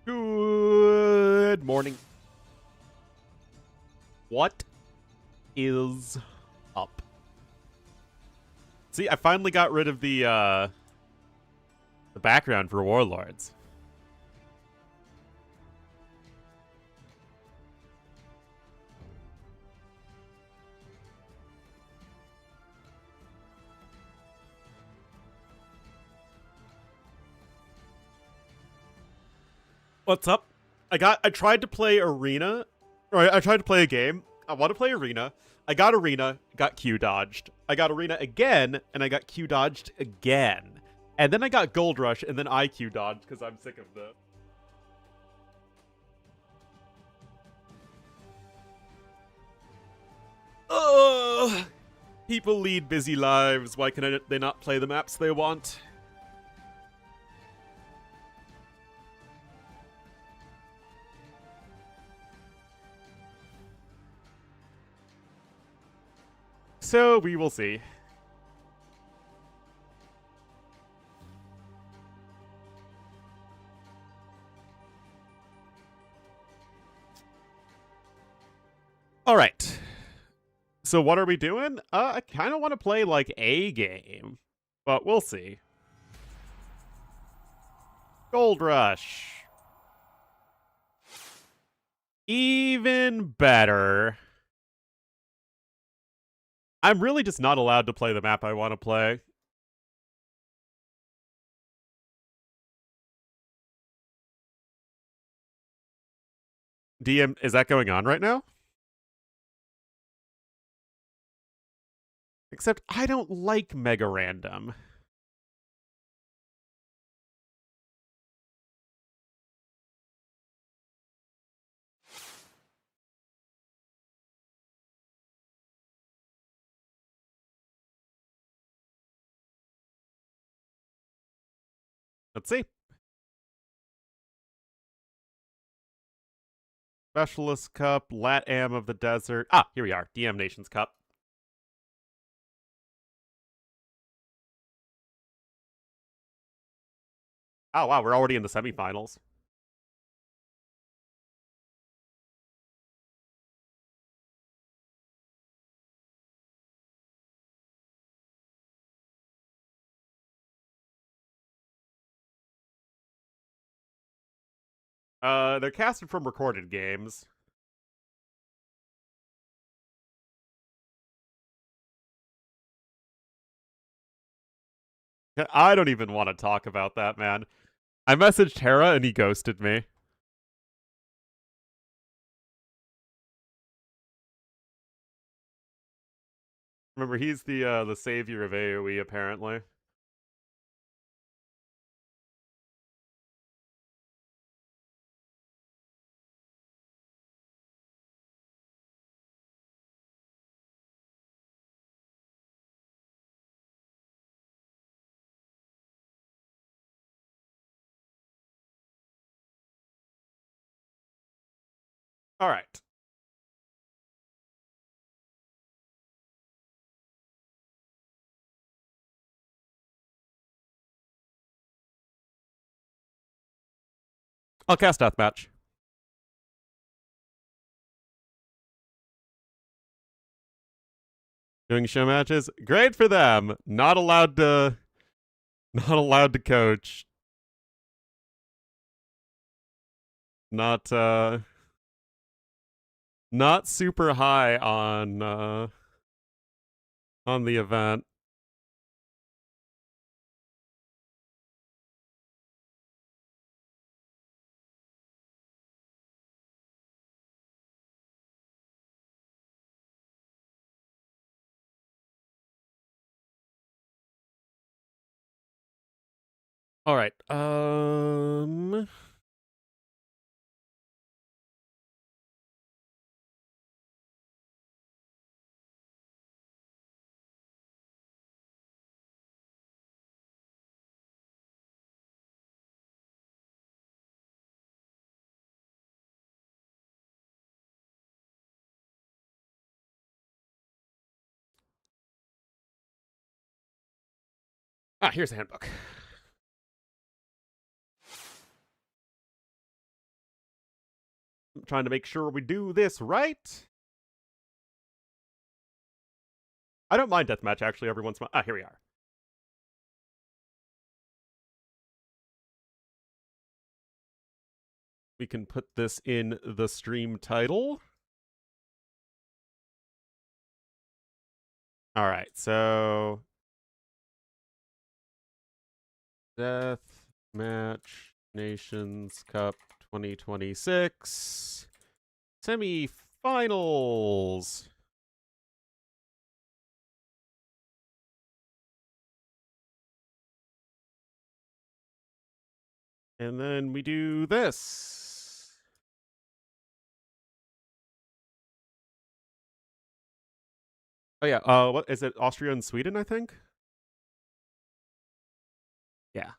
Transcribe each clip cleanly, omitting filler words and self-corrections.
Good morning. What is up? See, I finally got rid of the background for Warlords. What's up? I tried to play Arena. Or I tried to play a game. I want to play Arena. I got Arena, got Q dodged. I got Arena again, and I got Q dodged again. And then I got Gold Rush, and then I Q dodged because I'm sick of this. Ugh. People lead busy lives. Why can they not play the maps they want? So we will see. All right. So what are we doing? I kind of want to play like a game, but we'll see. Gold Rush. Even better. I'm really just not allowed to play the map I want to play. DM, is that going on right now? Except I don't like Mega Random. Let's see. Specialist Cup, Lat Am of the Desert. Ah, here we are. DM Nations Cup. Oh, wow. We're already in the semifinals. They're casted from recorded games. I don't even want to talk about that, man. I messaged Tara and he ghosted me. Remember, he's the savior of AoE, apparently. All right. I'll cast Deathmatch. Doing show matches, great for them. Not allowed to, not allowed to coach. Not not super high on the event. All right. Here's the handbook. I'm trying to make sure we do this right. I don't mind deathmatch actually every once in a while. Here we are. We can put this in the stream title. All right, so Deathmatch Nations Cup 2026 semifinals. And then we do this. Oh yeah, what is it? Austria and Sweden, I think. Yeah.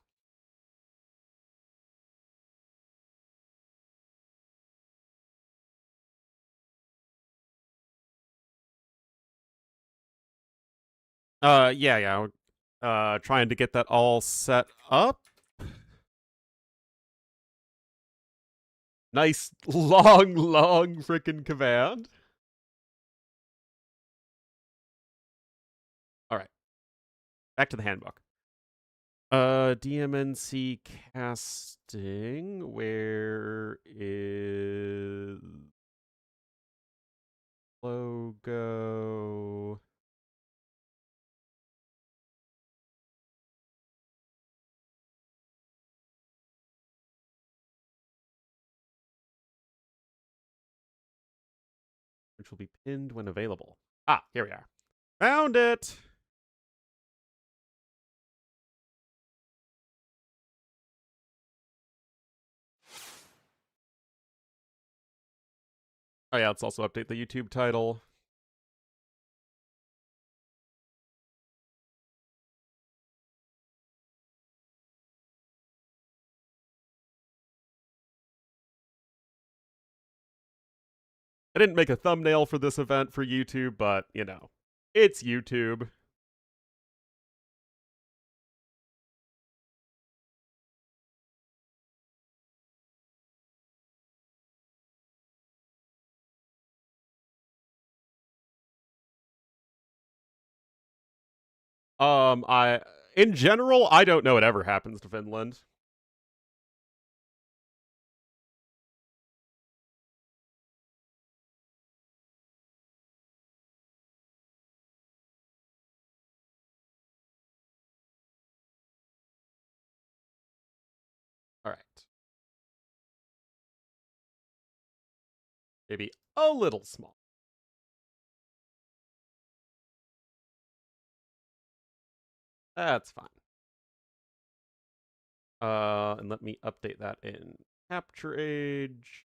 Yeah. Trying to get that all set up. Nice long freaking command. back to the handbook. DMNC casting. Where is logo? Which will be pinned when available. Ah, here we are. Found it! Oh yeah, let's also update the YouTube title. I didn't make a thumbnail for this event for YouTube, but, you know, it's YouTube. In general, I don't know what ever happens to Finland. All right. Maybe a little small. That's fine. And let me update that in Capture Age.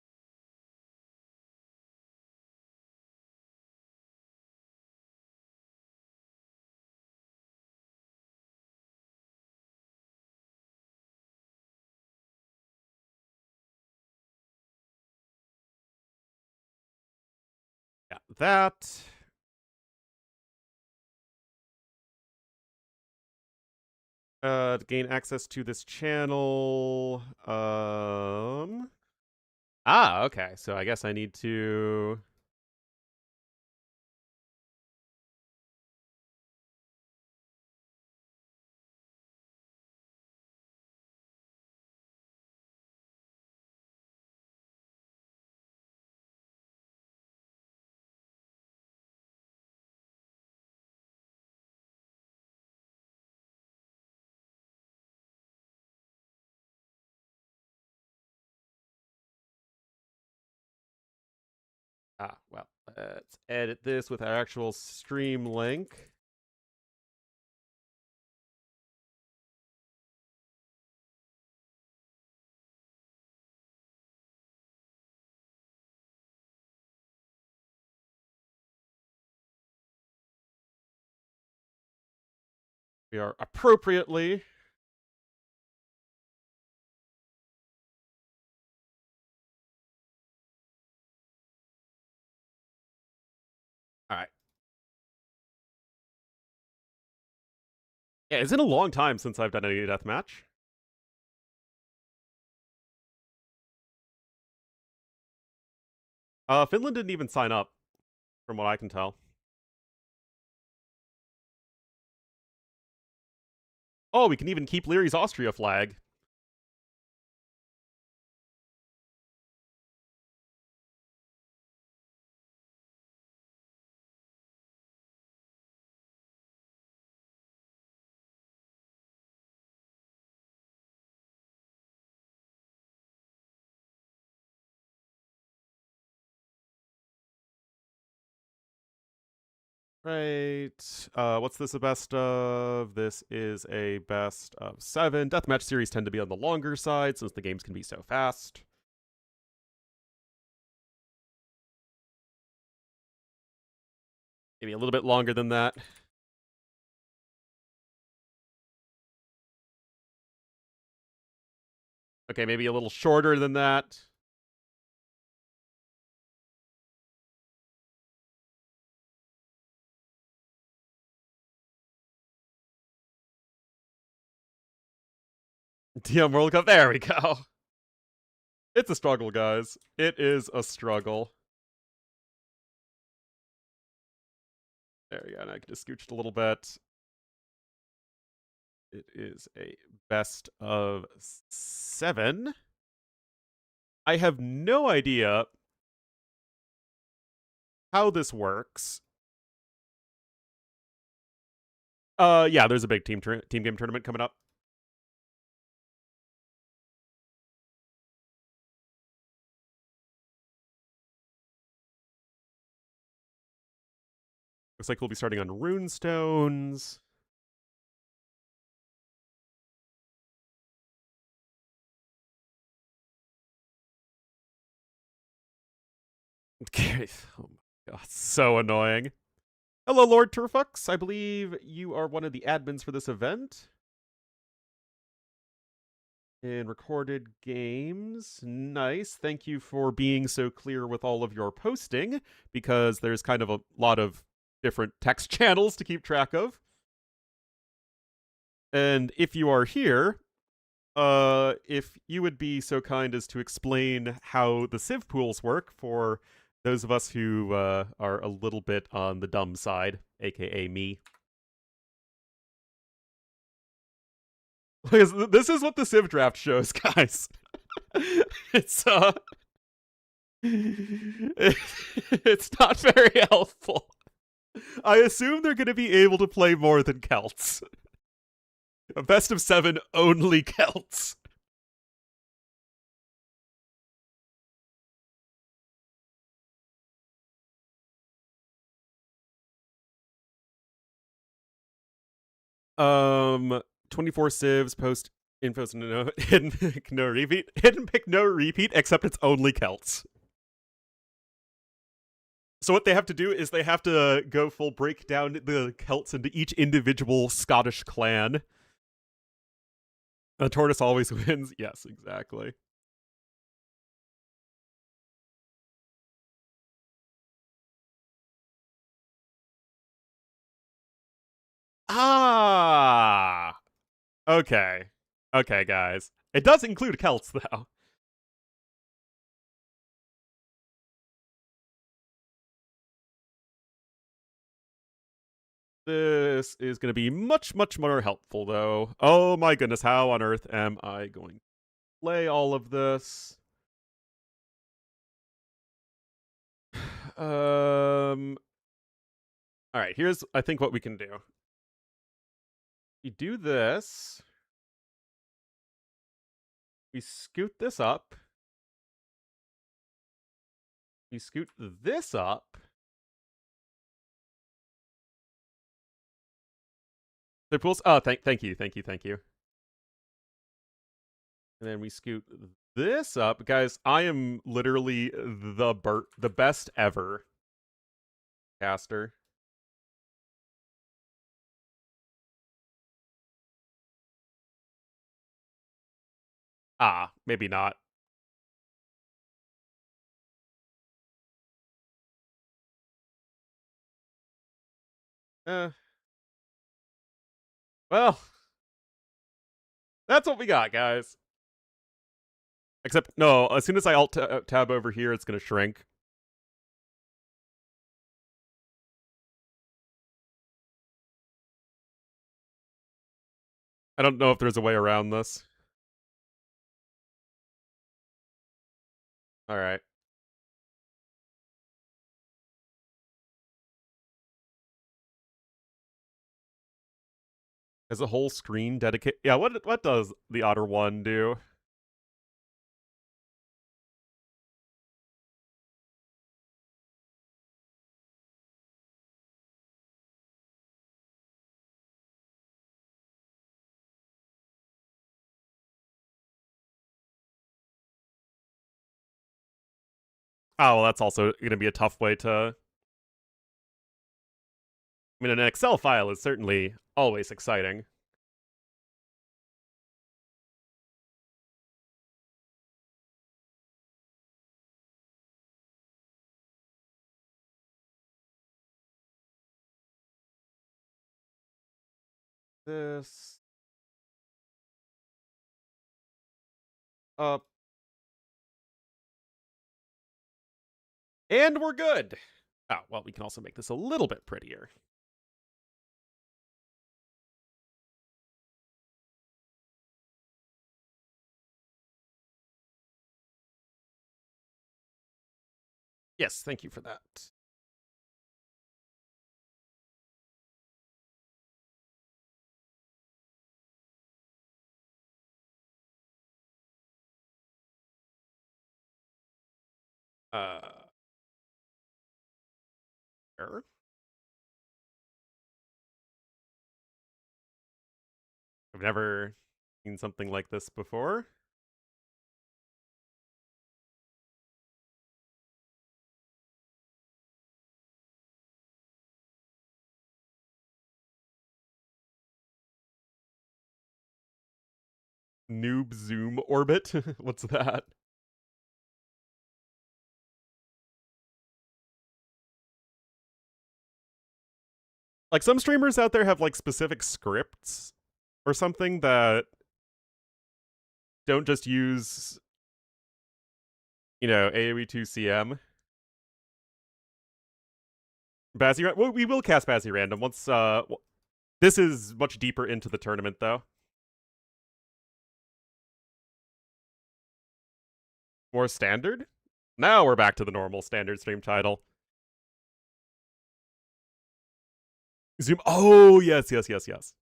Yeah, that. To gain access to this channel. Okay. So I guess I need to. Well, let's edit this with our actual stream link. We are appropriately. All right. Yeah, it's been a long time since I've done any deathmatch. Finland didn't even sign up, from what I can tell. Oh, we can even keep Leary's Austria flag. Right. What's this a best of? This is a best of 7. Deathmatch series tend to be on the longer side since the games can be so fast. Maybe a little bit longer than that. Okay, maybe a little shorter than that. DM World Cup. There we go. It's a struggle, guys. It is a struggle. There we go. And I can just scooch it a little bit. It is a best of 7. I have no idea how this works. Yeah, there's a big team game tournament coming up. Looks like we'll be starting on runestones. Oh my god, so annoying. Hello, Lord Turfux. I believe you are one of the admins for this event. In recorded games. Nice. Thank you for being so clear with all of your posting, because there's kind of a lot of different text channels to keep track of. And if you are here, if you would be so kind as to explain how the Civ pools work for those of us who are a little bit on the dumb side, aka me. This is what the Civ draft shows, guys. It's it's not very helpful. I assume they're going to be able to play more than Celts. A best of 7 only Celts. Um, 24 civs, post infos, no hidden pick, no repeat. Hidden pick, no repeat, except it's only Celts. So what they have to do is they have to go full break down the Celts into each individual Scottish clan. The tortoise always wins. Yes, exactly. Ah, okay, okay, guys. It does include Celts though. This is going to be much, much more helpful, though. Oh my goodness, how on earth am I going to play all of this? All right, here's, I think, what we can do. We do this. We scoot this up. We scoot this up. The pools. Oh, thank you, thank you, thank you. And then we scoot this up, guys. I am literally the best ever caster. Ah, maybe not. Eh. Well, that's what we got, guys. Except, no, as soon as I alt tab over here, it's going to shrink. I don't know if there's a way around this. All right. Is a whole screen dedicated? Yeah, what does the Otter 1 do? Oh, well, that's also going to be a tough way to... I mean, an Excel file is certainly always exciting. This... Up. And we're good. Oh, well, we can also make this a little bit prettier. Yes, thank you for that. Sure. I've never seen something like this before. Noob zoom orbit. What's that? Like some streamers out there have like specific scripts or something that don't just use, AoE 2 CM. Bazzy, well, we will cast Bazzy random once. This is much deeper into the tournament though. More standard. Now we're back to the normal standard stream title. Zoom. Oh yes, yes, yes, yes.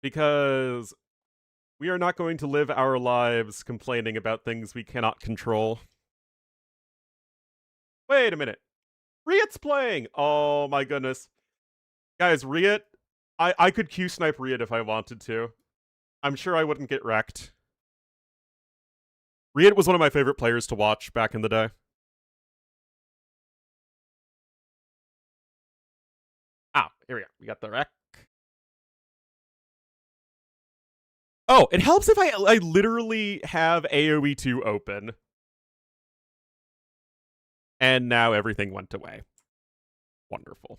Because we are not going to live our lives complaining about things we cannot control. Wait a minute. Riot's playing! Oh my goodness. Guys, Riot, I could Q snipe Riot if I wanted to. I'm sure I wouldn't get wrecked. Riot was one of my favorite players to watch back in the day. Ah, here we go. We got the wreck. Oh, it helps if I literally have AoE 2 open. And now everything went away. Wonderful.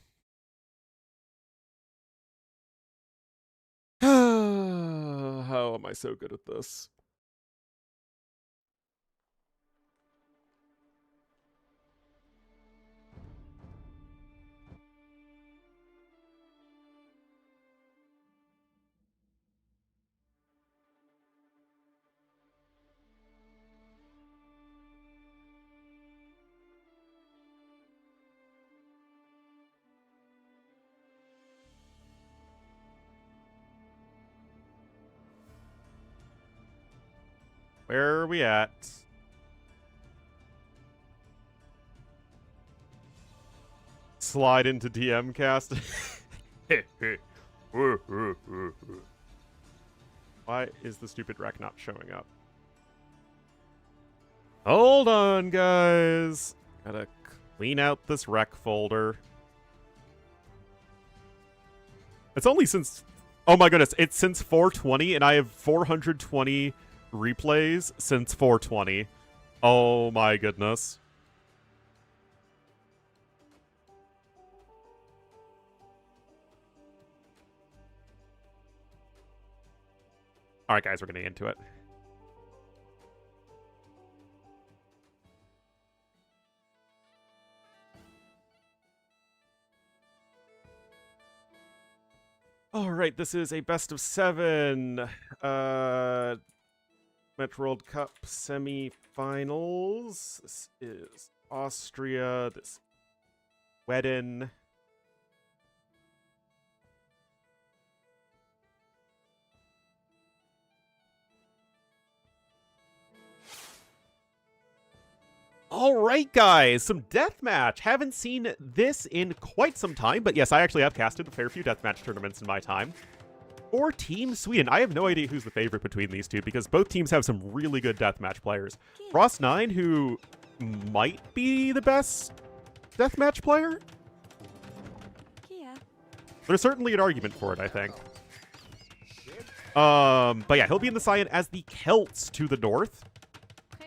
How am I so good at this? Where are we at? Slide into DM cast. Why is the stupid wreck not showing up? Hold on, guys. Gotta clean out this wreck folder. It's only since... Oh my goodness, it's since 420, and I have 420 replays since 420. Oh my goodness. Alright, guys, we're getting into it. Alright, this is a best of 7. Metro World Cup semifinals. This is Austria. This Sweden. All right, guys, some Deathmatch. Haven't seen this in quite some time, but yes, I actually have casted a fair few Deathmatch tournaments in my time. For Team Sweden, I have no idea who's the favorite between these two because both teams have some really good Deathmatch players. Frost9, who might be the best Deathmatch player? There's certainly an argument for it, I think. But yeah, he'll be in the Cyan as the Celts to the north.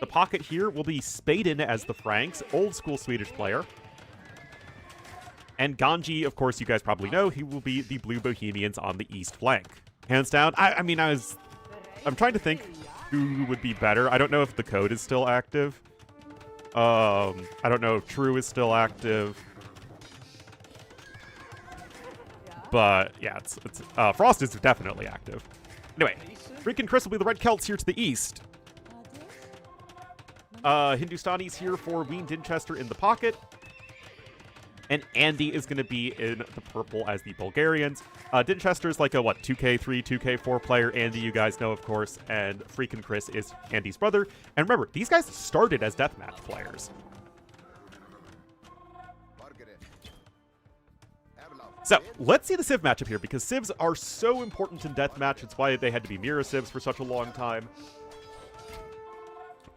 The pocket here will be Spaden as the Franks, old school Swedish player. And Ganji, of course, you guys probably know, he will be the Blue Bohemians on the east flank. Hands down. I'm trying to think who would be better. I don't know if the code is still active. I don't know if True is still active. But yeah, it's Frost is definitely active. Anyway, Freak and Chris will be the Red Celts here to the east. Hindustani's here for Ween Dinchester in the pocket. And Andy is going to be in the purple as the Bulgarians. Dinchester's like a, 2K3, 2K4 player. Andy, you guys know, of course. And Freakin' Chris is Andy's brother. And remember, these guys started as Deathmatch players. So, let's see the Civ matchup here, because Civs are so important in Deathmatch. It's why they had to be mirror Civs for such a long time.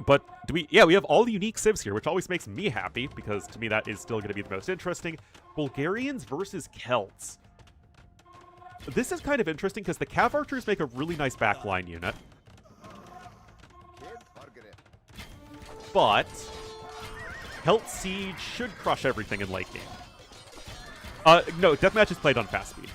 But we have all the unique Civs here, which always makes me happy, because to me that is still going to be the most interesting. Bulgarians versus Celts. This is kind of interesting, because the Cav Archers make a really nice backline unit. But Celt Siege should crush everything in late game. No, Deathmatch is played on fast speed.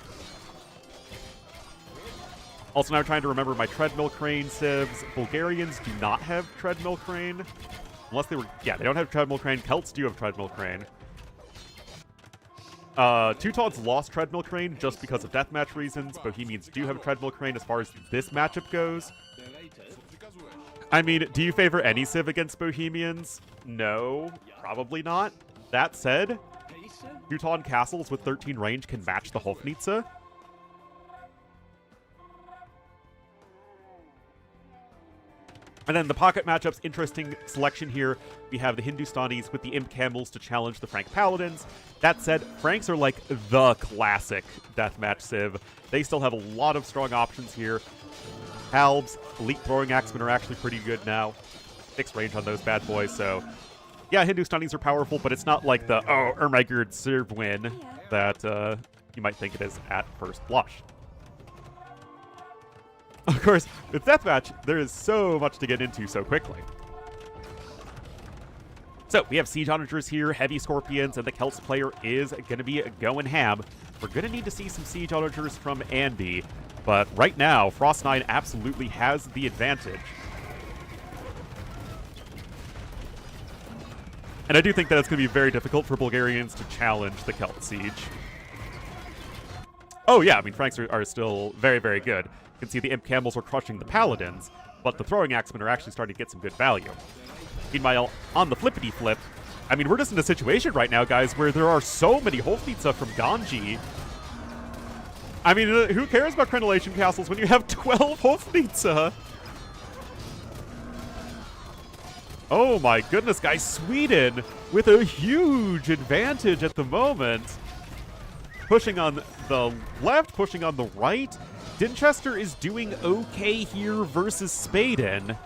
Also, now I'm trying to remember my Treadmill Crane Civs. Bulgarians do not have Treadmill Crane. Unless they were... Yeah, they don't have Treadmill Crane. Celts do have Treadmill Crane. Teutons lost Treadmill Crane just because of Deathmatch reasons. Bohemians do have Treadmill Crane as far as this matchup goes. I mean, do you favor any Civ against Bohemians? No, probably not. That said, Teuton castles with 13 range can match the Hofnitze. And then the pocket matchups, interesting selection here. We have the Hindustanis with the Imp Camels to challenge the Frank Paladins. That said, Franks are like the classic Deathmatch Civ. They still have a lot of strong options here. Halbs, Elite Throwing Axemen are actually pretty good now. Fixed range on those bad boys, so... Yeah, Hindustanis are powerful, but it's not like the, oh, Ermagerd Serve win that you might think it is at first blush. Of course, with Deathmatch, there is so much to get into so quickly. So, we have Siege Onagers here, Heavy Scorpions, and the Celts player is going to be going ham. We're going to need to see some Siege Onagers from Andy, but right now, Frost9 absolutely has the advantage. And I do think that it's going to be very difficult for Bulgarians to challenge the Celt Siege. Oh yeah, I mean, Franks are still very, very good. You can see the Imp Camels are crushing the Paladins, but the Throwing Axemen are actually starting to get some good value. Meanwhile, on the flippity flip, I mean, we're just in a situation right now, guys, where there are so many Hofnitze from Ganji. I mean, who cares about Crenellation Castles when you have 12 Hofnitze? Oh my goodness, guys, Sweden with a huge advantage at the moment. Pushing on the left, pushing on the right. Dinchester is doing okay here versus Spaden.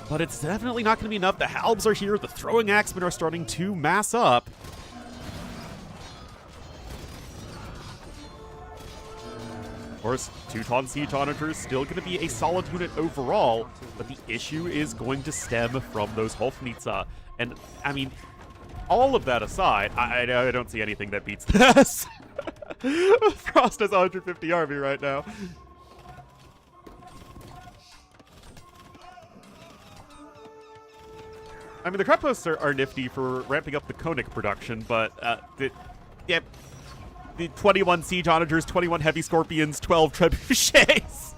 But it's definitely not going to be enough. The Halbs are here. The Throwing Axemen are starting to mass up. Of course, Teuton Siege Onagers still going to be a solid unit overall, but the issue is going to stem from those Hofnitze. And, I mean, all of that aside, I don't see anything that beats this. Frost has 150 army right now. I mean, the Krepos are nifty for ramping up the Koenig production, but the 21 Siege Onagers, 21 Heavy Scorpions, 12 Trebuchets.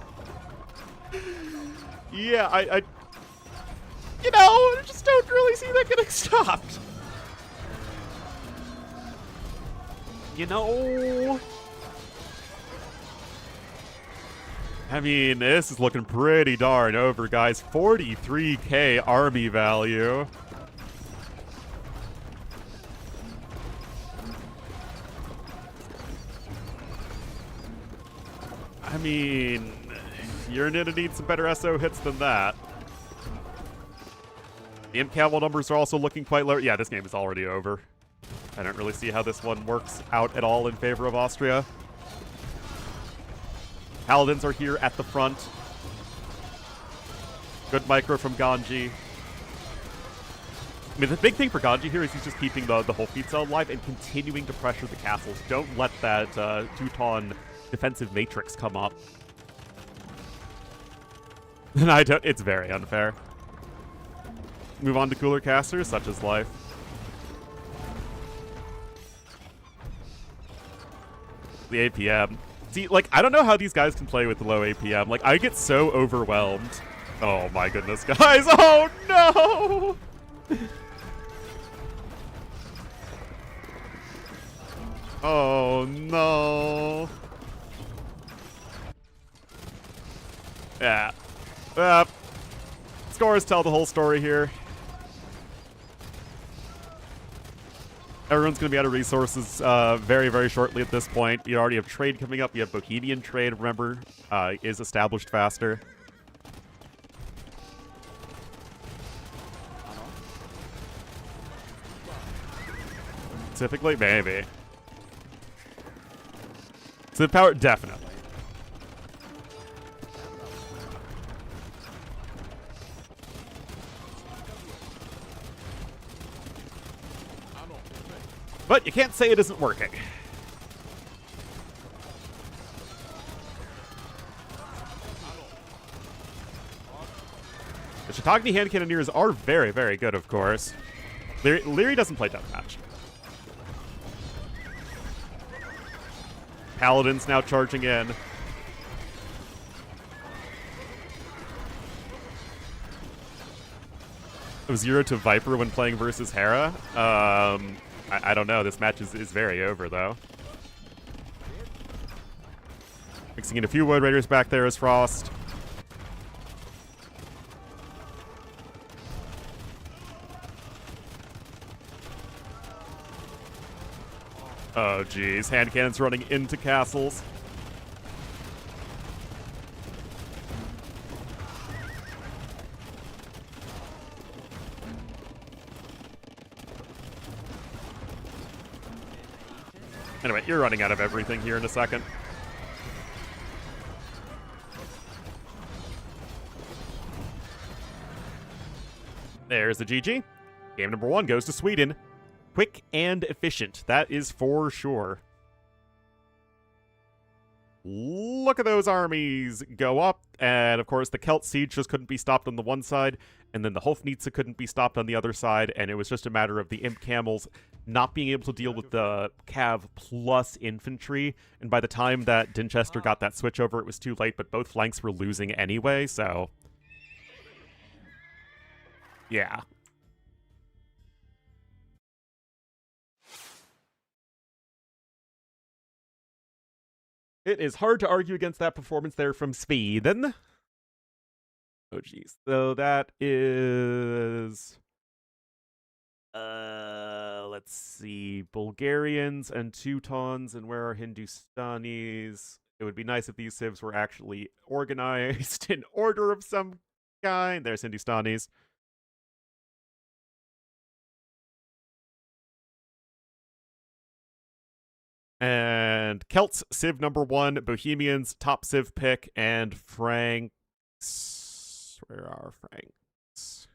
Yeah, I just don't really see that getting stopped. I mean, this is looking pretty darn over, guys. 43k army value. I mean, you're gonna need some better SO hits than that. The Imp Camel numbers are also looking quite low. Yeah, this game is already over. I don't really see how this one works out at all in favor of Austria. Paladins are here at the front. Good micro from Ganji. I mean, the big thing for Ganji here is he's just keeping the Hofnitze alive and continuing to pressure the castles. Don't let that Teuton defensive matrix come up. And it's very unfair. Move on to cooler casters, such as life. The APM. See, like, I don't know how these guys can play with the low APM. Like, I get so overwhelmed Oh my goodness, guys. Oh no! Oh no. Yeah. Scores tell the whole story here. Everyone's going to be out of resources very, very shortly at this point. You already have trade coming up. You have Bohemian trade, remember, is established faster. Typically, maybe. So the power, definitely. But you can't say it isn't working. The Shiitagni hand cannoneers are very, very good, of course. Leary doesn't play Deathmatch. Paladin's now charging in. Zero to Viper when playing versus Hera. I don't know. This match is very over, though. Mixing in a few Wood Raiders back there as Frost. Oh, geez. Hand cannons running into castles. Anyway, you're running out of everything here in a second. There's the GG. Game number 1 goes to Sweden. Quick and efficient. That is for sure. Look at those armies go up. And, of course, the Celt siege just couldn't be stopped on the one side. And then the Hofnitze couldn't be stopped on the other side. And it was just a matter of the Imp Camels not being able to deal with the Cav plus infantry. And by the time that Dinchester got that switch over, it was too late. But both flanks were losing anyway, so... yeah. It is hard to argue against that performance there from Sweden. Oh, geez. So that is... let's see. Bulgarians and Teutons, and where are Hindustanis? It would be nice if these civs were actually organized in order of some kind. There's Hindustanis. And Celts, Civ number 1, Bohemians, top Civ pick, and Franks. Where are Franks?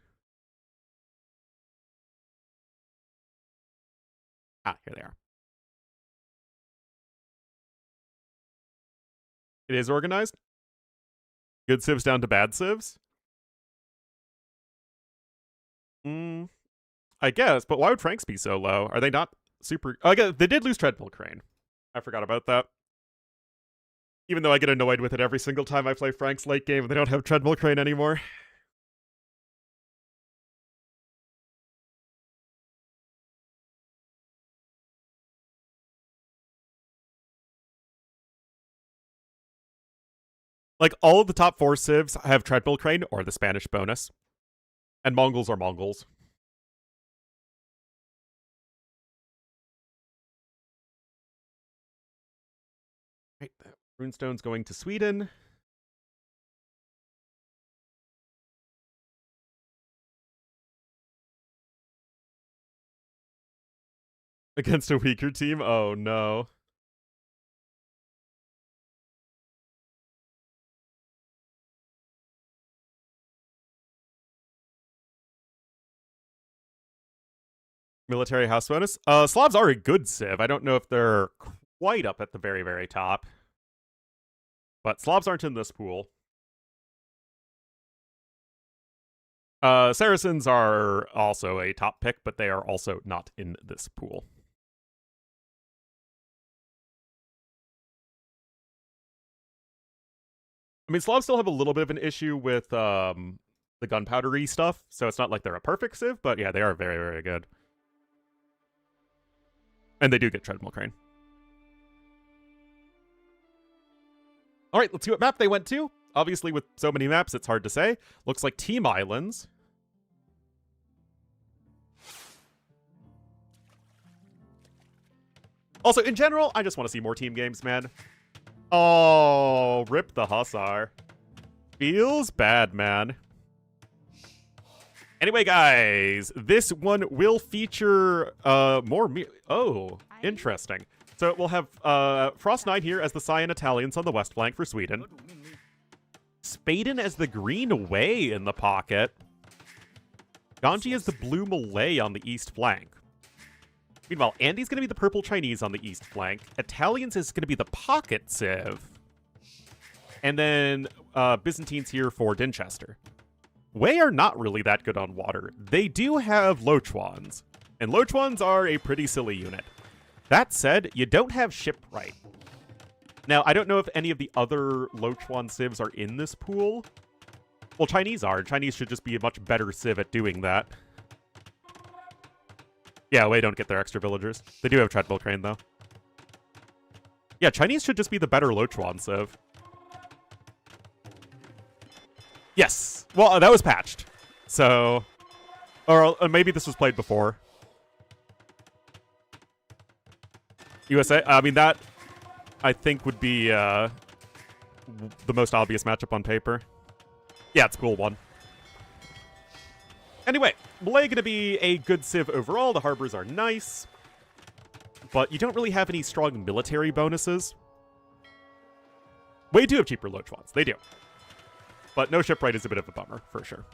Ah, here they are. It is organized. Good civs down to bad civs. I guess, but why would Franks be so low? Are they not super... oh, I guess they did lose Treadmill Crane. I forgot about that. Even though I get annoyed with it every single time I play Franks late game and they don't have Treadmill Crane anymore. Like, all of the top 4 civs have Treadmill Crane or the Spanish bonus. And Mongols are Mongols. Right, that Runestone's going to Sweden. Against a weaker team? Oh, no. Military house bonus. Slavs are a good civ. I don't know if they're quite up at the very, very top. But Slavs aren't in this pool. Saracens are also a top pick, but they are also not in this pool. I mean, Slavs still have a little bit of an issue with the gunpowdery stuff, so it's not like they're a perfect civ, but yeah, they are very, very good. And they do get treadmill crane. All right, let's see what map they went to. Obviously, with so many maps, it's hard to say. Looks like Team Islands. Also, in general, I just want to see more team games, man. Oh, rip the Hussar. Feels bad, man. Anyway, guys, this one will feature more... Oh, interesting. So we'll have Frost9 here as the Cyan Italians on the west flank for Sweden. Spaden as the green away in the pocket. Ganji as the blue Malay on the east flank. Meanwhile, Andy's going to be the purple Chinese on the east flank. Italians is going to be the pocket civ. And then Byzantines here for Dinchester. Wei are not really that good on water. They do have Lochuans, and Lochuans are a pretty silly unit. That said, you don't have Shipwright. Now, I don't know if any of the other Lochuan civs are in this pool. Well, Chinese are. Chinese should just be a much better civ at doing that. Yeah, Wei don't get their extra villagers. They do have treadmill crane, though. Yeah, Chinese should just be the better Lochuan civ. Yes. Well, that was patched. So... Or maybe this was played before. USA? I mean, that, I think, would be the most obvious matchup on paper. Yeah, it's a cool one. Anyway, Malay gonna be a good civ overall. The harbors are nice. But you don't really have any strong military bonuses. Wei do have cheaper Lochuans. They do. But no shipwright is a bit of a bummer, for sure.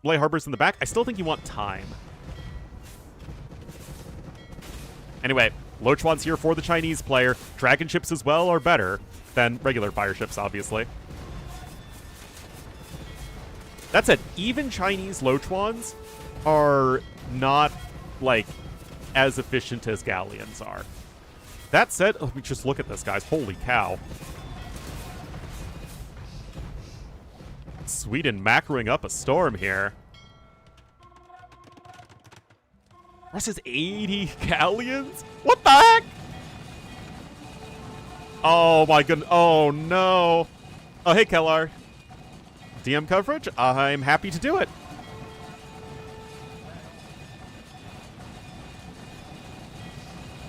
Malay harbors in the back. I still think you want time. Anyway, Lochuan's here for the Chinese player. Dragon ships as well are better than regular fire ships, obviously. That said, even Chinese Lochuans are not, like, as efficient as Galleons are. That said, let me just look at this, guys. Holy cow. Sweden macroing up a storm here. Russ has 80 Galleons? What the heck? Oh my goodness. Oh no. Oh, hey, Kellar. DM coverage? I'm happy to do it.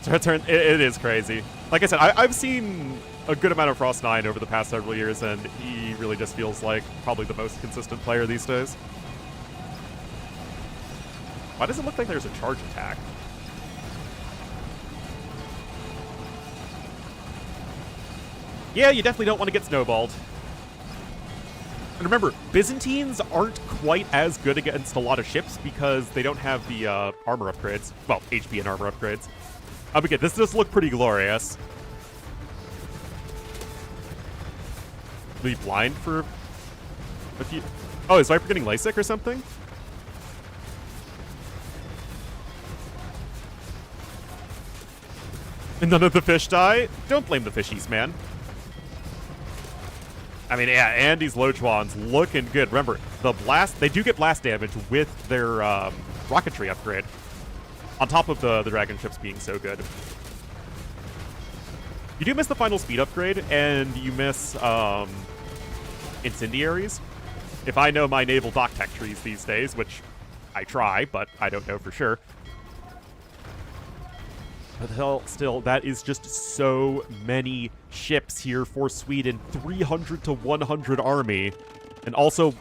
It is crazy. Like I said, I've seen a good amount of Frost9 over the past several years, and he really just feels like probably the most consistent player these days. Why does it look like there's a charge attack? Yeah, you definitely don't want to get snowballed. And remember, Byzantines aren't quite as good against a lot of ships because they don't have the armor upgrades. Well, HP and armor upgrades. But again, this does look pretty glorious. Be blind for a few... Oh, is Viper getting LASIK or something? And none of the fish die? Don't blame the fishies, man. I mean, yeah, Andy's Lochuan's looking good. Remember, the blast, they do get blast damage with their rocketry upgrade. On top of the dragon ships being so good. You do miss the final speed upgrade, and you miss incendiaries. If I know my naval dock tech trees these days, which I try, but I don't know for sure. But hell, still, that is just so many ships here for Sweden. 300 to 100 army. And also,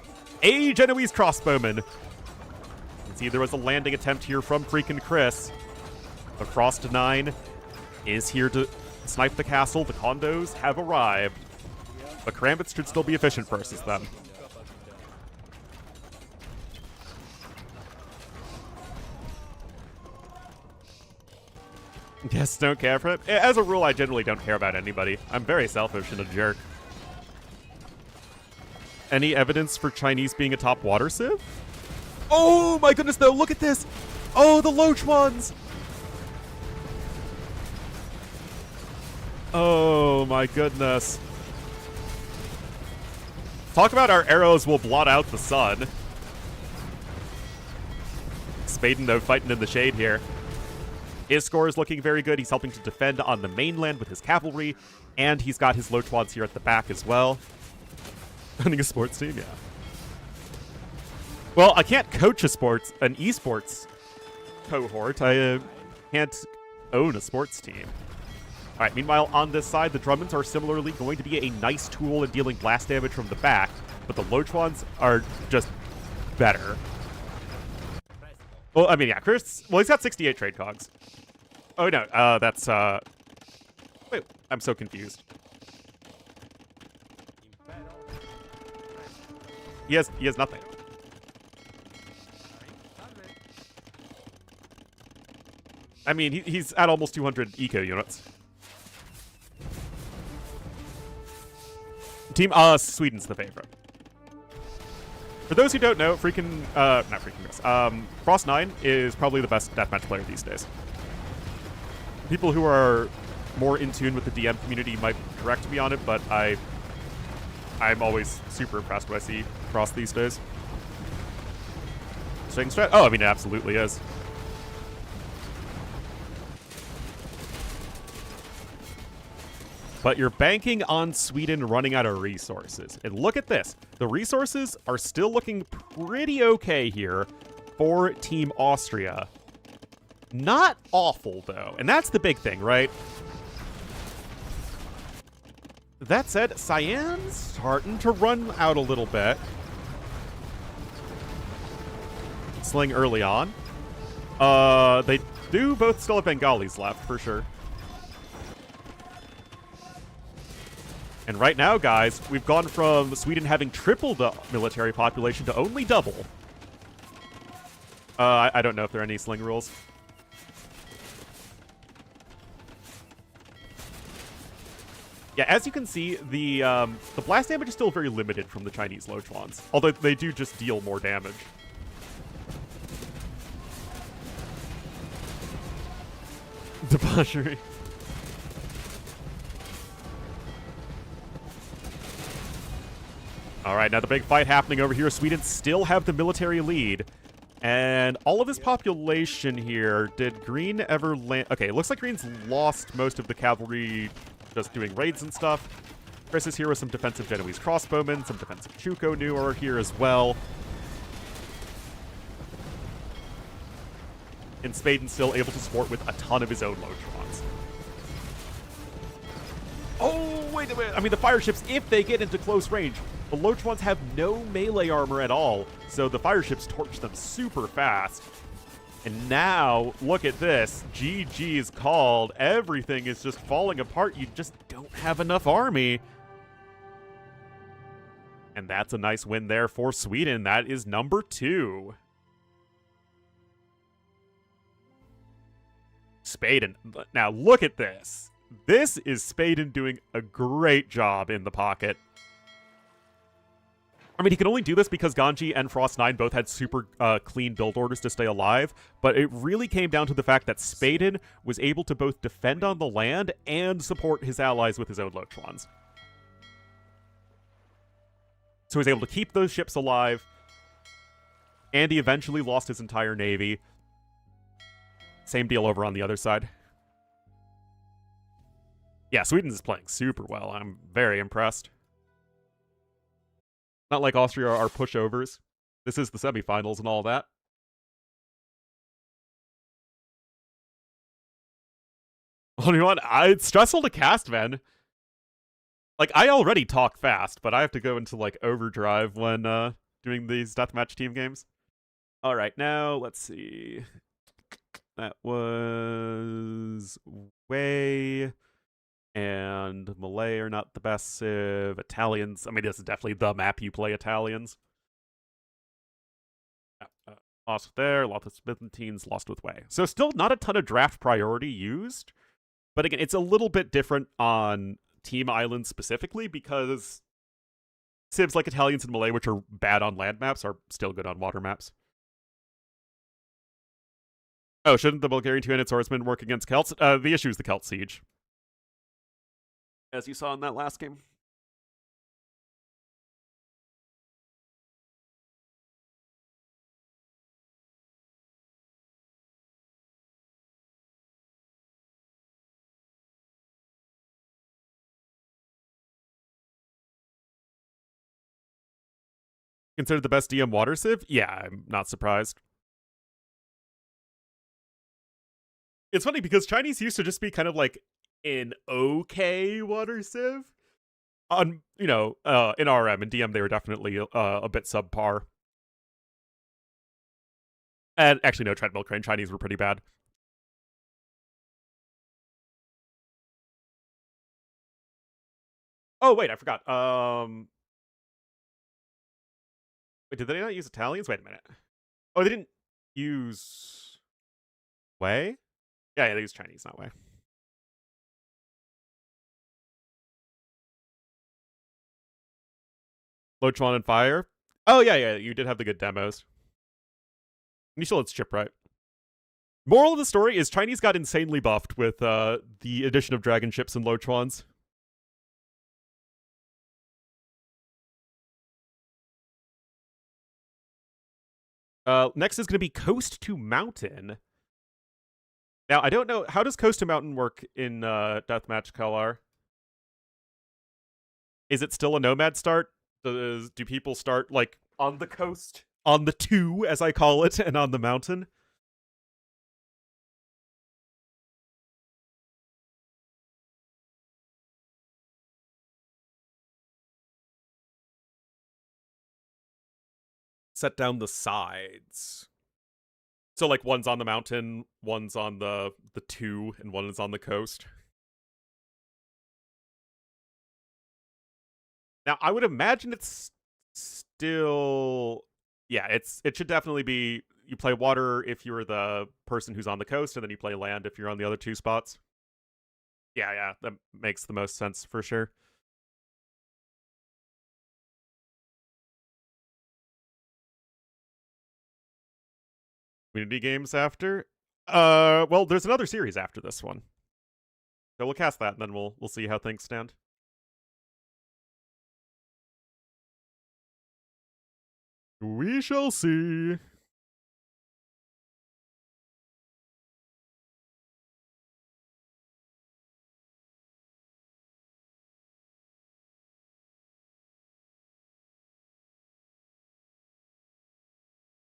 a Genoese crossbowman. You can see there was a landing attempt here from freaking Chris. But Frost9 is here to snipe the castle. The condos have arrived. But Karambits should still be efficient versus them. Yes, don't care for it. As a rule, I generally don't care about anybody. I'm very selfish and a jerk. Any evidence for Chinese being a top water civ? Oh my goodness, though, look at this! Oh, the Lochuans! Oh my goodness. Talk about our arrows will blot out the sun. Spaden, though, fighting in the shade here. His score is looking very good. He's helping to defend on the mainland with his cavalry, and he's got his Lochwans here at the back as well. Running a sports team, yeah. Well, I can't coach an esports cohort. I can't own a sports team. All right, meanwhile, on this side, the Drummonds are similarly going to be a nice tool in dealing blast damage from the back, but the Lochwans are just better. Well, I mean, yeah, Chris, well, he's got 68 trade cogs. Oh, no, that's, wait, I'm so confused. He has nothing. I mean, he's at almost 200 eco units. Team Sweden's the favorite. For those who don't know, Frost 9 is probably the best deathmatch player these days. People who are more in tune with the DM community might correct me on it, but I'm always super impressed when I see Frost these days. Staying strat? Oh, I mean, it absolutely is. But you're banking on Sweden running out of resources. And look at this. The resources are still looking pretty okay here for Team Austria. Not awful, though. And that's the big thing, right? That said, Cyan's starting to run out a little bit. Sling early on. They do both still have Bengalis left, for sure. And right now, guys, we've gone from Sweden having triple the military population to only double. I don't know if there are any sling rules. Yeah, as you can see, the blast damage is still very limited from the Chinese Lochwans, although they do just deal more damage. Debauchery. All right, now the big fight happening over here. Sweden still have the military lead. And all of his population here, did Green ever land? Okay, it looks like Green's lost most of the cavalry just doing raids and stuff. Chris is here with some defensive Genoese crossbowmen. Some defensive Chuko Nu are here as well. And Spaden's still able to support with a ton of his own Lochwans. Oh, wait a minute. I mean, the fire ships, if they get into close range, the Lochwans have no melee armor at all, so the fire ships torch them super fast. And now, look at this. GG is called. Everything is just falling apart. You just don't have enough army. And that's a nice win there for Sweden. That is number 2. Spaden. Now, look at this. This is Spaden doing a great job in the pocket. I mean, he can only do this because Ganji and Frost 9 both had super clean build orders to stay alive, but it really came down to the fact that Spaden was able to both defend on the land and support his allies with his own Lochwans. So he was able to keep those ships alive, and he eventually lost his entire navy. Same deal over on the other side. Yeah, Sweden is playing super well. I'm very impressed. Not like Austria are pushovers. This is the semifinals and all that. Well, you know what? It's stressful to cast, man. Like, I already talk fast, but I have to go into, like, overdrive when doing these deathmatch team games. All right, now, let's see. That was Wei and Malay are not the best civ. Italians, I mean, this is definitely the map you play Italians. Lost there, lost with Byzantines, lost with Wei. So still not a ton of draft priority used, but again, it's a little bit different on Team Island specifically because civs like Italians and Malay, which are bad on land maps, are still good on water maps. Oh, shouldn't the Bulgarian two-handed swordsman work against Celts? The issue is the Celt siege, as you saw in that last game. Considered the best DM water civ? Yeah, I'm not surprised. It's funny because Chinese used to just be kind of like an okay water civ. On, you know, in RM and DM, they were definitely a bit subpar. And actually, no, treadmill crane. Chinese were pretty bad. Oh wait, I forgot. Wait, did they not use Italians? Wait a minute. Oh, they didn't use Wei? Yeah, they used Chinese, not Wei. Lochuan and Fire. Oh yeah, you did have the good demos. You still had chip right. Moral of the story is Chinese got insanely buffed with the addition of dragon ships and Lochuans. Next is going to be Coast to Mountain. Now, I don't know, how does Coast to Mountain work in Deathmatch Kalar? Is it still a nomad start? Do people start, like, on the coast? On the two, as I call it, and on the mountain? Set down the sides. So, like, one's on the mountain, one's on the two, and one is on the coast. Now, I would imagine it's still... Yeah, it should definitely be... You play water if you're the person who's on the coast, and then you play land if you're on the other two spots. Yeah, that makes the most sense for sure. Community games after? Well, there's another series after this one. So we'll cast that, and then we'll see how things stand. We shall see.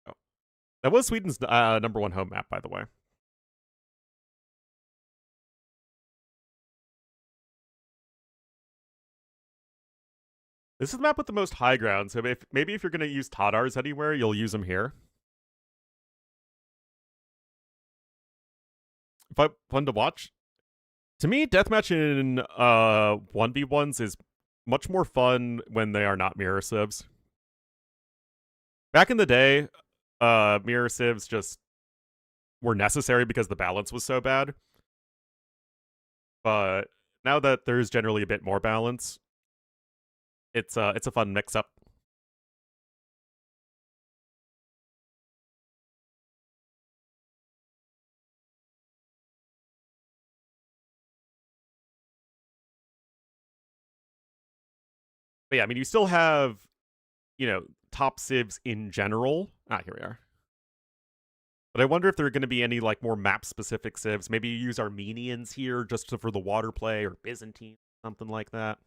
Oh. That was Sweden's #1 home map, by the way. This is the map with the most high ground, so maybe if you're going to use Tadars anywhere, you'll use them here. Fun to watch. To me, deathmatch in 1v1s is much more fun when they are not mirror civs. Back in the day, mirror civs just were necessary because the balance was so bad. But now that there's generally a bit more balance, it's a fun mix-up. But yeah, I mean, you still have, top civs in general. Here we are. But I wonder if there are going to be any, like, more map-specific civs. Maybe you use Armenians here just for the water play, or Byzantine, something like that.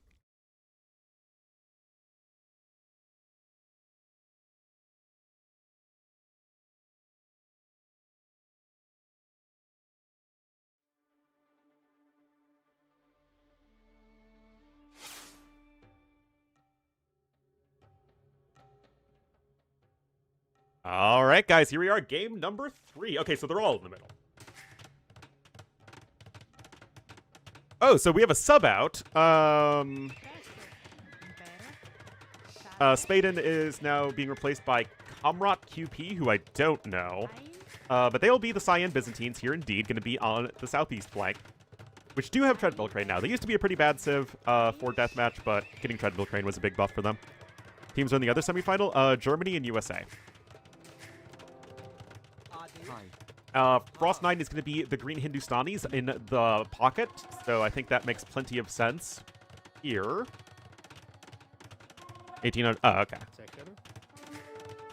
All right, guys, here we are, game number 3. Okay, so they're all in the middle. Oh, so we have a sub out. Spaden is now being replaced by Kamrat QP, who I don't know. But they'll be the Cyan Byzantines here, indeed, going to be on the southeast flank, which do have Treadmill Crane now. They used to be a pretty bad civ for Deathmatch, but getting Treadmill Crane was a big buff for them. Teams in the other semifinal, Germany and USA. Frost 9 is going to be the Green Hindustanis in the pocket, so I think that makes plenty of sense here. 1800. Oh, okay.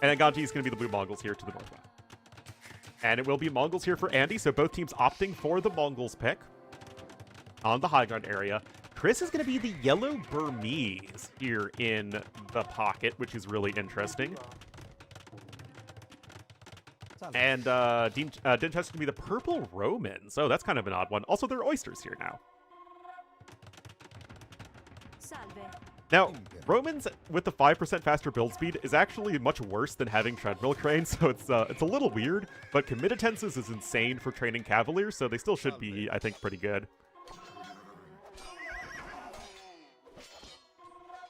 And then Ganji is going to be the Blue Mongols here to the northwest. And it will be Mongols here for Andy, so both teams opting for the Mongols pick on the high ground area. Chris is going to be the yellow Burmese here in the pocket, which is really interesting. And Dinchester is going to be the purple Romans. Oh, that's kind of an odd one. Also, there are oysters here now. Now, Romans with the 5% faster build speed is actually much worse than having treadmill cranes, so it's a little weird, but Comitatensis is insane for training Cavaliers, so they still should be, I think, pretty good.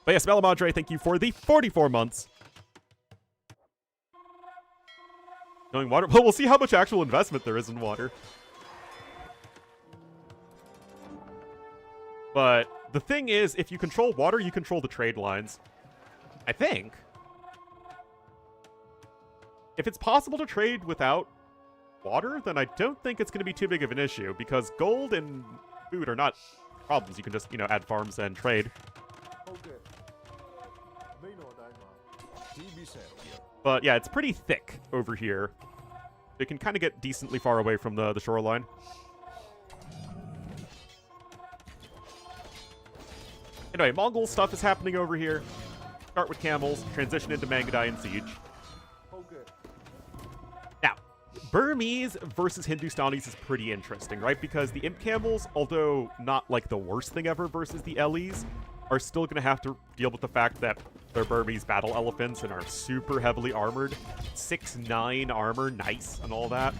But yes, Melamadre, thank you for the 44 months. Knowing water, well, we'll see how much actual investment there is in water. But the thing is, if you control water, you control the trade lines. I think. If it's possible to trade without water, then I don't think it's going to be too big of an issue, because gold and food are not problems. You can just, add farms and trade. But yeah, it's pretty thick over here. It can kind of get decently far away from the shoreline. Anyway, Mongol stuff is happening over here. Start with camels, transition into Mangudai and Siege. Now, Burmese versus Hindustanis is pretty interesting, right? Because the Imp Camels, although not like the worst thing ever versus the Ellies, are still going to have to deal with the fact that they're Burmese battle elephants and are super heavily armored. 6'9" armor, nice, and all that.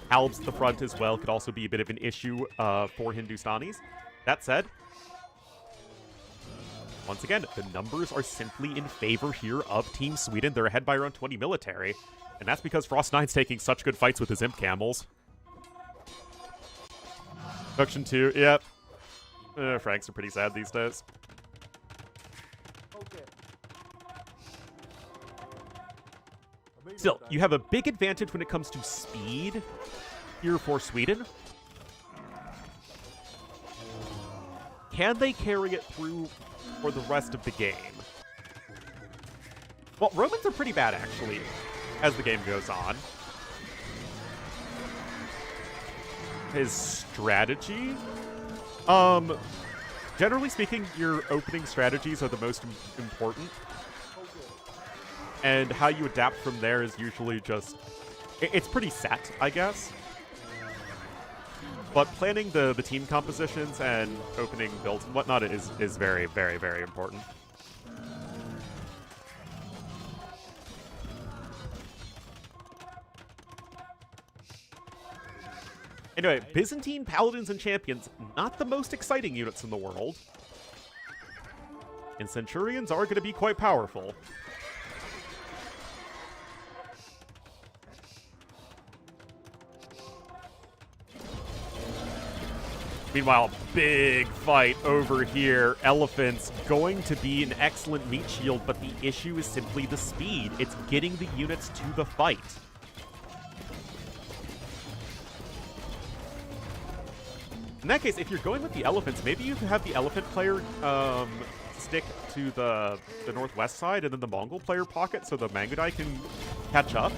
Halbs at the front as well could also be a bit of an issue for Hindustanis. That said, once again, the numbers are simply in favor here of Team Sweden. They're ahead by around 20 military, and that's because Frost9's taking such good fights with his Imp Camels. Production 2, yep. Franks are pretty sad these days. Still, you have a big advantage when it comes to speed here for Sweden. Can they carry it through for the rest of the game? Well, Romans are pretty bad, actually, as the game goes on. His strategy? Generally speaking, your opening strategies are the most important. And how you adapt from there is usually just... It's pretty set, I guess. But planning the team compositions and opening builds and whatnot is very, very, very important. Anyway, Byzantine Paladins and Champions, not the most exciting units in the world. And Centurions are going to be quite powerful. Meanwhile, big fight over here. Elephants going to be an excellent meat shield, but the issue is simply the speed. It's getting the units to the fight. In that case, if you're going with the elephants, maybe you can have the elephant player stick to the northwest side and then the Mongol player pocket so the Mangudai can catch up.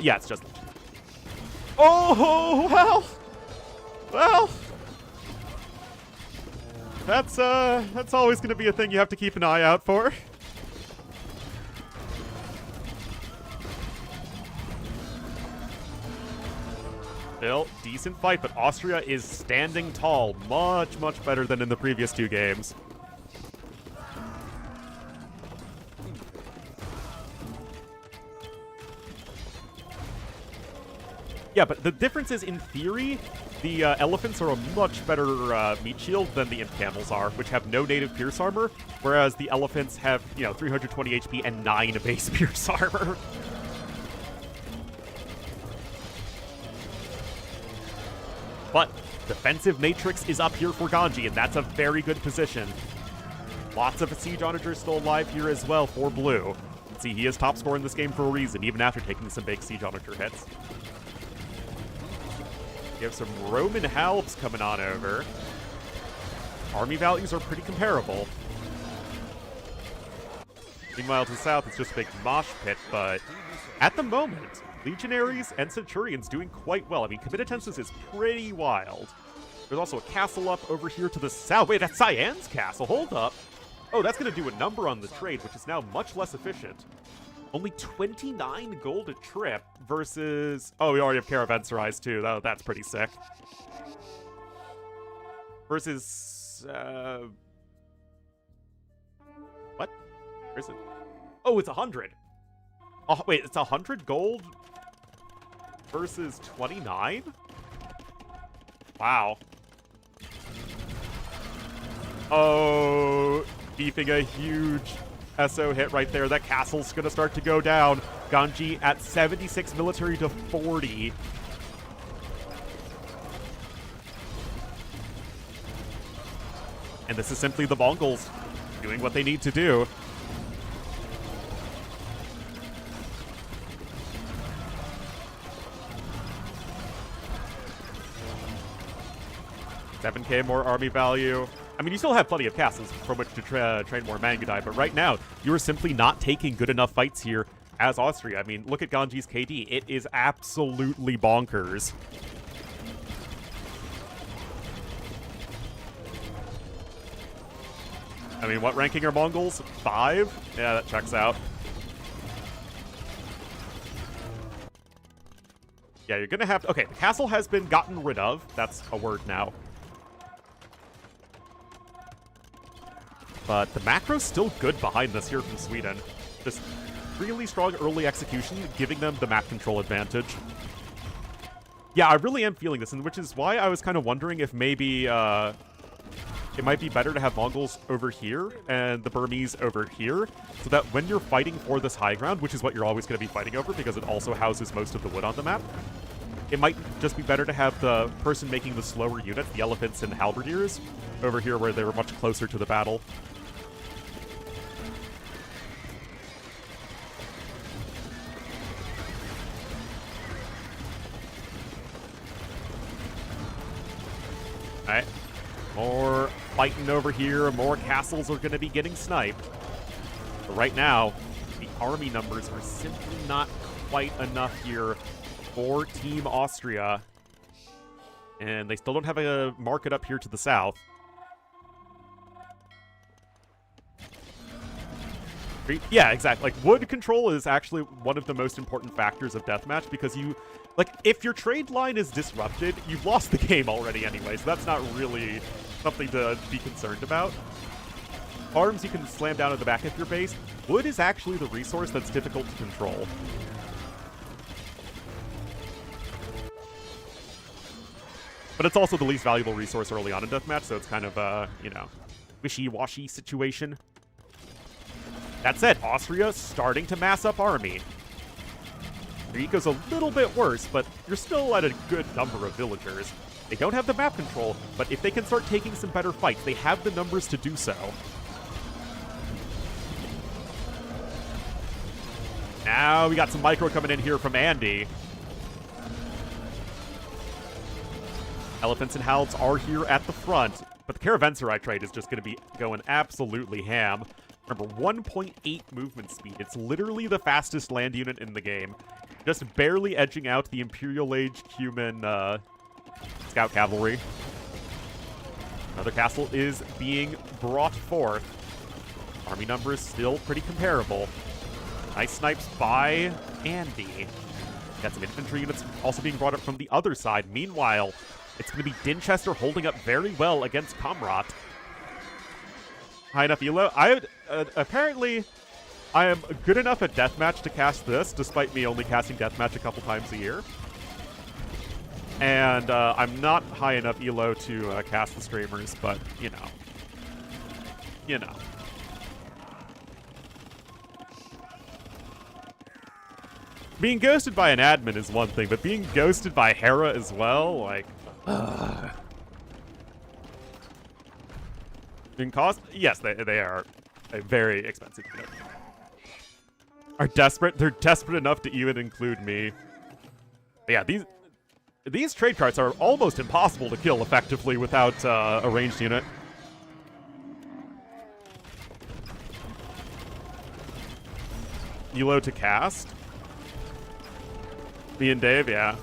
Yeah, it's just... Oh, well, that's always going to be a thing you have to keep an eye out for. Still, decent fight, but Austria is standing tall. Much, much better than in the previous two games. Yeah, but the difference is, in theory, the elephants are a much better meat shield than the Imp Camels are, which have no native pierce armor, whereas the elephants have, 320 HP and 9 base pierce armor. But defensive matrix is up here for Ganji, and that's a very good position. Lots of siege onagers still alive here as well for blue. You can see he is top scorer in this game for a reason, even after taking some big siege onager hits. You have some Roman halbs coming on over. Army values are pretty comparable. Meanwhile, to the south, it's just a big mosh pit, but at the moment, Legionaries and Centurions doing quite well. I mean, Comitatensis is pretty wild. There's also a castle up over here to the south. Wait, that's Cyan's castle. Hold up. Oh, that's going to do a number on the trade, which is now much less efficient. Only 29 gold a trip versus... Oh, we already have Caravanserais, too. That's pretty sick. Versus... What? Where is it? Oh, it's 100. Oh, wait, it's 100 gold versus 29? Wow. Oh, beefing a huge SO hit right there. That castle's gonna start to go down. Ganji at 76 military to 40. And this is simply the Mongols doing what they need to do. $7K more army value. I mean, you still have plenty of castles from which to train more Mangudai, but right now, you are simply not taking good enough fights here as Austria. I mean, look at Ganji's KD. It is absolutely bonkers. I mean, what ranking are Mongols? 5? Yeah, that checks out. Yeah, you're gonna have to... Okay, the castle has been gotten rid of. That's a word now. But the macro's still good behind this here from Sweden. Just really strong early execution, giving them the map control advantage. Yeah, I really am feeling this, and which is why I was kind of wondering if maybe it might be better to have Mongols over here and the Burmese over here, so that when you're fighting for this high ground, which is what you're always going to be fighting over because it also houses most of the wood on the map, it might just be better to have the person making the slower units, the elephants and halberdiers, over here where they were much closer to the battle. Alright. More fighting over here. More castles are going to be getting sniped. But right now, the army numbers are simply not quite enough here for Team Austria. And they still don't have a market up here to the south. Yeah, exactly. Like, wood control is actually one of the most important factors of Deathmatch because you... Like, if your trade line is disrupted, you've lost the game already anyway, so that's not really something to be concerned about. Farms you can slam down at the back of your base. Wood is actually the resource that's difficult to control. But it's also the least valuable resource early on in Deathmatch, so it's kind of a, you know, wishy-washy situation. That said, Austria starting to mass up army. Your eco's a little bit worse, but you're still at a good number of villagers. They don't have the map control, but if they can start taking some better fights, they have the numbers to do so. Now we got some micro coming in here from Andy. Elephants and Halds are here at the front, but the Caravanserai trade is just going to be going absolutely ham. Remember, 1.8 movement speed. It's literally the fastest land unit in the game. Just barely edging out the Imperial Age Cuman Scout Cavalry. Another castle is being brought forth. Army numbers still pretty comparable. Nice snipes by Andy. Got some infantry units also being brought up from the other side. Meanwhile, it's going to be Dinchester holding up very well against Kamrat. High enough elo. Apparently, I am good enough at Deathmatch to cast this, despite me only casting Deathmatch a couple times a year. And I'm not high enough elo to cast the streamers, but, you know. You know. Being ghosted by an admin is one thing, but being ghosted by Hera as well, like... In cost? Yes, they are a very expensive unit. Are desperate? They're desperate enough to even include me. But yeah, these trade carts are almost impossible to kill effectively without a ranged unit. Elo to cast? Me and Dave, yeah.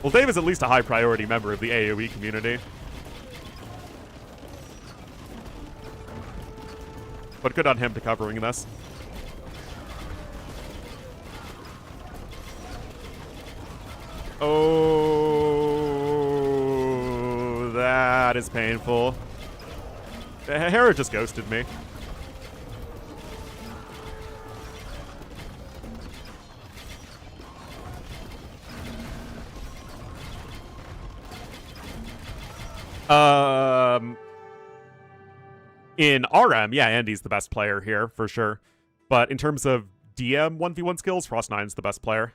Well, Dave is at least a high priority member of the AoE community. But good on him to covering this. Oh, that is painful. Hera just ghosted me. In RM, yeah, Andy's the best player here, for sure. But in terms of DM 1v1 skills, Frost9's the best player.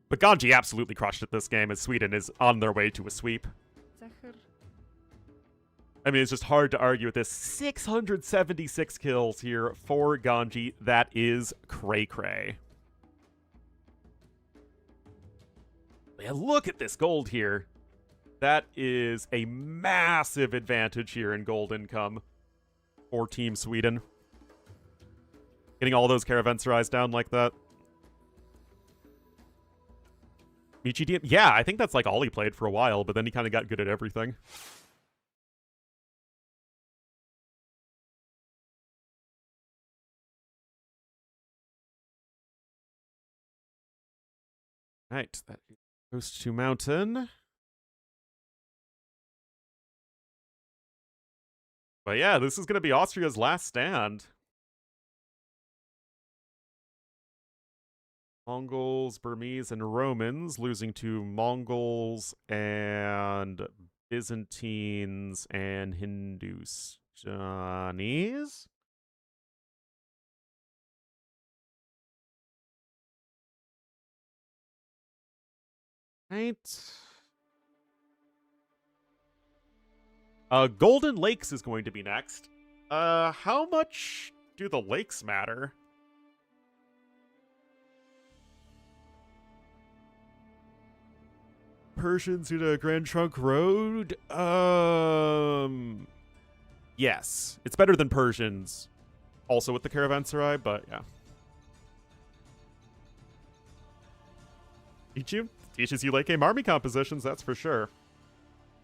But Ganji absolutely crushed it this game, as Sweden is on their way to a sweep. I mean, it's just hard to argue with this. 676 kills here for Ganji. That is cray-cray. Yeah, look at this gold here. That is a massive advantage here in gold income for Team Sweden. Getting all those caravanserais down like that. Michi DM? Yeah, I think that's like all he played for a while, but then he kind of got good at everything. Right, that goes to Mountain. But yeah, this is going to be Austria's last stand. Mongols, Burmese, and Romans losing to Mongols and Byzantines and Hindustanis. Right. Golden Lakes is going to be next. How much do the lakes matter? Persians in a Grand Trunk Road? Yes. It's better than Persians. Also with the Caravanserai, but yeah. Teaches you late game army compositions, that's for sure.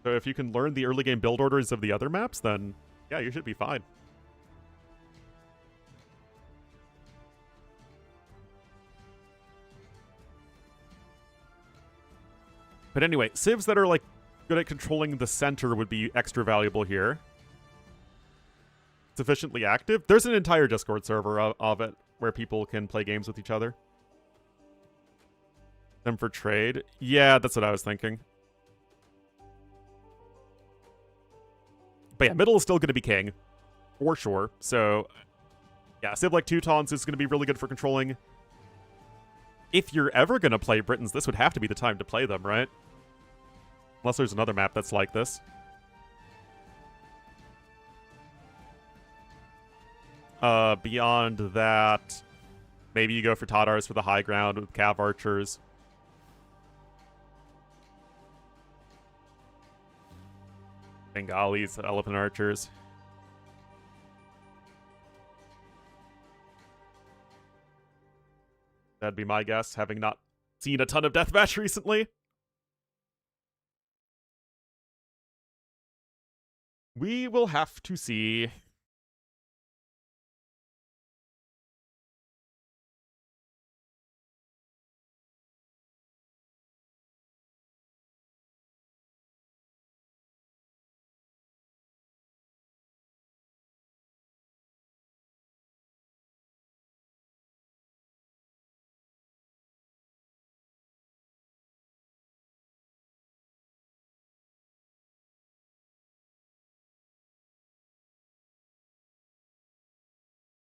So if you can learn the early game build orders of the other maps, then yeah, you should be fine. But anyway, civs that are like good at controlling the center would be extra valuable here. Sufficiently active. There's an entire Discord server of it where people can play games with each other. Them for trade. Yeah, that's what I was thinking. But yeah, middle is still going to be king. For sure. So, yeah, civ like Teutons is going to be really good for controlling. If you're ever going to play Britons, this would have to be the time to play them, right? Unless there's another map that's like this. Beyond that, maybe you go for Tatars for the high ground with Cav Archers. Bengalis, Elephant Archers. That'd be my guess, having not seen a ton of Deathmatch recently. We will have to see.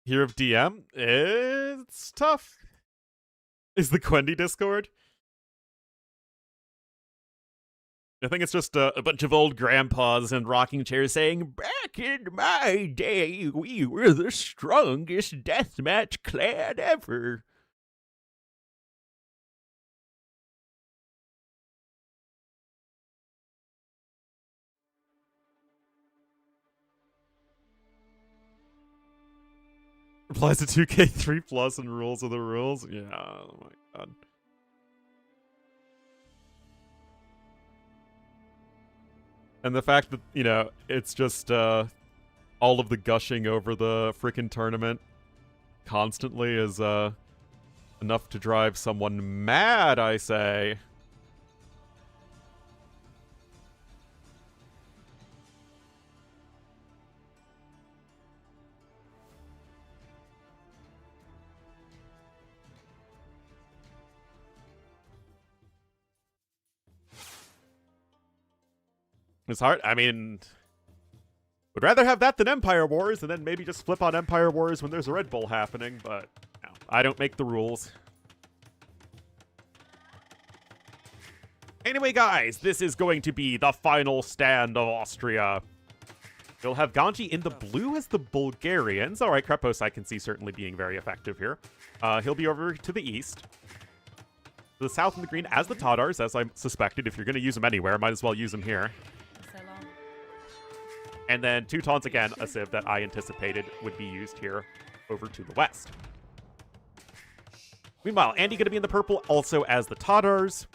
Here of DM, it's tough. Is the Quendi Discord? I think it's just a bunch of old grandpas in rocking chairs saying, "Back in my day, we were the strongest deathmatch clan ever." Applies to 2K3 Plus and rules of the rules. Yeah, oh my god. And the fact that, you know, it's just all of the gushing over the freaking tournament constantly is enough to drive someone mad, I say. It's hard. I mean, would rather have that than Empire Wars, and then maybe just flip on Empire Wars when there's a Red Bull happening, but no, I don't make the rules. Anyway, guys, this is going to be the final stand of Austria. You'll have Ganji in the blue as the Bulgarians. All right, Krepos I can see certainly being very effective here. He'll be over to the east. To the south in the green as the Tatars, as I suspected. If you're going to use them anywhere, might as well use them here. And then Teutons, again, a civ that I anticipated would be used here over to the west. Meanwhile, Andy going to be in the purple, also as the Tatars.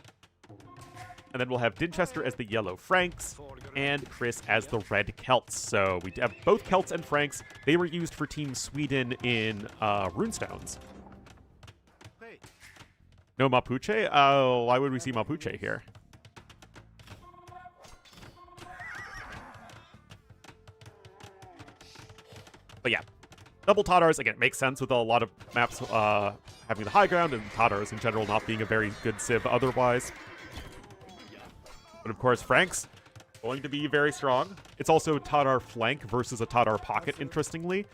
And then we'll have Dinchester as the yellow Franks, and Chris as the red Celts. So we have both Celts and Franks. They were used for Team Sweden in Runestones. No Mapuche? Oh, why would we see Mapuche here? But yeah, double Tatars, again, makes sense with a lot of maps having the high ground and Tatars in general not being a very good civ otherwise. But of course, Franks, going to be very strong. It's also Tatar flank versus a Tatar pocket, interestingly.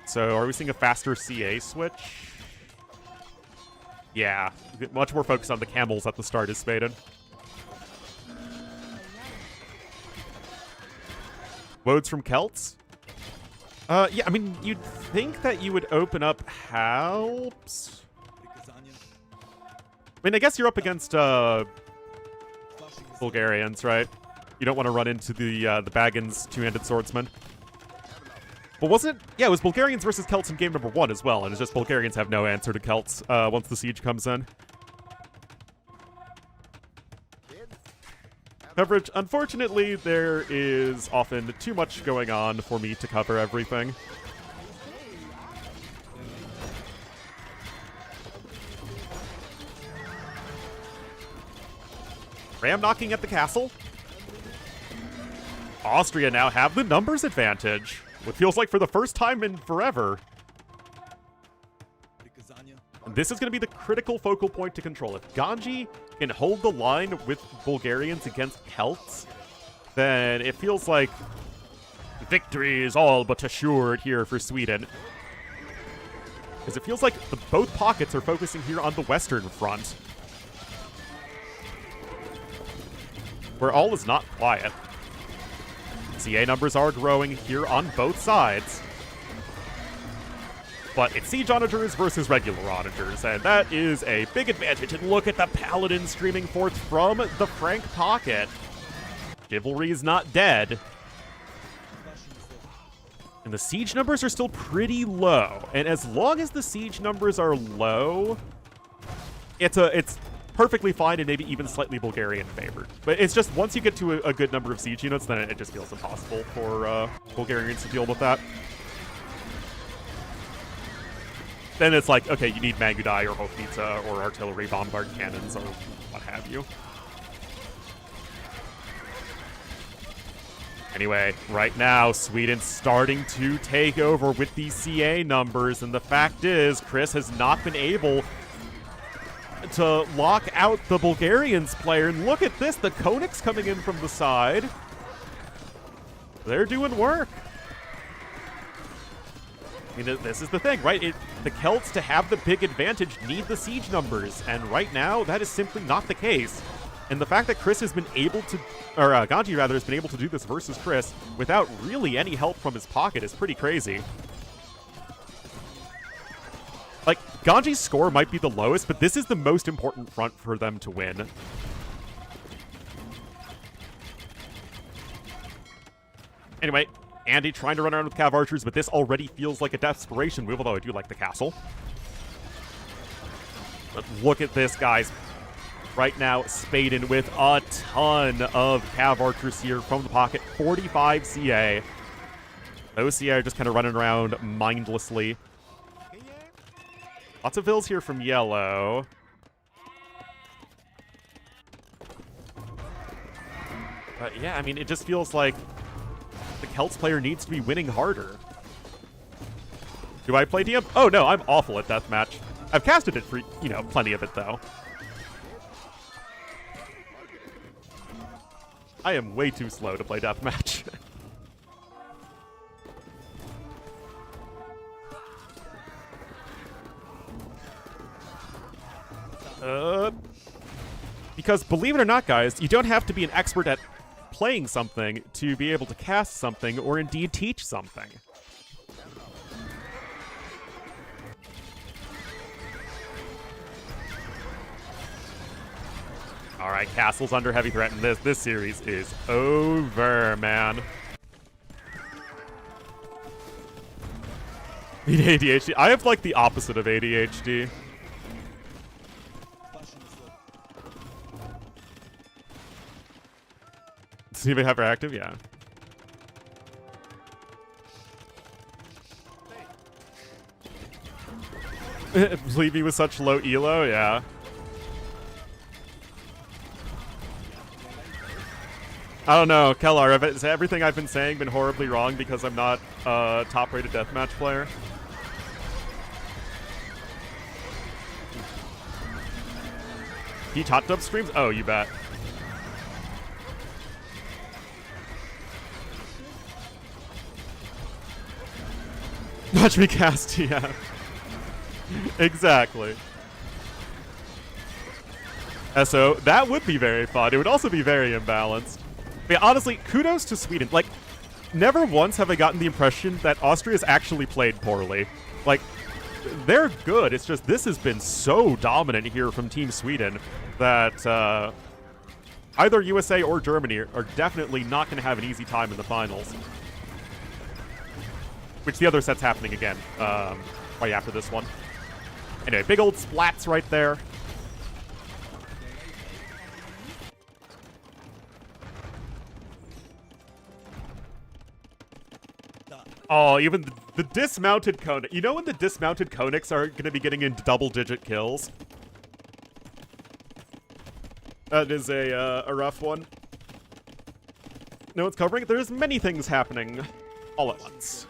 So are we seeing a faster CA switch? Yeah, much more focused on the camels at the start is Spaden. Woads from Celts? Yeah, I mean, you'd think that you would open up Halps. I mean, I guess you're up against Bulgarians, right? You don't want to run into the Baggins two-handed swordsman. But wasn't it? Yeah, it was Bulgarians versus Celts in game number 1 as well, and it's just Bulgarians have no answer to Celts once the siege comes in. Coverage. Unfortunately, there is often too much going on for me to cover everything. Ram knocking at the castle. Austria now have the numbers advantage. What feels like for the first time in forever. And this is going to be the critical focal point to control. If Ganji can hold the line with Bulgarians against Celts, then it feels like victory is all but assured here for Sweden. Because it feels like both pockets are focusing here on the Western front, where all is not quiet. CA numbers are growing here on both sides. But it's siege onagers versus regular onagers, and that is a big advantage. And look at the paladin streaming forth from the Frank pocket. Chivalry is not dead. And the siege numbers are still pretty low. And as long as the siege numbers are low, it's perfectly fine and maybe even slightly Bulgarian favored. But it's just once you get to a good number of siege units, then it just feels impossible for Bulgarians to deal with that. Then it's like, okay, you need Magudai or Hofnitsa or artillery bombard cannons or what have you. Anyway, right now, Sweden's starting to take over with these CA numbers, and the fact is, Chris has not been able to lock out the Bulgarians player. And look at this, the Konings coming in from the side. They're doing work. I mean, this is the thing, right? The Celts, to have the big advantage, need the siege numbers, and right now, that is simply not the case. And the fact that Chris has been able to, or Ganji rather, has been able to do this versus Chris without really any help from his pocket is pretty crazy. Like, Ganji's score might be the lowest, but this is the most important front for them to win. Anyway, Andy trying to run around with Cav Archers, but this already feels like a desperation move, although I do like the castle. But look at this, guys. Right now, Spaden with a ton of Cav Archers here from the pocket. 45 CA. Those CA are just kind of running around mindlessly. Lots of fills here from yellow. But yeah, I mean, it just feels like the Celts player needs to be winning harder. Do I play DM? Oh no, I'm awful at Deathmatch. I've casted it for, you know, plenty of it though. I am way too slow to play Deathmatch. Because believe it or not, guys, you don't have to be an expert at playing something to be able to cast something or indeed teach something. All right, Castle's under heavy threat, and this series is over, man. Need ADHD? I have like the opposite of ADHD. Does he even have her active? Yeah. Leave me with such low elo? Yeah. I don't know, Kellar, has everything I've been saying been horribly wrong because I'm not a top-rated deathmatch player? He hot dub streams? Oh, you bet. Watch me cast TF. Exactly. So that would be very fun. It would also be very imbalanced. But yeah, honestly, kudos to Sweden. Like, never once have I gotten the impression that Austria's actually played poorly. Like, they're good. It's just this has been so dominant here from Team Sweden that either USA or Germany are definitely not going to have an easy time in the finals. Which the other set's happening again right after this one. Anyway, big old splats right there. Oh, even the dismounted Konik. You know when the dismounted Koniks are going to be getting into double-digit kills? That is a rough one. No one's covering it. There's many things happening all at once.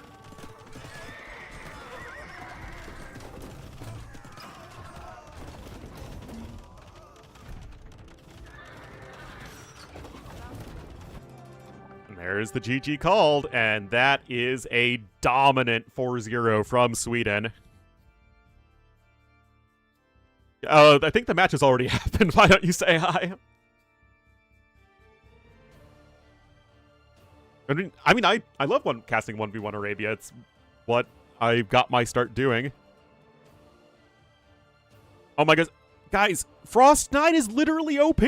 There's the GG called, and that is a dominant 4-0 from Sweden. I think the match has already happened. Why don't you say hi? I mean, I love casting 1v1 Arabia. It's what I got my start doing. Oh my god. Guys, Frost Knight is literally OP!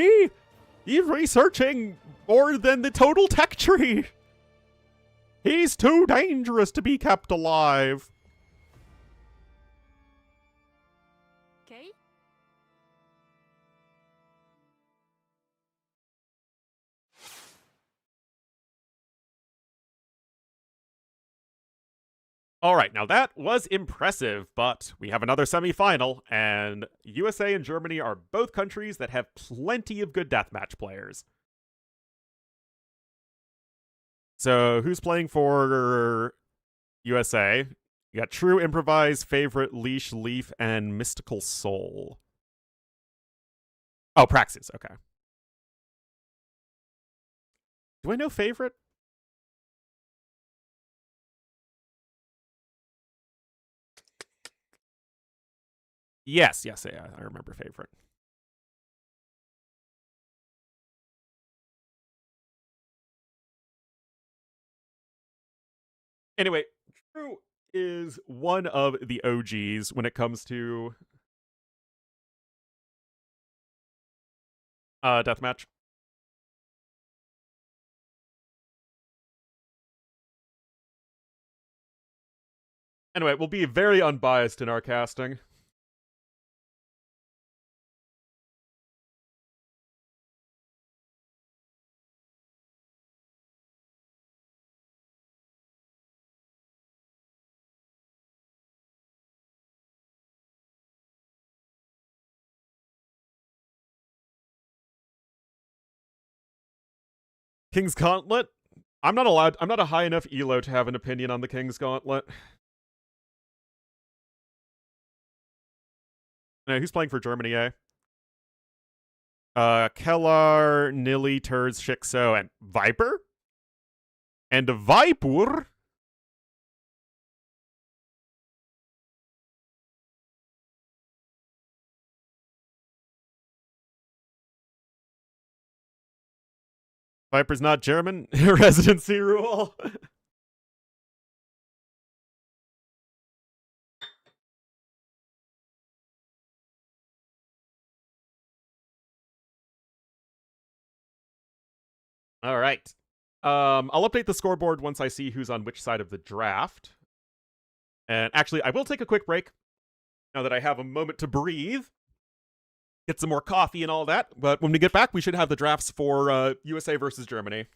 He's researching more than the total tech tree. He's too dangerous to be kept alive. Okay. All right, now that was impressive, but we have another semifinal, and USA and Germany are both countries that have plenty of good deathmatch players. So who's playing for USA? You got True, Improvise, Favorite, Leash, Leaf, and Mystical Soul. Oh, Praxis, okay. Do I know Favorite? Yes, yeah, I remember Favorite. Anyway, True is one of the OGs when it comes to deathmatch. Anyway, we'll be very unbiased in our casting. King's Gauntlet. I'm not allowed. I'm not a high enough elo to have an opinion on the King's Gauntlet. No, who's playing for Germany? Eh? Kellar, Nilly, Turz, Shikso, and Viper. And Viper. Viper's not German. Residency rule. All right. I'll update the scoreboard once I see who's on which side of the draft. And actually, I will take a quick break now that I have a moment to breathe, get some more coffee and all that. But when we get back, we should have the drafts for USA versus Germany.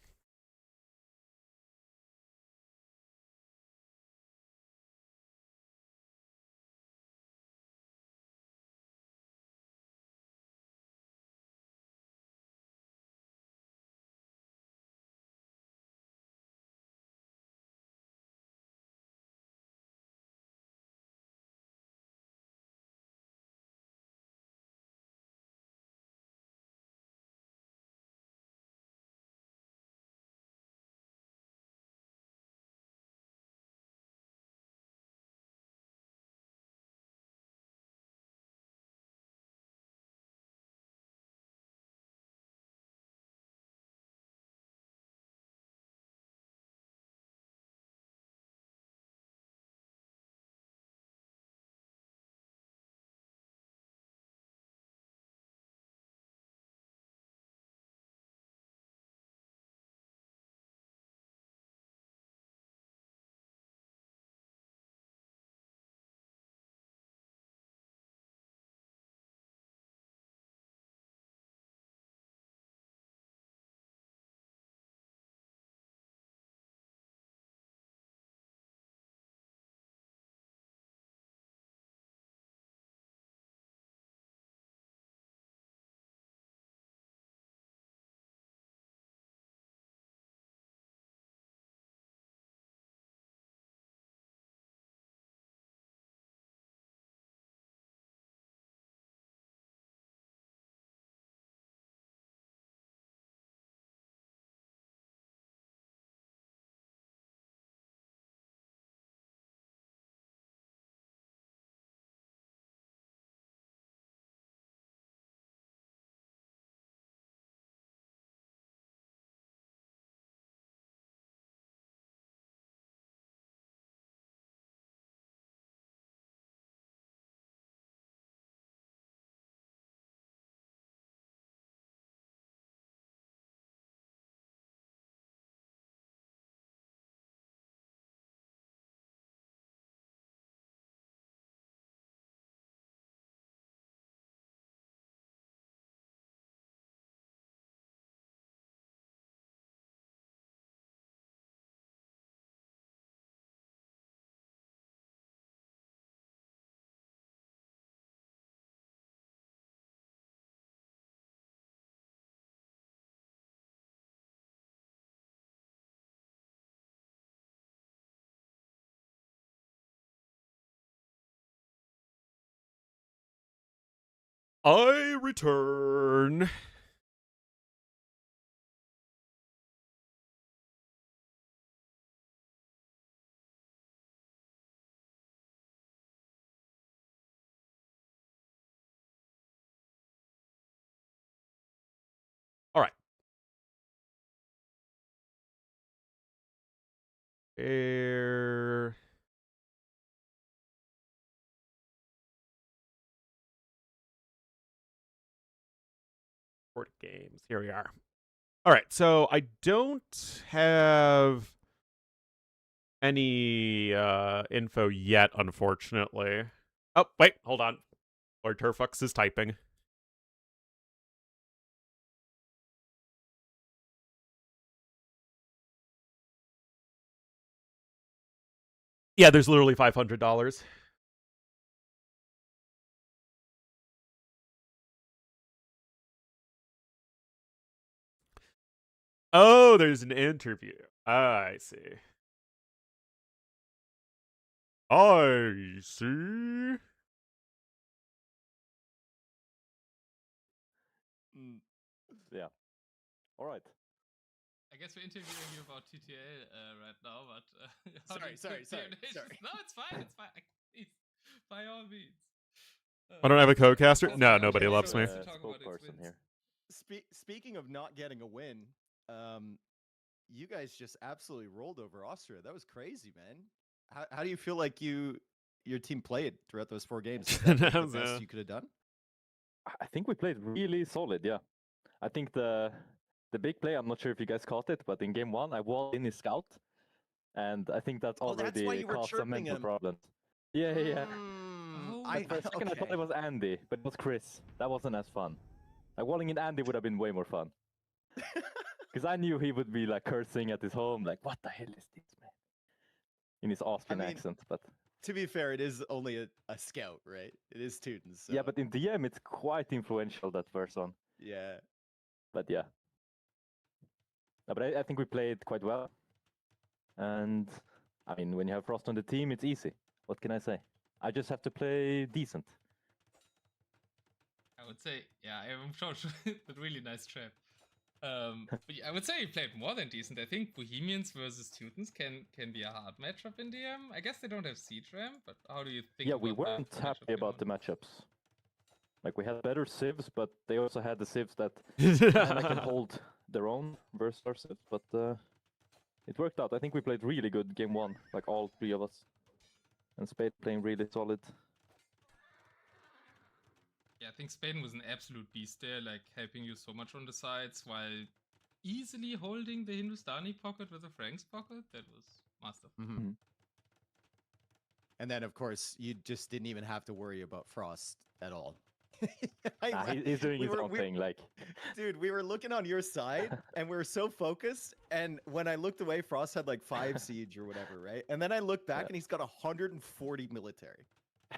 I return. All right. Air. Board games. Here we are. All right. So I don't have any info yet, unfortunately. Oh, wait, hold on. Lord Turfux is typing. Yeah, there's literally $500. Oh, there's an interview. I see. I see. Yeah. All right. I guess we're interviewing you about TTL right now, but how do Sorry, you sorry, cook the sorry, donations? sorry. No, it's fine. It's fine. Please, by all means. I don't have a co-caster? Hasn't No, got nobody any loves me. chance to talk about its Spokesperson wins. here. Speaking of not getting a win, you guys just absolutely rolled over Austria. That was crazy, man. How do you feel like your team played throughout those 4 games? Is that like the best you could have done? I think we played really solid. Yeah. I think the big play. I'm not sure if you guys caught it, but in game 1, I walled in his scout, and I think that's Oh, that's why already you were caused some chirping mental him. problems. Yeah, yeah. Oh, I For a second, I thought okay. it was Andy, but it was Chris. That wasn't as fun. Like walling in Andy would have been way more fun. Because I knew he would be like cursing at his home, like, what the hell is this, man? In his Austrian mean, accent. But To be fair, it is only a scout, right? It is Teutons. So. yeah, but in DM, it's quite influential, that first one. Yeah. But yeah. No, but I think we played quite well. And I mean, when you have Frost on the team, it's easy. What can I say? I just have to play decent. I would say, yeah, I'm sure a really nice trap. But yeah, I would say he played more than decent. I think Bohemians versus Teutons can be a hard matchup in DM. I guess they don't have Siege Ram, but how do you think Yeah, about we weren't the happy matchup about the matchups. Like, we had better civs, but they also had the civs that kind of can hold their own versus our civs. But it worked out. I think we played really good game 1, like all 3 of us. And Spade playing really solid. Yeah, I think Spain was an absolute beast there, like helping you so much on the sides while easily holding the Hindustani pocket with the Franks pocket. That was masterful. Mm-hmm. And then, of course, you just didn't even have to worry about Frost at all. He's doing his own thing, like. Dude, we were looking on your side, and we were so focused. And when I looked away, Frost had like 5 siege or whatever, right? And then I looked back, and he's got 140 military,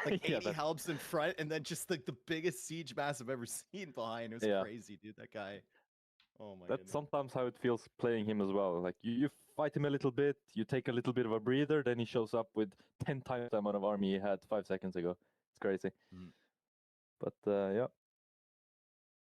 like 80 halbs in front, and then just like the biggest siege mass I've ever seen behind. It was crazy, dude. That guy. Oh my. That's sometimes how it feels playing him as well. Like you fight him a little bit, you take a little bit of a breather, then he shows up with 10 times the amount of army he had 5 seconds ago. It's crazy. But yeah.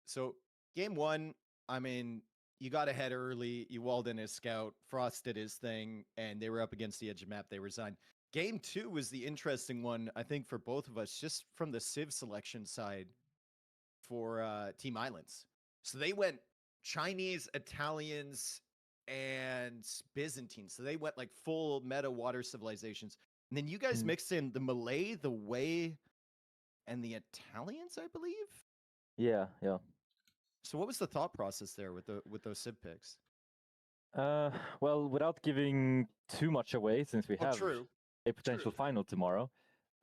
So game 1, I mean, you got ahead early. You walled in his scout. Frost did his thing, and they were up against the edge of map. They resigned. Game 2 was the interesting one, I think, for both of us, just from the Civ selection side for Team Islands. So they went Chinese, Italians, and Byzantine. So they went like full meta water civilizations. And then you guys mixed in the Malay, the Wei, and the Italians, I believe. Yeah, yeah. So what was the thought process there with those Civ picks? Well, without giving too much away, since we have a potential final tomorrow,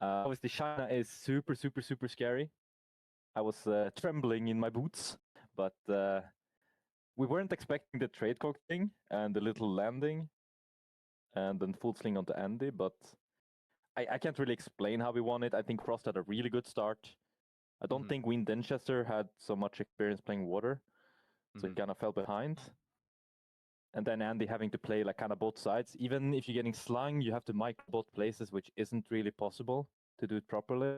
obviously China is super, super, super scary. I was trembling in my boots, but we weren't expecting the trade cock thing and the little landing and then full sling onto Andy, but I can't really explain how we won it. I think Frost had a really good start. I don't think Wind Denchester had so much experience playing water, so he kind of fell behind. And then Andy having to play like kind of both sides. Even if you're getting slung, you have to micro both places, which isn't really possible to do it properly.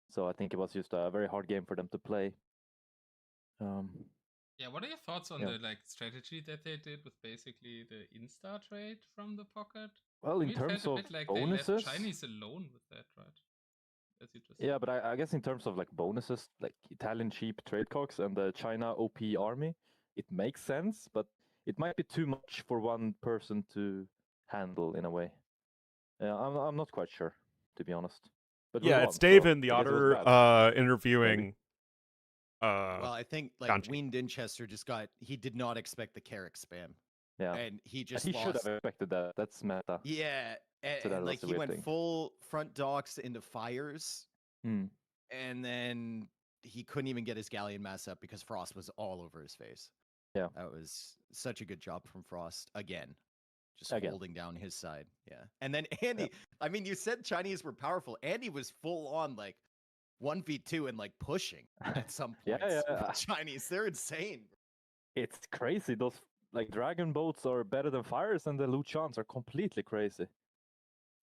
So I think it was just a very hard game for them to play. Yeah, what are your thoughts on the like strategy that they did with basically the Insta trade from the pocket? Well, in it terms felt a of bit like bonuses, they left Chinese alone with that, right? As you just yeah, but I guess in terms of like bonuses, like Italian cheap trade cocks and the China OP army, it makes sense, but it might be too much for one person to handle in a way. Yeah, I'm not quite sure, to be honest. But yeah, won, it's Dave so in the I guess it was Otter bad. interviewing. Well, I think like Ganchi. Ween Dinchester he did not expect the Carrick spam. Yeah. and he And just he should lost. have expected that. That's meta. Yeah, So that and was like a he weird went thing. full front docks into fires, Hmm. and then he couldn't even get his galleon mass up because Frost was all over his face. Yeah. That was such a good job from Frost again. Just Again. holding down his side. Yeah. And then Andy, I mean, you said Chinese were powerful. Andy was full on like 1v2 and like pushing at some Yeah, points. yeah. with Chinese, they're insane. It's crazy. Those like dragon boats are better than fires, and the Luchans are completely crazy.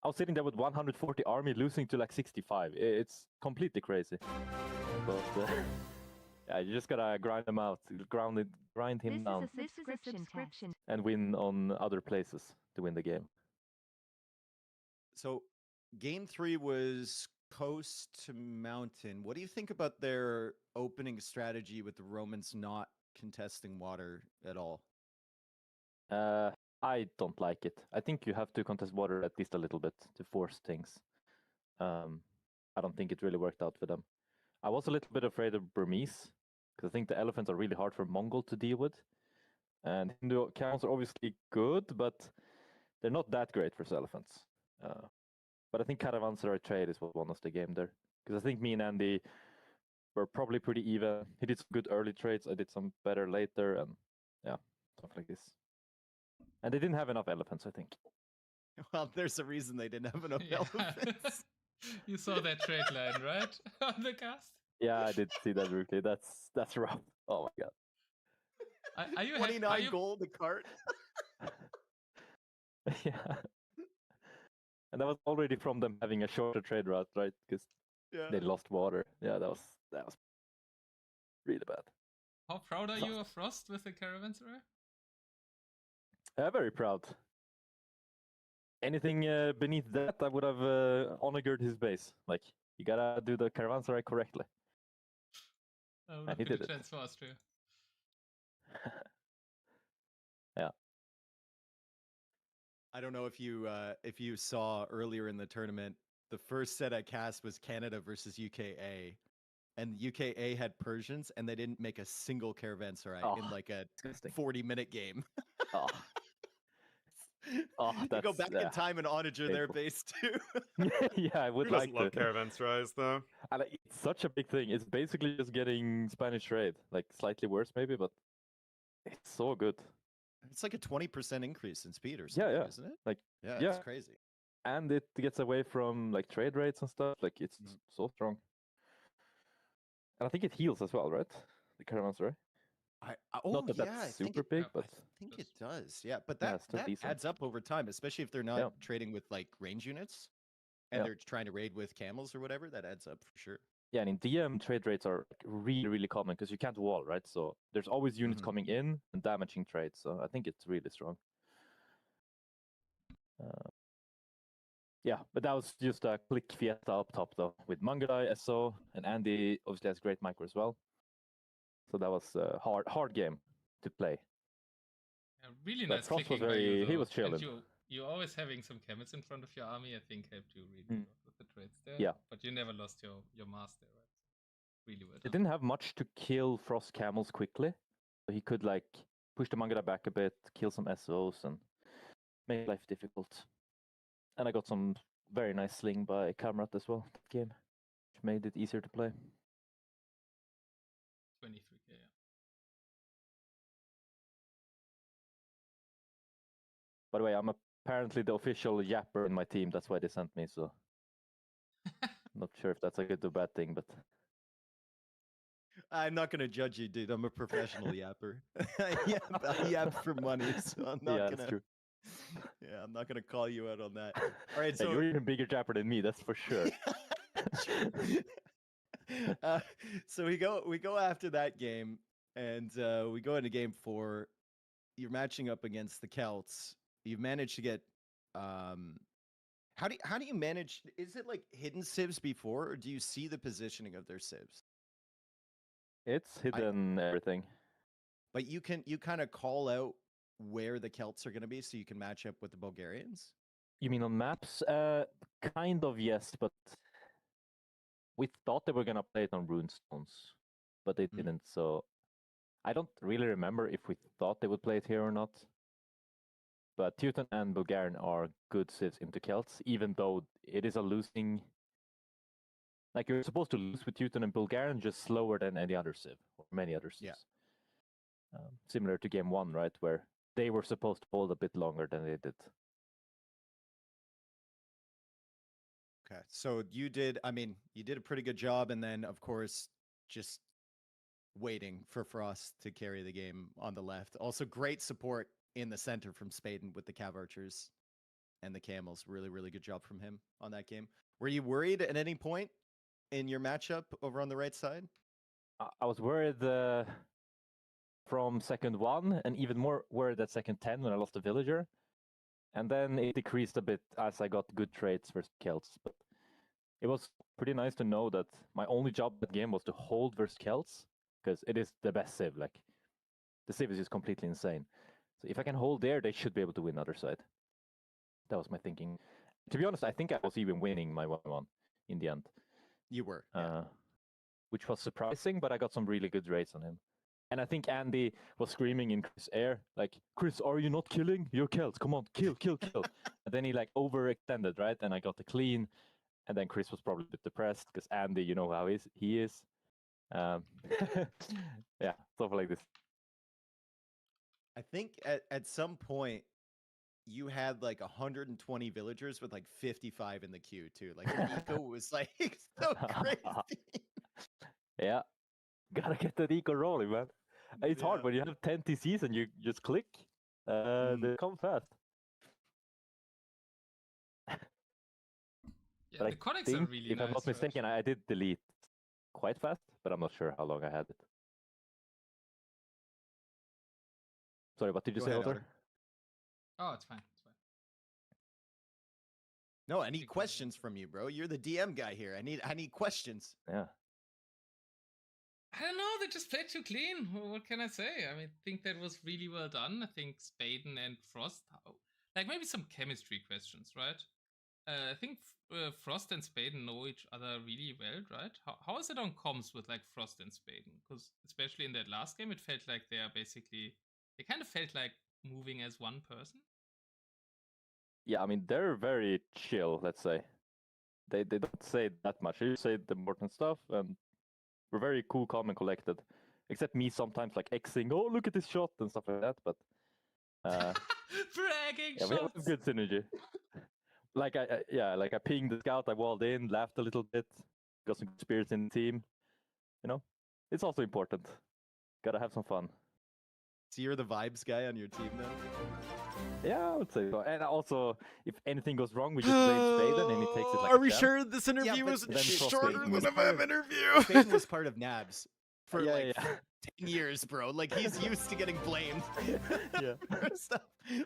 I was sitting there with 140 army losing to like 65. It's completely crazy. But yeah, you just gotta grind them out, grind him down, This is a subscription. and win on other places to win the game. So game 3 was coast to mountain. What do you think about their opening strategy with the Romans not contesting water at all? I don't like it. I think you have to contest water at least a little bit to force things. I don't think it really worked out for them. I was a little bit afraid of Burmese because I think the elephants are really hard for Mongol to deal with. And Hindu counts are obviously good, but they're not that great for elephants. But I think caravanserai trade is what won us the game there. Because I think me and Andy were probably pretty even. He did some good early trades. I did some better later, and yeah, stuff like this. And they didn't have enough elephants, I think. Well, there's a reason they didn't have enough elephants. You saw that trade line, right? On the cast? Yeah, I did see that briefly. That's rough. Oh my god. Are you 29 gold a cart? Yeah. And that was already from them having a shorter trade route, right? Because they lost water. Yeah, that was really bad. How proud are you of Frost with the caravanserai? Very proud. Anything beneath that, I would have honored his base. Like, you gotta do the caravanserai correctly. I would And have he been did a it. chance for Austria. Yeah. I don't know if you saw earlier in the tournament, the first set I cast was Canada versus UKA. And UKA had Persians, and they didn't make a single caravanserai in like a disgusting. 40-minute game. Oh. Oh, to go that's back in time and onager their painful. base too. Yeah, I would Who like doesn't love to. caravanserais though? And it's such a big thing. It's basically just getting Spanish trade, like slightly worse maybe, but it's so good. It's like a 20% increase in speed or something, Yeah. isn't it? Like, Yeah, yeah. it's crazy. And it gets away from like trade rates and stuff. Like, it's so strong. And I think it heals as well, right? The caravanserai. Not that that's super big, but I think it does. Yeah, but yeah, that still decent. adds up over time, especially if they're not trading with like range units and they're trying to raid with camels or whatever. That adds up for sure. Yeah, and in DM trade rates are really, really common because you can't wall, right? So there's always units coming in and damaging trades. So I think it's really strong. Yeah, but that was just a click Fiesta up top though, with Mangadai, SO, and Andy obviously has great micro as well. So that was a hard game to play. Yeah, really But nice Frost clicking was by you, though. he was chilling. And you always having some camels in front of your army, I think, helped you really a lot with the trades there. Yeah. But you never lost your master, right? Really well He done. didn't have much to kill Frost camels quickly. So he could like push the Mangada back a bit, kill some SOs, and make life difficult. And I got some very nice sling by Kamrat as well that game, which made it easier to play. 23k, yeah. By the way, I'm apparently the official yapper in my team. That's why they sent me. So not sure if that's a good or bad thing, but I'm not going to judge you, dude. I'm a professional yapper. I yap for money, so I'm not yeah, gonna. that's true. Yeah, I'm not gonna call you out on that. All right, so you're even bigger yapper than me. That's for sure. So we go after that game, and we go into game 4. You're matching up against the Celts. You've managed to get. How do you manage? Is it like hidden civs before, or do you see the positioning of their civs? It's hidden everything. But you kind of call out where the Celts are going to be, so you can match up with the Bulgarians. You mean on maps? Kind of, yes, but we thought they were gonna play it on runestones, but they didn't. So I don't really remember if we thought they would play it here or not. But Teuton and Bulgarian are good civs into Celts, even though it is a losing. Like you're supposed to lose with Teuton and Bulgarian, just slower than any other civ or many other civs. Yeah. Similar to game 1, right, where they were supposed to hold a bit longer than they did. Okay, so you did a pretty good job, and then of course just waiting for Frost to carry the game on the left. Also great support in the center from Spaden with the Cav Archers and the Camels. Really, really good job from him on that game. Were you worried at any point in your matchup over on the right side? I was worried from second 1, and even more worried at second 10 when I lost the villager. And then it decreased a bit as I got good trades versus Celts. But it was pretty nice to know that my only job that game was to hold versus Celts, because it is the best civ. Like, the civ is just completely insane. So if I can hold there, they should be able to win other side. That was my thinking. To be honest, I think I was even winning my 1-1 in the end. You were, yeah. Which was surprising, but I got some really good rates on him. And I think Andy was screaming in Chris' ear, like, Chris, are you not killing? You're Celts. Come on, kill, kill, kill. And then he like overextended, right? And I got the clean. And then Chris was probably a bit depressed because Andy, you know how he is. Yeah, stuff like this. I think at some point you had like 120 villagers with like 55 in the queue too. Like your eco was like so crazy. Yeah, gotta get that eco rolling, man. It's hard when you have 10 TCs and you just click. They come fast. Yeah, but the connects think, are really if nice. I'm not mistaken, right? I did delete quite fast, but I'm not sure how long I had it. Sorry, what did you say, Otter? Oh, it's fine. It's fine. No, I need questions from you, bro. You're the DM guy here. I need questions. Yeah. I don't know. They just played too clean. What can I say? I mean, I think that was really well done. I think Spaden and Frost, like maybe some chemistry questions, right? I think Frost and Spaden know each other really well, right? How is it on comms with like Frost and Spaden? Because especially in that last game, it felt like they kind of felt like moving as one person. Yeah, I mean, they're very chill, let's say. They don't say that much. They say the important stuff, and we're very cool, calm, and collected. Except me sometimes like Xing, oh, look at this shot, and stuff like that, but... Bragging yeah, shots! we have good synergy. Like I pinged the scout, I walled in, laughed a little bit, got some good spirits in the team. You know, it's also important. Gotta have some fun. So you're the vibes guy on your team then? Yeah, I would say so. And also, if anything goes wrong, we just blame Spaden and he takes it like Are a we champ. sure this interview but was then shorter Spaden than a was map interview? Spaden was part of Nabs for Yeah. 10 years, bro. Like he's used to getting blamed. Yeah. for stuff.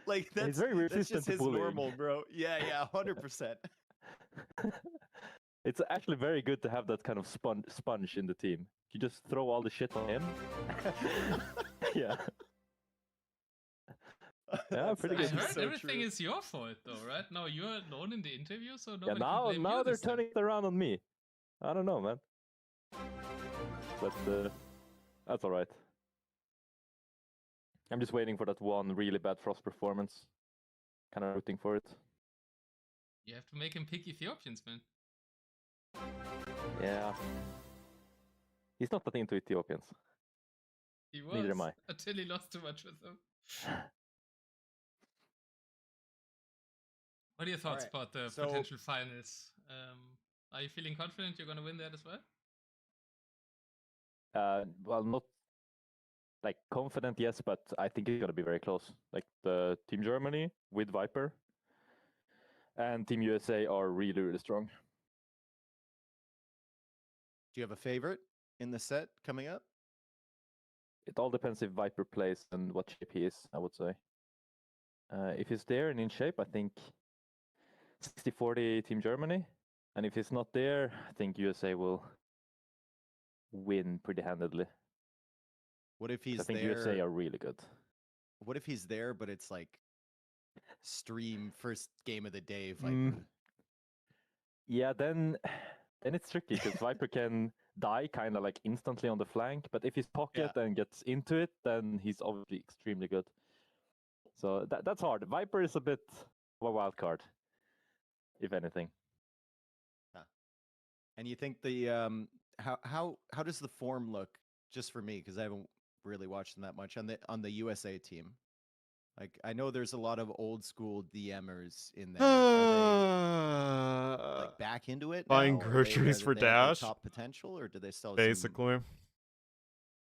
Like He's very that's resistant just to his bullying. normal, bro. Yeah, 100%. It's actually very good to have that kind of sponge in the team. You just throw all the shit on him. Yeah. Yeah, pretty I good. heard so everything true. is your fault, though, right? Now you're alone in the interview, so Yeah, nobody can blame now you they're this time. turning it around on me. I don't know, man. But that's all right. I'm just waiting for that one really bad Frost performance. Kind of rooting for it. You have to make him pick Ethiopians, man. Yeah. He's not that into Ethiopians. He was. Neither am I. Until he lost too much with them. What are your thoughts about the potential finals? Are you feeling confident you're going to win that as well? Well, not like confident, yes, but I think it's going to be very close. Like the Team Germany with Viper and Team USA are really, really strong. Do you have a favorite in the set coming up? It all depends if Viper plays and what shape he is, I would say. If he's there and in shape, I think 60-40 Team Germany. And if he's not there, I think USA will win pretty handedly. What if he's there? I think USA are really good. What if he's there, but it's like stream first game of the day Viper? Yeah, then it's tricky because Viper can die kind of like instantly on the flank, but if he's pocket and gets into it, then he's obviously extremely good. So that's hard. Viper is a bit of a wild card, if anything. And you think the how does the form look, just for me, because I haven't really watched them that much, on the USA team? Like, I know there's a lot of old school DMers in there. Are they like back into it buying now? groceries for they have their Dash? top potential, or do they still have Basically.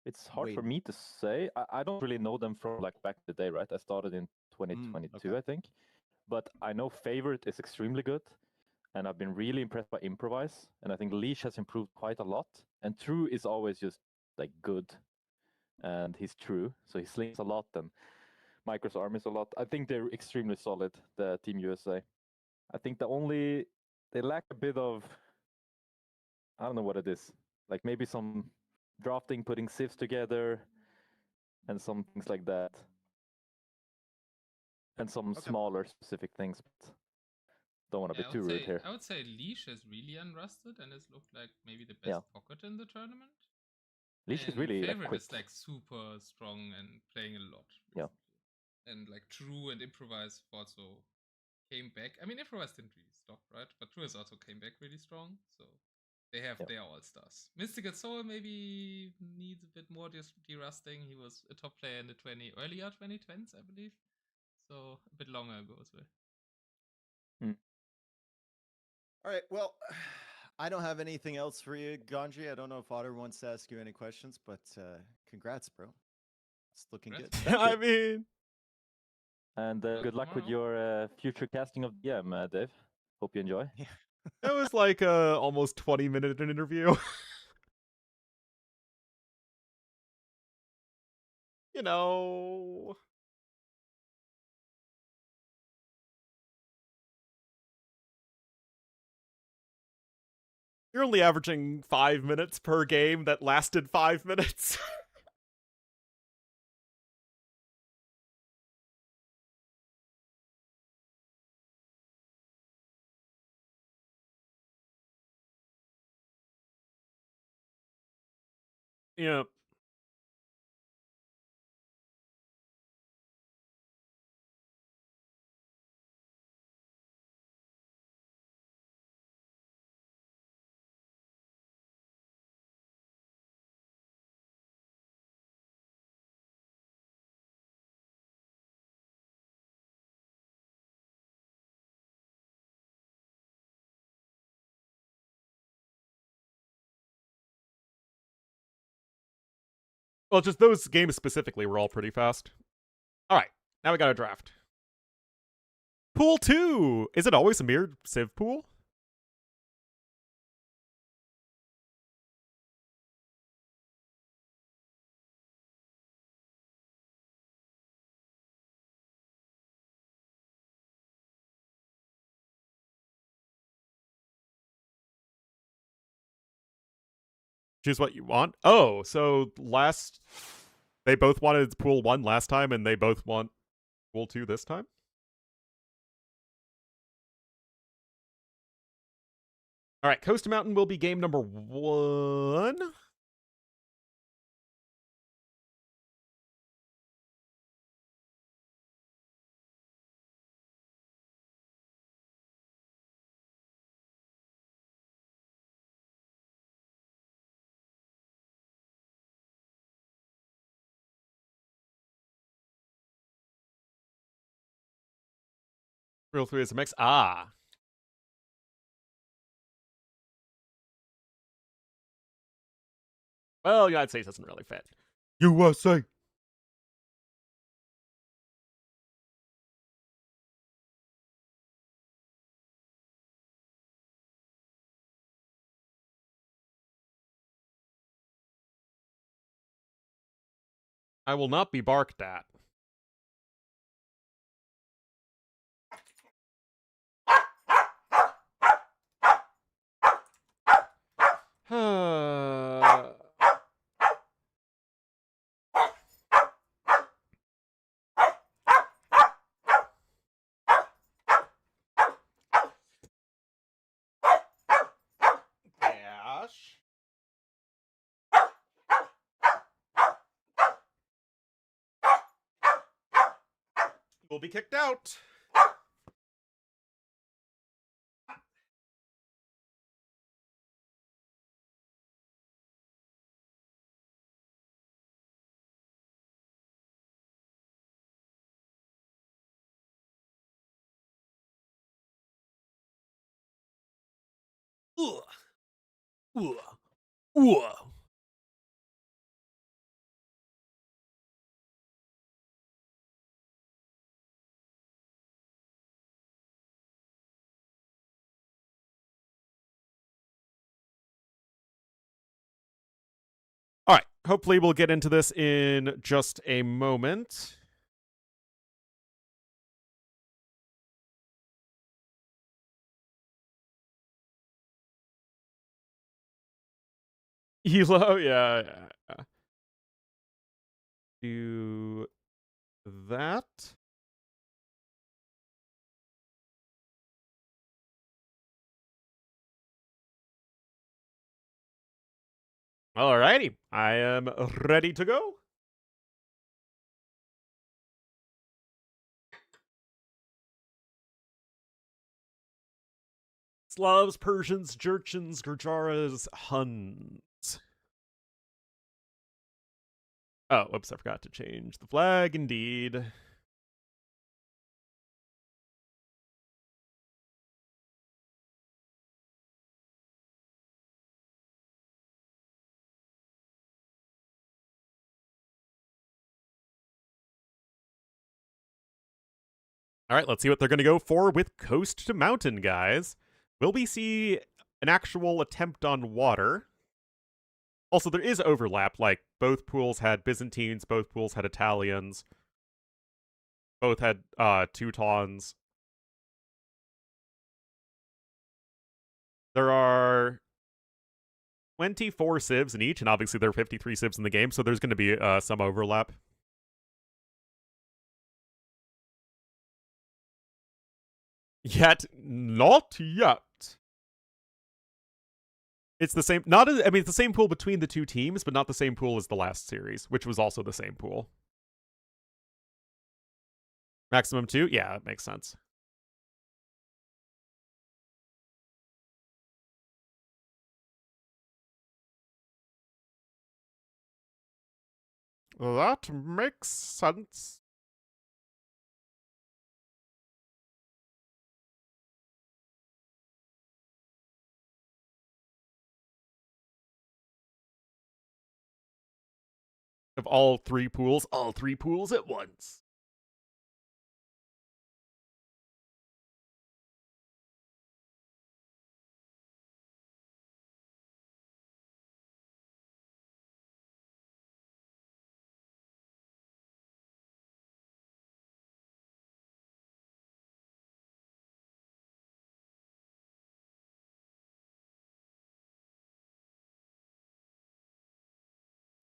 It's hard Wait. for me to say. I don't really know them from like back in the day, right? I started in 2022, okay. I think. But I know Favorite is extremely good, and I've been really impressed by Improvise, and I think Leash has improved quite a lot. And True is always just like good, and he's True, so he slings a lot and micros armies a lot. I think they're extremely solid, the Team USA. I think they lack a bit of, I don't know what it is, like maybe some drafting, putting civs together, and some things like that, and some smaller specific things. But don't want to be too rude here. I would say Leash has really unrusted and has looked like maybe the best pocket in the tournament. Leash is really Favorite quick. is like super strong and playing a lot. Yeah. And like True and Improvise also came back. I mean, Improvise didn't really stop, right? But True has also came back really strong. So they have their all-stars. Mystical Soul maybe needs a bit more de-rusting. He was a top player in the earlier 2010s, I believe. So a bit longer ago as well. All right, well, I don't have anything else for you, Ganji. I don't know if Otter wants to ask you any questions, but congrats, bro. It's looking good. I mean... And good luck with your future casting of DM, Dave. Hope you enjoy. Yeah. It was like a almost 20-minute interview. You know... You're only averaging 5 minutes per game that lasted 5 minutes. Yeah. Well, just those games specifically were all pretty fast. Alright, now we got a draft. Pool 2! Is it always a mirrored Civ pool? Choose what you want? Oh, so they both wanted pool 1 last time, and they both want pool 2 this time? Alright, Coast Mountain will be game number 1. Real 3 is a mix. Ah. Well, United States doesn't really fit. USA! I will not be barked at. Dash. will be kicked out. Ugh. Ugh. Ugh. All right. Hopefully, we'll get into this in just a moment. Elo, yeah. Do that. Alrighty, I am ready to go. Slavs, Persians, Jurchens, Gurjaras, Huns. Oh, whoops, I forgot to change the flag, indeed. All right, let's see what they're going to go for with Coast to Mountain, guys. Will we see an actual attempt on water? Also, there is overlap, like both pools had Byzantines, both pools had Italians, both had Teutons. There are 24 civs in each, and obviously there are 53 civs in the game, so there's going to be some overlap. Yet, not yet. It's the same, I mean, it's the same pool between the two teams, but not the same pool as the last series, which was also the same pool. Maximum 2? Yeah, it makes sense. That makes sense. Of all three pools at once.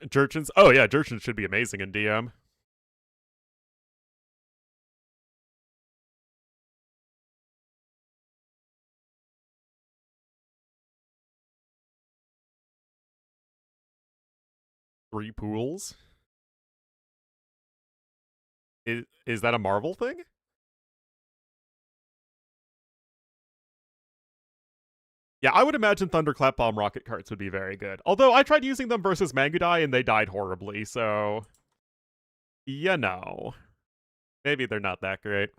Jurchens? Oh yeah, Jurchens should be amazing in DM. Three pools? Is that a Marvel thing? Yeah, I would imagine Thunderclap Bomb rocket carts would be very good. Although I tried using them versus Mangudai and they died horribly, so you know. Maybe they're not that great.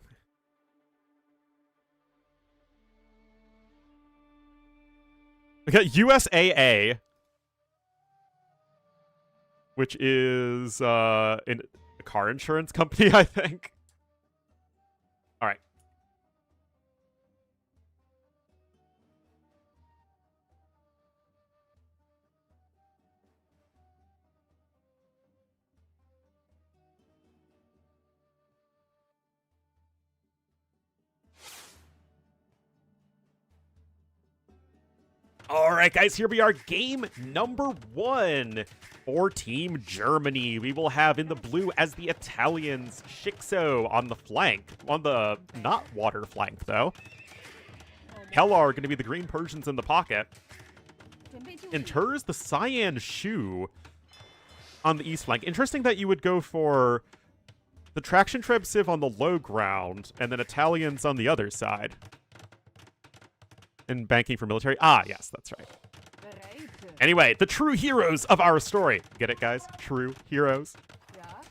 We got USAA, which is a car insurance company, I think. All right. All right, guys, here we are. Game number 1 for Team Germany. We will have in the blue as the Italians, Shixo on the flank. On the not water flank, though. Hellar going to be the green Persians in the pocket. And Turs, the cyan Shu on the east flank. Interesting that you would go for the Traction Treb Civ on the low ground, and then Italians on the other side. And banking for military. Ah, yes, that's right. Anyway, the true heroes of our story. Get it, guys? True heroes.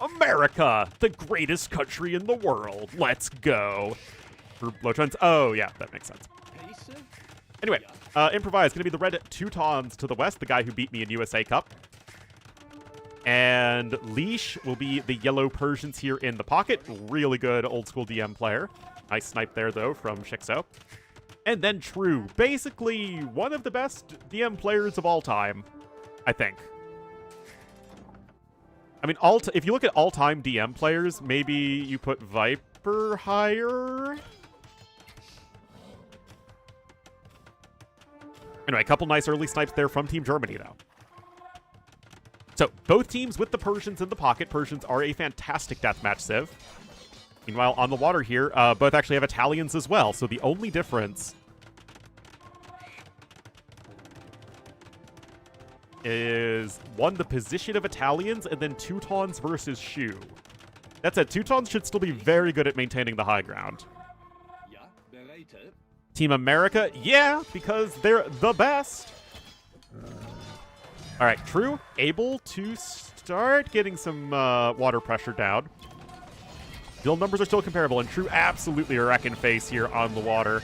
America, the greatest country in the world. Let's go. For Lotrons. Oh, yeah, that makes sense. Anyway, Improvise going to be the red Teutons to the west, the guy who beat me in USA Cup. And Leash will be the yellow Persians here in the pocket. Really good old school DM player. Nice snipe there, though, from Shixo. And then True, basically one of the best DM players of all time, I think. I mean, if you look at all-time DM players, maybe you put Viper higher? Anyway, a couple nice early snipes there from Team Germany, though. So, both teams with the Persians in the pocket. Persians are a fantastic deathmatch civ. Meanwhile, on the water here, both actually have Italians as well. So the only difference is, one, the position of Italians, and then Teutons versus Shu. That said, Teutons should still be very good at maintaining the high ground. Team America, yeah, because they're the best. All right, True, able to start getting some water pressure down. Build numbers are still comparable, and True absolutely a wrecking face here on the water.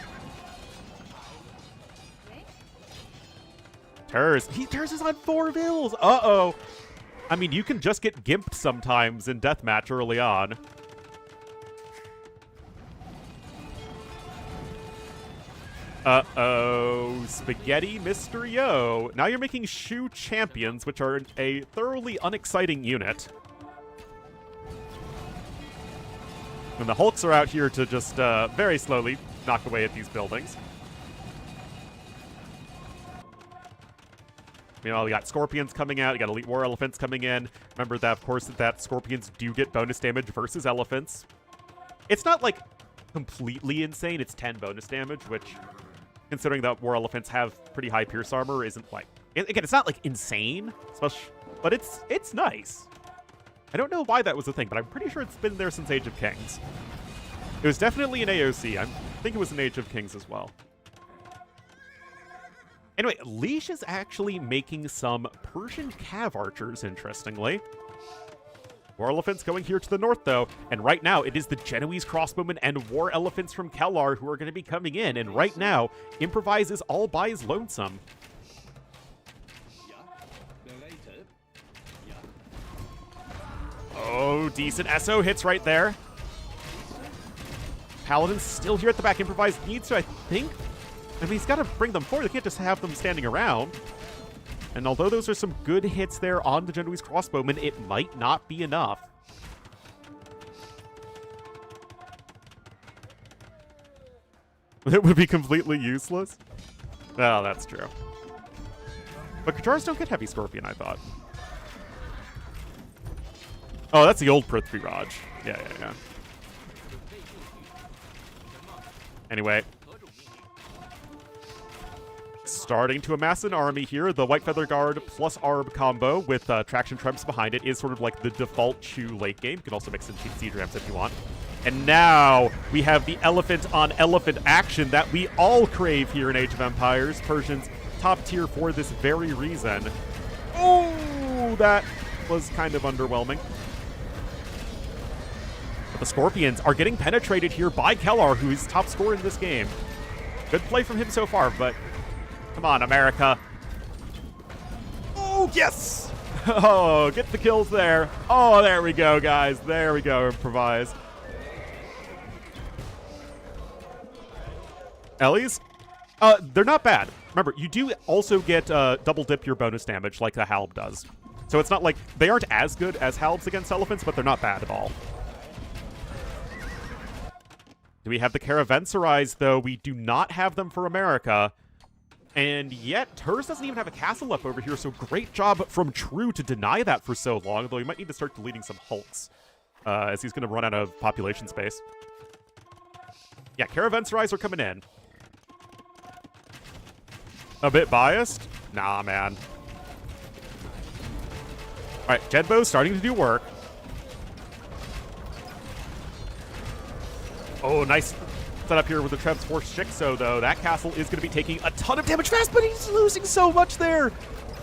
Turs is on 4 bills. Uh-oh. I mean, you can just get gimped sometimes in Deathmatch early on. Uh-oh. Spaghetti Mr. Yo. Now you're making Shu champions, which are a thoroughly unexciting unit. And the Hulks are out here to just very slowly knock away at these buildings. Meanwhile, we got Scorpions coming out. You got Elite War Elephants coming in. Remember that, of course, that Scorpions do get bonus damage versus Elephants. It's not, like, completely insane. It's 10 bonus damage, which, considering that War Elephants have pretty high Pierce armor, isn't, like... Again, it's not, like, insane, but it's nice. I don't know why that was a thing, but I'm pretty sure it's been there since Age of Kings. It was definitely an AOC. I think it was an Age of Kings as well. Anyway, Leash is actually making some Persian Cav Archers, interestingly. War Elephants going here to the north, though, and right now it is the Genoese Crossbowmen and War Elephants from Kellar who are going to be coming in, and right now, Improvise is all by his lonesome. Oh, decent SO hits right there. Paladin's still here at the back. Improvise needs to, I think... I mean, he's got to bring them forward. They can't just have them standing around. And although those are some good hits there on the Genoese Crossbowmen, it might not be enough. It would be completely useless? Oh, that's true. But Kajars don't get Heavy Scorpion, I thought. Oh, that's the old Prithviraj. Yeah. Anyway. Starting to amass an army here. The White Feather Guard plus Arb combo with Traction Trebs behind it is sort of like the default Shu late game. You can also mix in cheap siege ramps if you want. And now we have the elephant on elephant action that we all crave here in Age of Empires. Persians top tier for this very reason. Oh, that was kind of underwhelming. But the Scorpions are getting penetrated here by Kellar, who is top scorer in this game. Good play from him so far, but come on, America. Oh, yes! Oh, get the kills there. Oh, there we go, guys. There we go, Improvise. Ellie's? They're not bad. Remember, you do also get double dip your bonus damage like a Halb does. So it's not like they aren't as good as Halbs against elephants, but they're not bad at all. Do we have the Caravanserais, though? We do not have them for America. And yet, Turs doesn't even have a castle up over here, so great job from True to deny that for so long, though he might need to start deleting some Hulks, as he's going to run out of population space. Yeah, Caravanserais are coming in. A bit biased? Nah, man. Alright, Jedbo's starting to do work. Oh, nice setup here with the Trebs for Shikso, though. That castle is going to be taking a ton of damage fast, but he's losing so much there.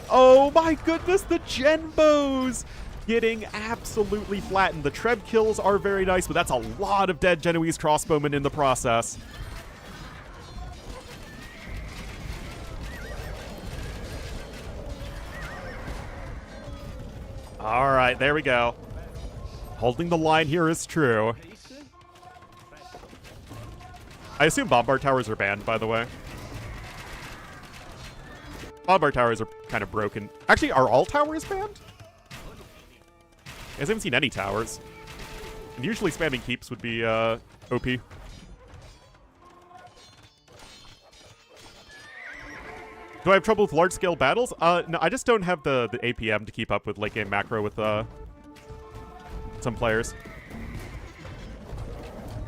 Oh my goodness, the Genbos getting absolutely flattened. The Treb kills are very nice, but that's a lot of dead Genoese crossbowmen in the process. All right, there we go. Holding the line here is true. I assume Bombard Towers are banned, by the way. Bombard Towers are kind of broken. Actually, are all towers banned? I haven't seen any towers. And usually spamming keeps would be OP. Do I have trouble with large-scale battles? No, I just don't have the APM to keep up with late-game macro with some players.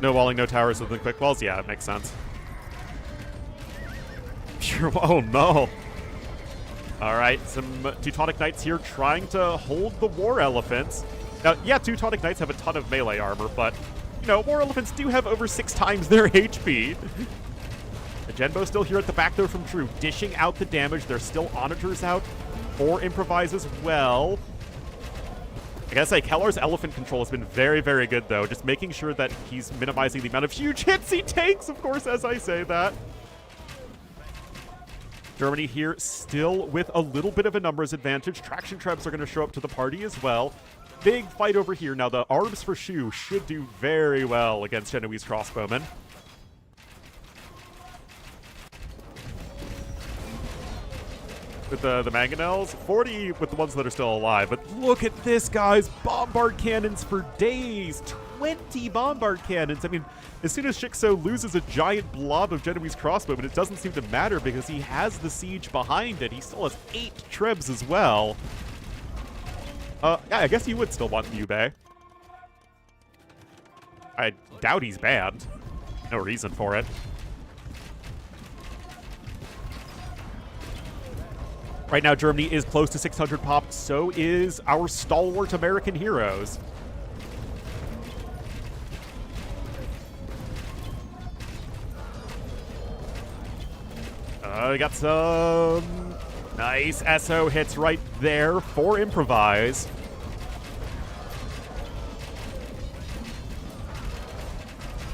No walling, no towers within quick walls? Yeah, it makes sense. Oh, no. All right, some Teutonic Knights here trying to hold the War Elephants. Now, yeah, Teutonic Knights have a ton of melee armor, but, you know, War Elephants do have over 6 times their HP. The Genbo still here at the back, though, from True, dishing out the damage. There's still Onagers out for Improvise as well. I gotta say, Kellar's elephant control has been very, very good, though. Just making sure that he's minimizing the amount of huge hits he takes, of course, as I say that. Germany here still with a little bit of a numbers advantage. Traction Trebs are going to show up to the party as well. Big fight over here. Now, the Arbs for Shu should do very well against Genoese crossbowmen. With the Mangonels, 40 with the ones that are still alive. But look at this, guys. Bombard cannons for days. 20 bombard cannons. I mean, as soon as Shikso loses a giant blob of Genoese crossbowmen, it doesn't seem to matter because he has the siege behind it. He still has 8 Trebs as well. Yeah, I guess you would still want Yubei. I doubt he's banned. No reason for it. Right now, Germany is close to 600 pop. So is our stalwart American heroes. We got some nice SO hits right there for Improvise.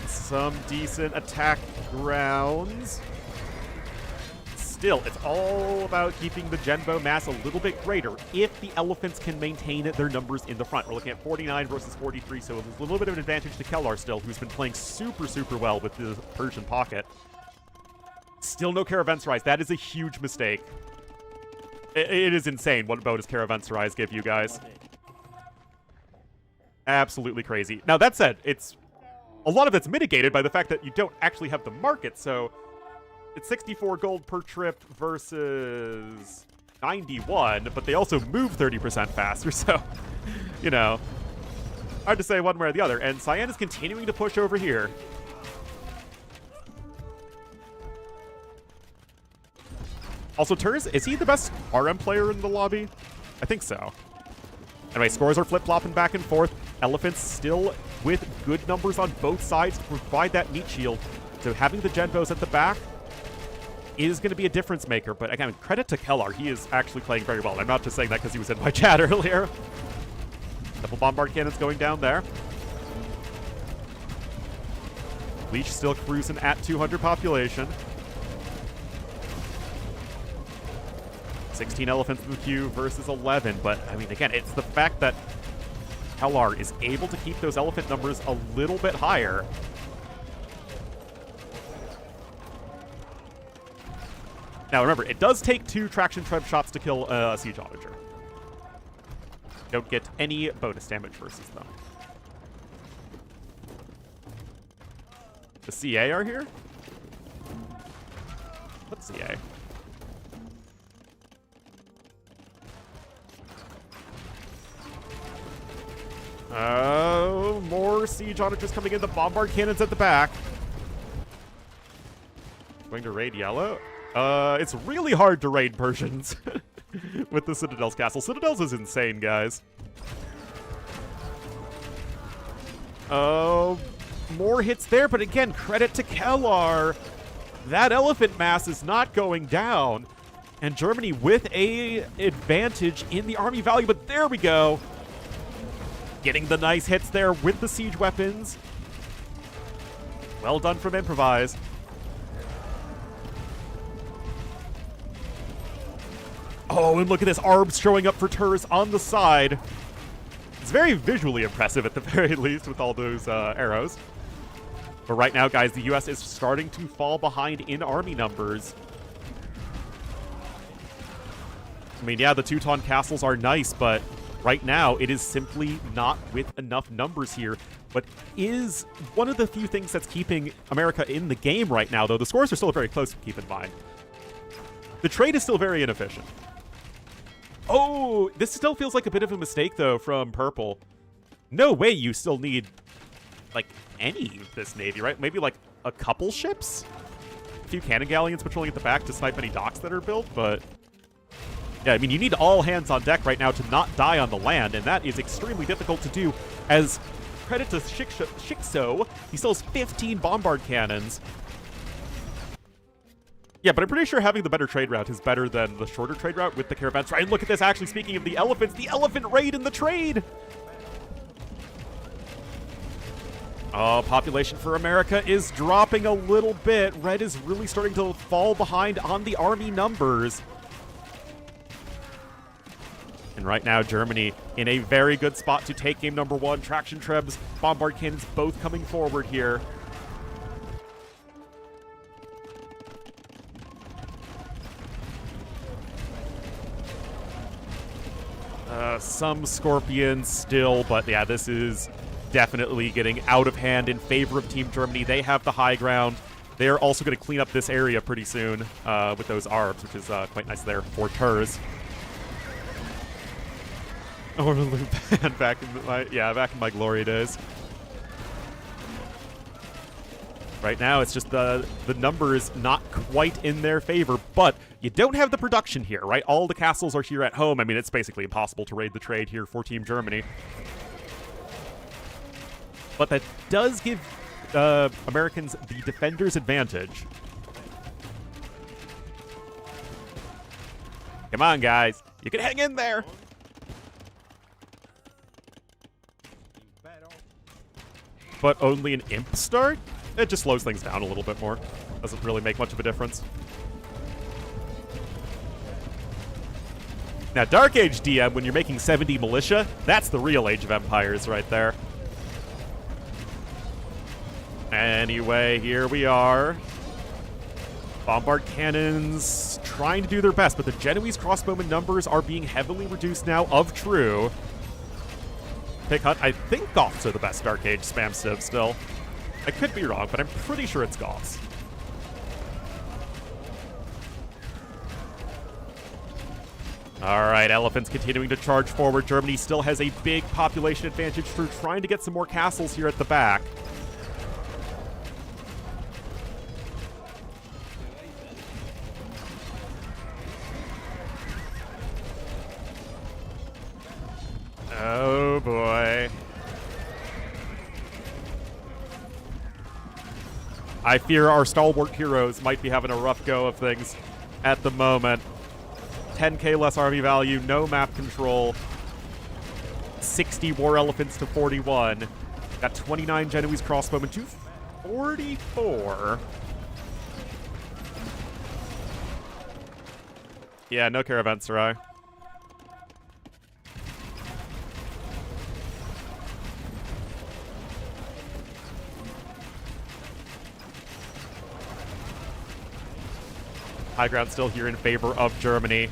Some decent attack grounds. Still, it's all about keeping the Genbo mass a little bit greater if the Elephants can maintain their numbers in the front. We're looking at 49 versus 43, so there's a little bit of an advantage to Kellar still, who's been playing super, super well with the Persian pocket. Still no Caravanserais. That is a huge mistake. It is insane what bonus Caravanserais give you guys. Absolutely crazy. Now, that said, a lot of it's mitigated by the fact that you don't actually have the market, so it's 64 gold per trip versus 91, but they also move 30% faster, so, you know, hard to say one way or the other. And Cyan is continuing to push over here. Also, Turs, is he the best RM player in the lobby? I think so. Anyway, scores are flip-flopping back and forth. Elephants still with good numbers on both sides to provide that meat shield. So having the Genbos at the back is going to be a difference maker. But again, credit to Kellar. He is actually playing very well. I'm not just saying that because he was in my chat earlier. Double bombard cannons going down there. Leech still cruising at 200 population. 16 elephants in the queue versus 11, but I mean, again, it's the fact that Kellar is able to keep those elephant numbers a little bit higher. Now remember, it does take 2 traction treb shots to kill a siege onager. Don't get any bonus damage versus them. The CA are here? What CA? More siege onagers coming in. The bombard cannons at the back. Going to raid yellow. It's really hard to raid Persians with the Citadel's castle. Citadel's is insane, guys. more hits there, but again, credit to Kellar. That elephant mass is not going down. And Germany with a advantage in the army value, but there we go. Getting the nice hits there with the siege weapons. Well done from Improvise. Oh, and look at this. Arbs showing up for Turs on the side. It's very visually impressive at the very least with all those arrows. But right now, guys, the U.S. is starting to fall behind in army numbers. I mean, yeah, the Teuton castles are nice, but right now it is simply not with enough numbers here. But is one of the few things that's keeping America in the game right now, though the scores are still very close, keep in mind. The trade is still very inefficient. Oh, this still feels like a bit of a mistake, though, from Purple. No way you still need, like, any of this Navy, right? Maybe, like, a couple ships? A few cannon galleons patrolling at the back to snipe any docks that are built, but... yeah, I mean, you need all hands on deck right now to not die on the land, and that is extremely difficult to do, as credit to Shikso, he still has 15 bombard cannons. Yeah, but I'm pretty sure having the better trade route is better than the shorter trade route with the caravans. Right, and look at this, actually, speaking of the elephant raid in the trade! Oh, population for America is dropping a little bit. Red is really starting to fall behind on the army numbers. And right now, Germany in a very good spot to take game number 1. Traction Trebs, bombard cannons both coming forward here. Some Scorpions still, but yeah, this is definitely getting out of hand in favor of Team Germany. They have the high ground. They're also going to clean up this area pretty soon with those Arbs, which is quite nice there for Turs. Ornlu band back in my glory days. Right now, it's just the numbers not quite in their favor, but you don't have the production here, right? All the castles are here at home. I mean, it's basically impossible to raid the trade here for Team Germany. But that does give Americans the defender's advantage. Come on, guys. You can hang in there. But only an imp start? It just slows things down a little bit more. Doesn't really make much of a difference. Now, Dark Age DM, when you're making 70 militia, that's the real Age of Empires right there. Anyway, here we are. Bombard cannons trying to do their best, but the Genoese crossbowman numbers are being heavily reduced now of True. Pick Hunt, I think Goths are the best Dark Age spam civ still. I could be wrong, but I'm pretty sure it's Goths. All right, Elephants continuing to charge forward. Germany still has a big population advantage through trying to get some more castles here at the back. Oh, boy. I fear our stalwart heroes might be having a rough go of things at the moment. 10k less army value, no map control. 60 war elephants to 41. Got 29 Genoese crossbowmen to 44. Yeah, no caravanserai. High ground still here in favor of Germany.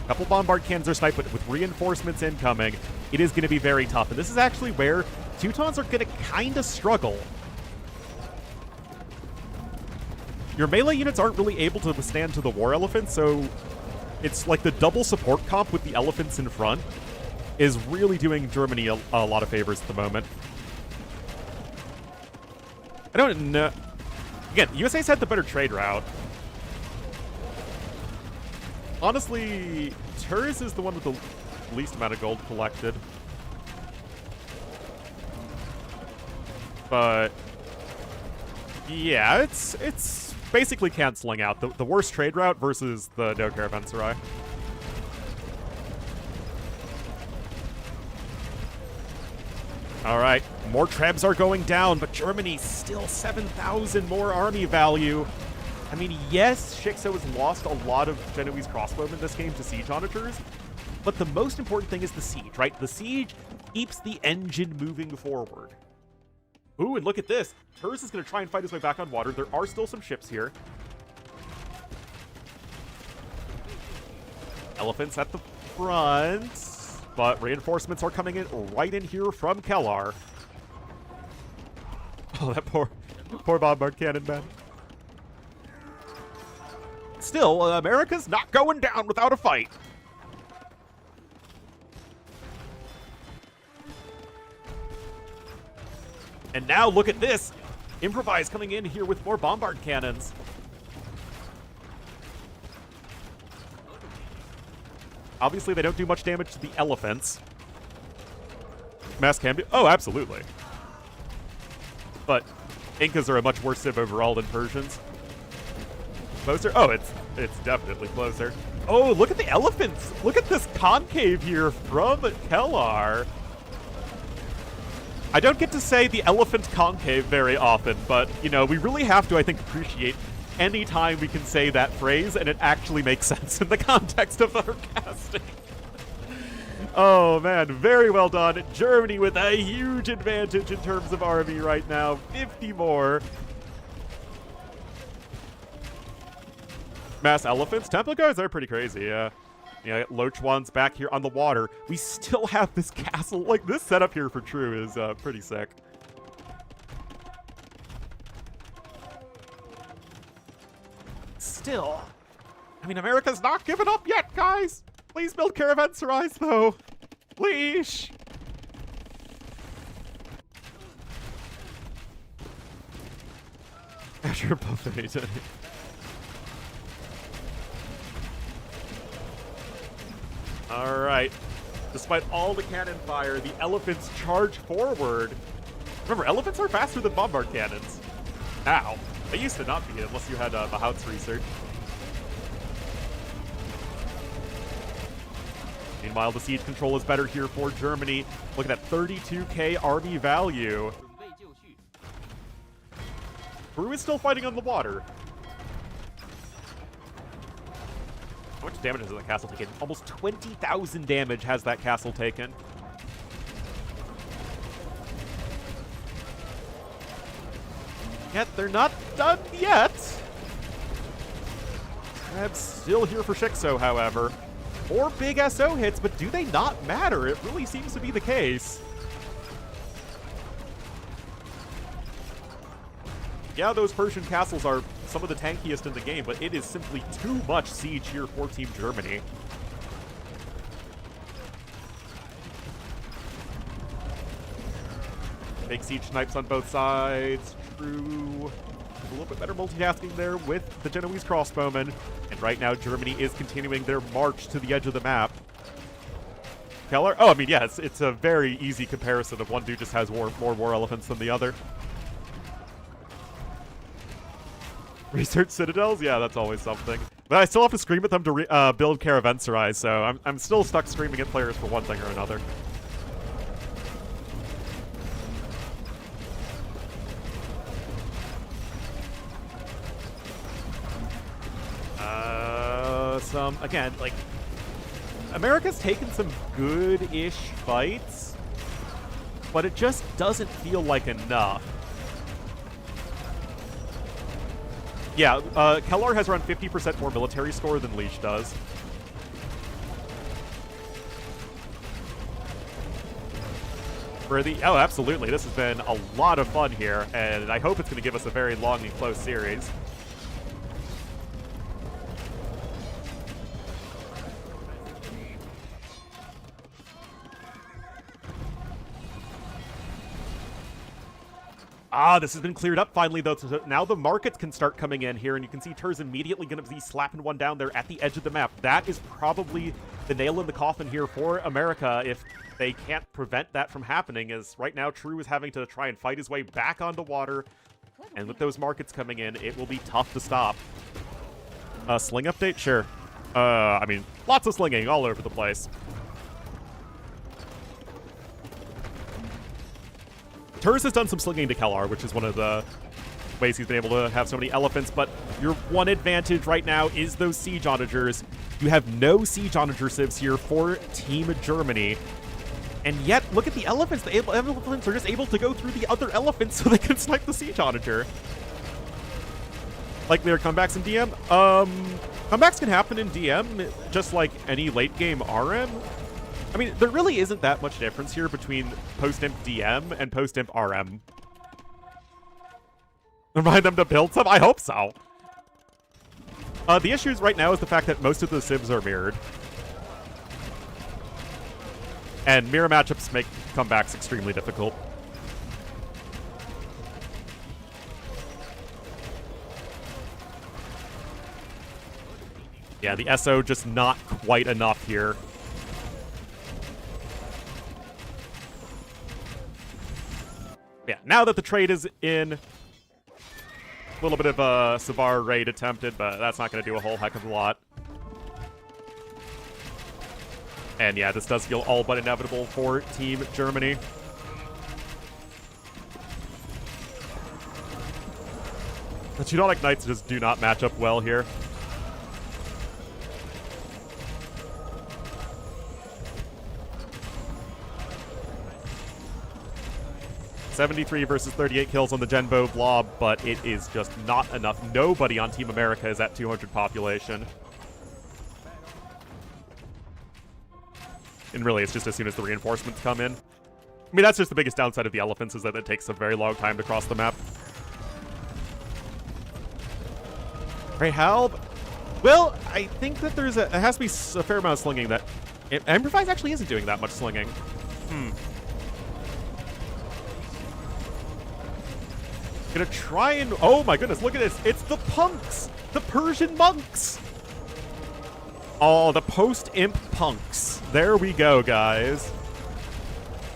A couple bombard cannons are sniped, but with reinforcements incoming, it is going to be very tough. And this is actually where Teutons are going to kind of struggle. Your melee units aren't really able to withstand to the war elephants, so it's like the double support comp with the elephants in front is really doing Germany a lot of favors at the moment. I don't know. Again, USA's had the better trade route. Honestly, Turs is the one with the least amount of gold collected. But yeah, it's basically canceling out the worst trade route versus the no caravanserai. All right, more trebs are going down, but Germany still 7,000 more army value. I mean, yes, Shikso has lost a lot of Genoese crossbowmen this game to siege onagers, but the most important thing is the siege, right? The siege keeps the engine moving forward. Ooh, and look at this. Turs is going to try and fight his way back on water. There are still some ships here. Elephants at the front, but reinforcements are coming in right in here from Kellar. Oh, that poor bombard cannon, man. Still, America's not going down without a fight. And now look at this. Improvise coming in here with more bombard cannons. Obviously, they don't do much damage to the elephants. Mass can be... Oh, absolutely. But Incas are a much worse civ overall than Persians. Closer? Oh, it's definitely closer. Oh, look at the elephants! Look at this concave here from Kellar. I don't get to say the elephant concave very often, but, you know, we really have to, I think, appreciate any time we can say that phrase and it actually makes sense in the context of our casting. Oh, man, very well done. Germany with a huge advantage in terms of army right now. 50 more. Mass elephants? Temple guards, they're pretty crazy, yeah. Yeah, Loach one's back here on the water. We still have this castle. Like, this setup here for True is pretty sick. Still, I mean, America's not giving up yet, guys. Please build caravanserais, though. Please. After buffet. All right. Despite all the cannon fire, the elephants charge forward. Remember, elephants are faster than bombard cannons. Now, they used to not be, unless you had Mahout's research. Meanwhile, the siege control is better here for Germany. Look at that 32k army value. Peru is still fighting on the water. How much damage has that castle taken? Almost 20,000 damage has that castle taken. Yet they're not done yet. I'm still here for Shikso, however. 4 big SO hits, but do they not matter? It really seems to be the case. Yeah, those Persian castles are some of the tankiest in the game, but it is simply too much siege here for Team Germany. Big siege snipes on both sides. True. A little bit better multitasking there with the Genoese crossbowmen. And right now, Germany is continuing their march to the edge of the map. Keller? Oh, I mean, yeah, it's a very easy comparison of one dude just has more war elephants than the other. Research citadels? Yeah, that's always something. But I still have to scream at them to build caravanserai, so I'm still stuck screaming at players for one thing or another. Again, like, America's taken some good-ish fights, but it just doesn't feel like enough. Yeah, Kellar has around 50% more military score than Leash does. Oh, absolutely. This has been a lot of fun here, and I hope it's going to give us a very long and close series. This has been cleared up finally, though. So now the markets can start coming in here, and you can see Tur's immediately going to be slapping one down there at the edge of the map. That is probably the nail in the coffin here for America if they can't prevent that from happening, as right now True is having to try and fight his way back onto water, and with those markets coming in, it will be tough to stop. Sling update? Sure. I mean, lots of slinging all over the place. Turs has done some slinging to Kellar, which is one of the ways he's been able to have so many elephants, but your one advantage right now is those Siege Onagers. You have no Siege Onager civs here for Team Germany, and yet, look at the elephants. The elephants are just able to go through the other elephants so they can snipe the Siege Onager. Like their comebacks in DM? Comebacks can happen in DM, just like any late-game RM. I mean, there really isn't that much difference here between post-imp DM and post-imp RM. Remind them to build some? I hope so. The issues right now is the fact that most of the civs are mirrored. And mirror matchups make comebacks extremely difficult. Yeah, the SO just not quite enough here. Yeah, now that the trade is in, a little bit of a Savar raid attempted, but that's not going to do a whole heck of a lot. And yeah, this does feel all but inevitable for Team Germany. The Teutonic Knights just do not match up well here. '73 versus 38 kills on the Genbo blob, but it is just not enough. Nobody on Team America is at 200 population. And really, it's just as soon as the reinforcements come in. I mean, that's just the biggest downside of the elephants, is that it takes a very long time to cross the map. Right, Halb? Well, I think that there has to be a fair amount of slinging that... Improvise actually isn't doing that much slinging. Gonna try and... Oh my goodness, look at this. It's the punks! The Persian monks! Oh, the post-imp punks. There we go, guys.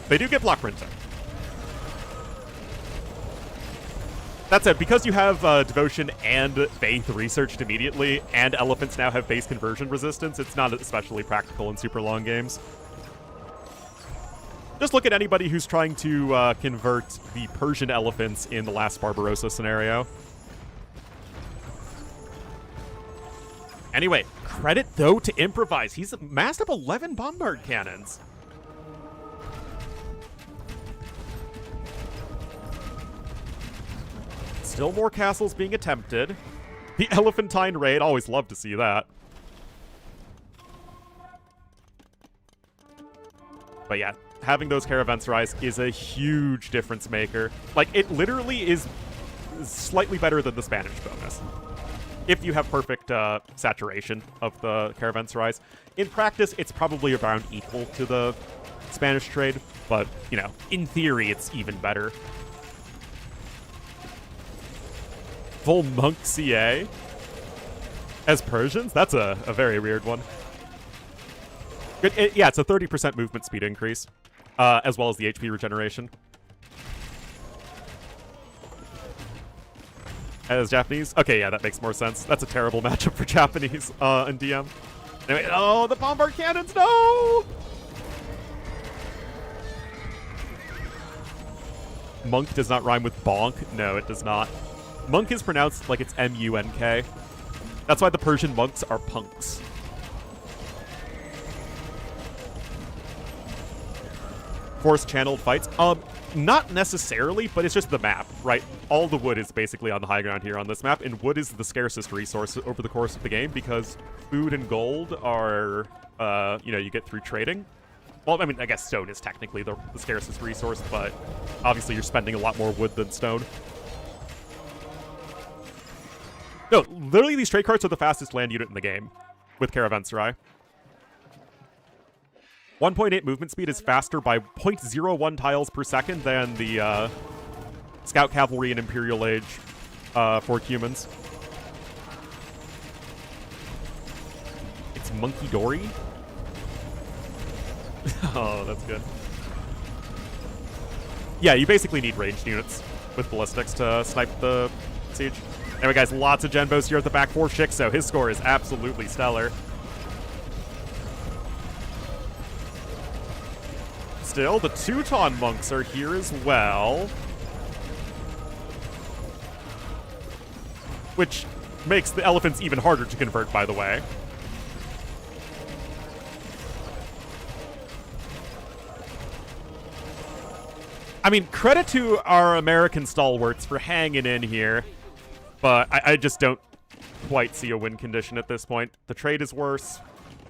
They do get block printing. That said, because you have Devotion and Faith researched immediately, and Elephants now have base conversion resistance, it's not especially practical in super long games. Just look at anybody who's trying to convert the Persian elephants in the last Barbarossa scenario. Anyway, credit, though, to Improvise. He's massed up 11 bombard cannons. Still more castles being attempted. The Elephantine raid, always love to see that. But yeah, having those Caravanserais is a huge difference maker. Like, it literally is slightly better than the Spanish bonus, if you have perfect saturation of the Caravanserais. In practice, it's probably around equal to the Spanish trade, but, you know, in theory, it's even better. Full monk CA as Persians? That's a very weird one. Yeah, it's a 30% movement speed increase, as well as the HP regeneration. As Japanese? Okay, yeah, that makes more sense. That's a terrible matchup for Japanese in DM. Anyway, oh, the bombard cannons, no! Monk does not rhyme with bonk. No, it does not. Monk is pronounced like it's M-U-N-K. That's why the Persian monks are punks. Force-channeled fights? Not necessarily, but it's just the map, right? All the wood is basically on the high ground here on this map, and wood is the scarcest resource over the course of the game because food and gold are, you know, you get through trading. Well, I mean, I guess stone is technically the scarcest resource, but obviously you're spending a lot more wood than stone. No, literally these trade carts are the fastest land unit in the game with Caravanserai. 1.8 movement speed is faster by 0.01 tiles per second than the Scout Cavalry and Imperial Age for humans. It's Monkey Dory? Oh, that's good. Yeah, you basically need ranged units with ballistics to snipe the siege. Anyway, guys, lots of Genbos here at the back for Shixo. His score is absolutely stellar. Still, the Teuton monks are here as well. Which makes the elephants even harder to convert, by the way. I mean, credit to our American stalwarts for hanging in here, but I just don't quite see a win condition at this point. The trade is worse.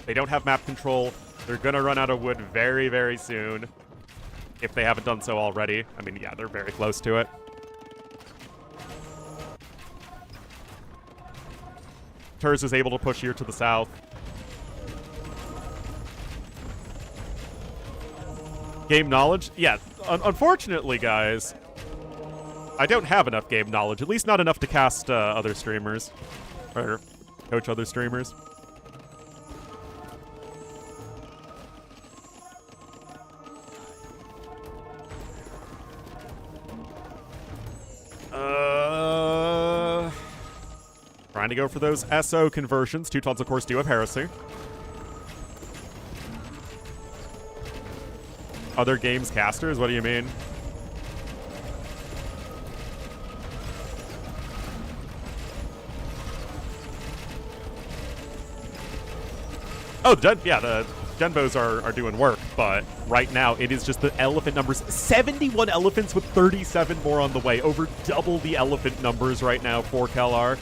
They don't have map control. They're going to run out of wood very, very soon, if they haven't done so already. I mean, yeah, they're very close to it. Turs is able to push here to the south. Game knowledge? Yeah, unfortunately, guys, I don't have enough game knowledge. At least not enough to cast other streamers. Or coach other streamers. Trying to go for those SO conversions. Teutons, of course, do have Heresy. Other games casters? What do you mean? Oh, the Genbos are doing work, but right now it is just the elephant numbers. 71 elephants with 37 more on the way. Over double the elephant numbers right now for Kellar.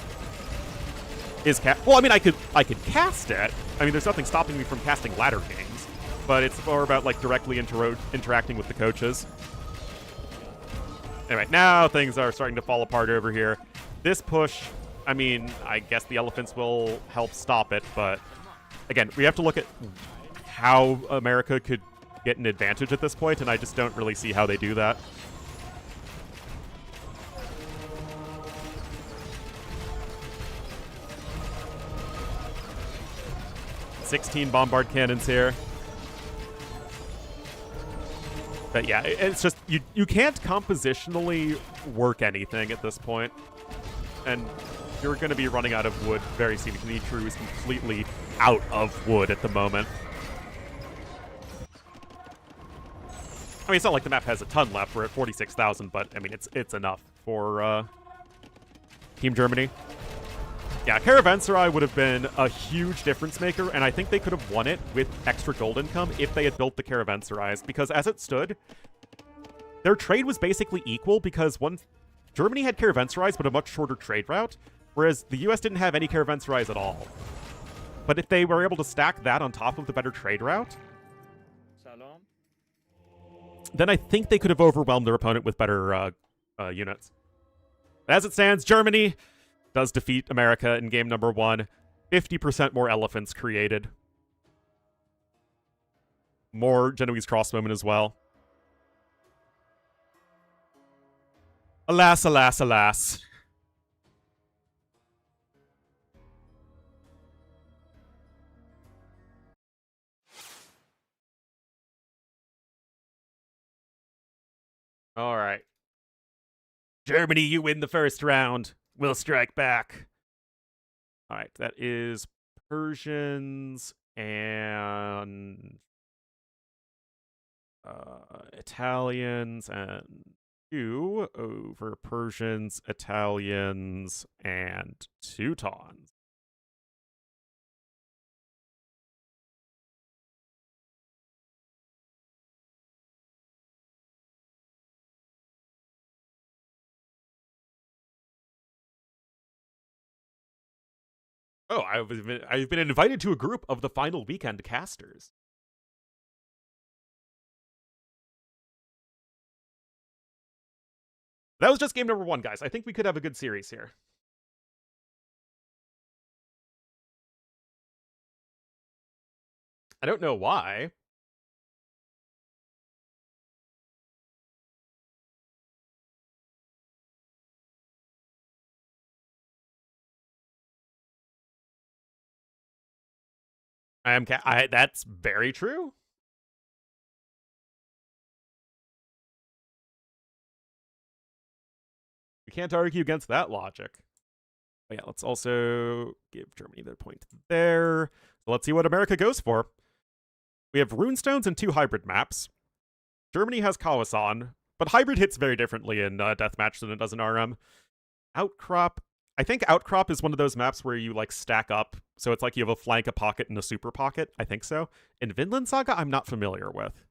Well, I mean, I could cast it. I mean, there's nothing stopping me from casting ladder games, but it's more about like directly interacting with the coaches. Anyway, now things are starting to fall apart over here. This push, I mean, I guess the elephants will help stop it, but again, we have to look at how America could get an advantage at this point, and I just don't really see how they do that. $16 bombard cannons here. But yeah, it's just, you can't compositionally work anything at this point. And you're going to be running out of wood very soon. True is completely out of wood at the moment. I mean, it's not like the map has a ton left. We're at 46,000, but I mean, it's enough for Team Germany. Yeah, Caravanserai would have been a huge difference maker, and I think they could have won it with extra gold income if they had built the Caravanserais, because as it stood, their trade was basically equal, because Germany had Caravanserais, but a much shorter trade route, whereas the US didn't have any Caravanserais at all. But if they were able to stack that on top of the better trade route, then I think they could have overwhelmed their opponent with better units. As it stands, Germany does defeat America in game number 1. 50% more elephants created. More Genoese crossbowmen as well. Alas, alas, alas. All right. Germany, you win the first round. We'll strike back. All right, that is Persians and Italians and you over Persians, Italians, and Teutons. Oh, I've been invited to a group of the final weekend casters. That was just game number 1, guys. I think we could have a good series here. I don't know why. That's very true. We can't argue against that logic. But yeah, let's also give Germany their point there. So let's see what America goes for. We have runestones and 2 hybrid maps. Germany has Kawasan, but hybrid hits very differently in Deathmatch than it does in RM. Outcrop. I think Outcrop is one of those maps where you like stack up. So it's like you have a flank, a pocket, and a super pocket. I think so. In Vinland Saga, I'm not familiar with.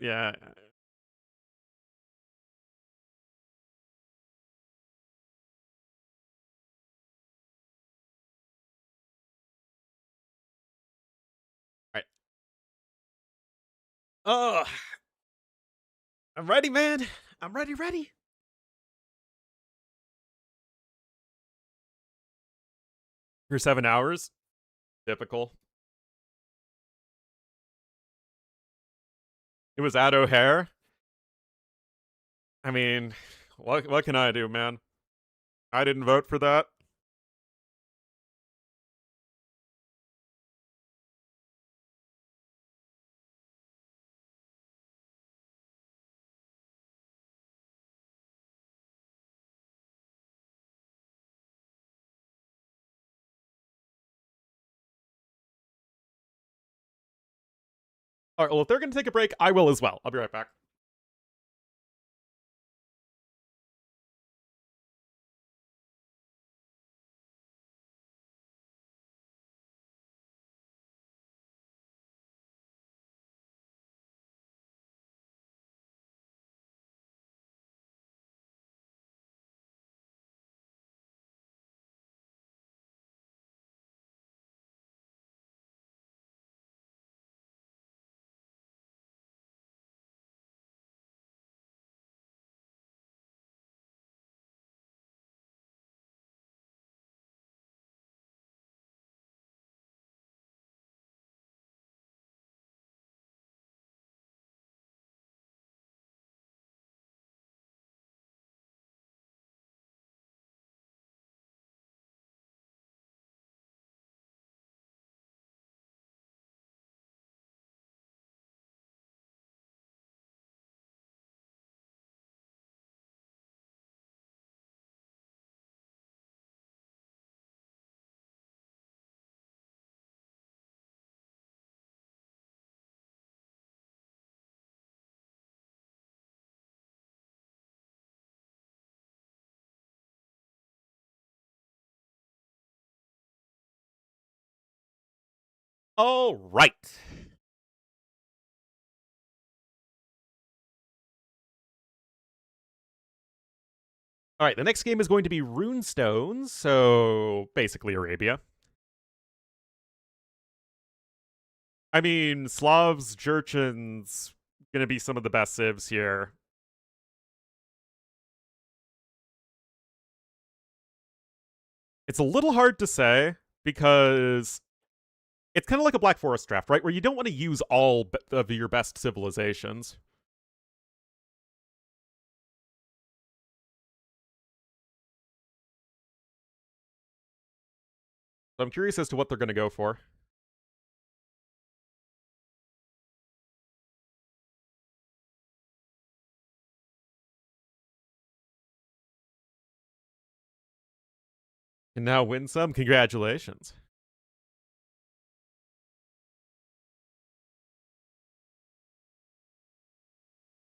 Yeah. Right. Oh, I'm ready, man. I'm ready. For 7 hours. Typical. It was at O'Hare. I mean, what can I do, man? I didn't vote for that. All right, well, if they're going to take a break, I will as well. I'll be right back. All right. All right, the next game is going to be Runestones, so basically Arabia. I mean, Slavs, Jurchens, gonna be some of the best civs here. It's a little hard to say because it's kind of like a Black Forest draft, right? Where you don't want to use all of your best civilizations. So I'm curious as to what they're going to go for. And now win some. Congratulations.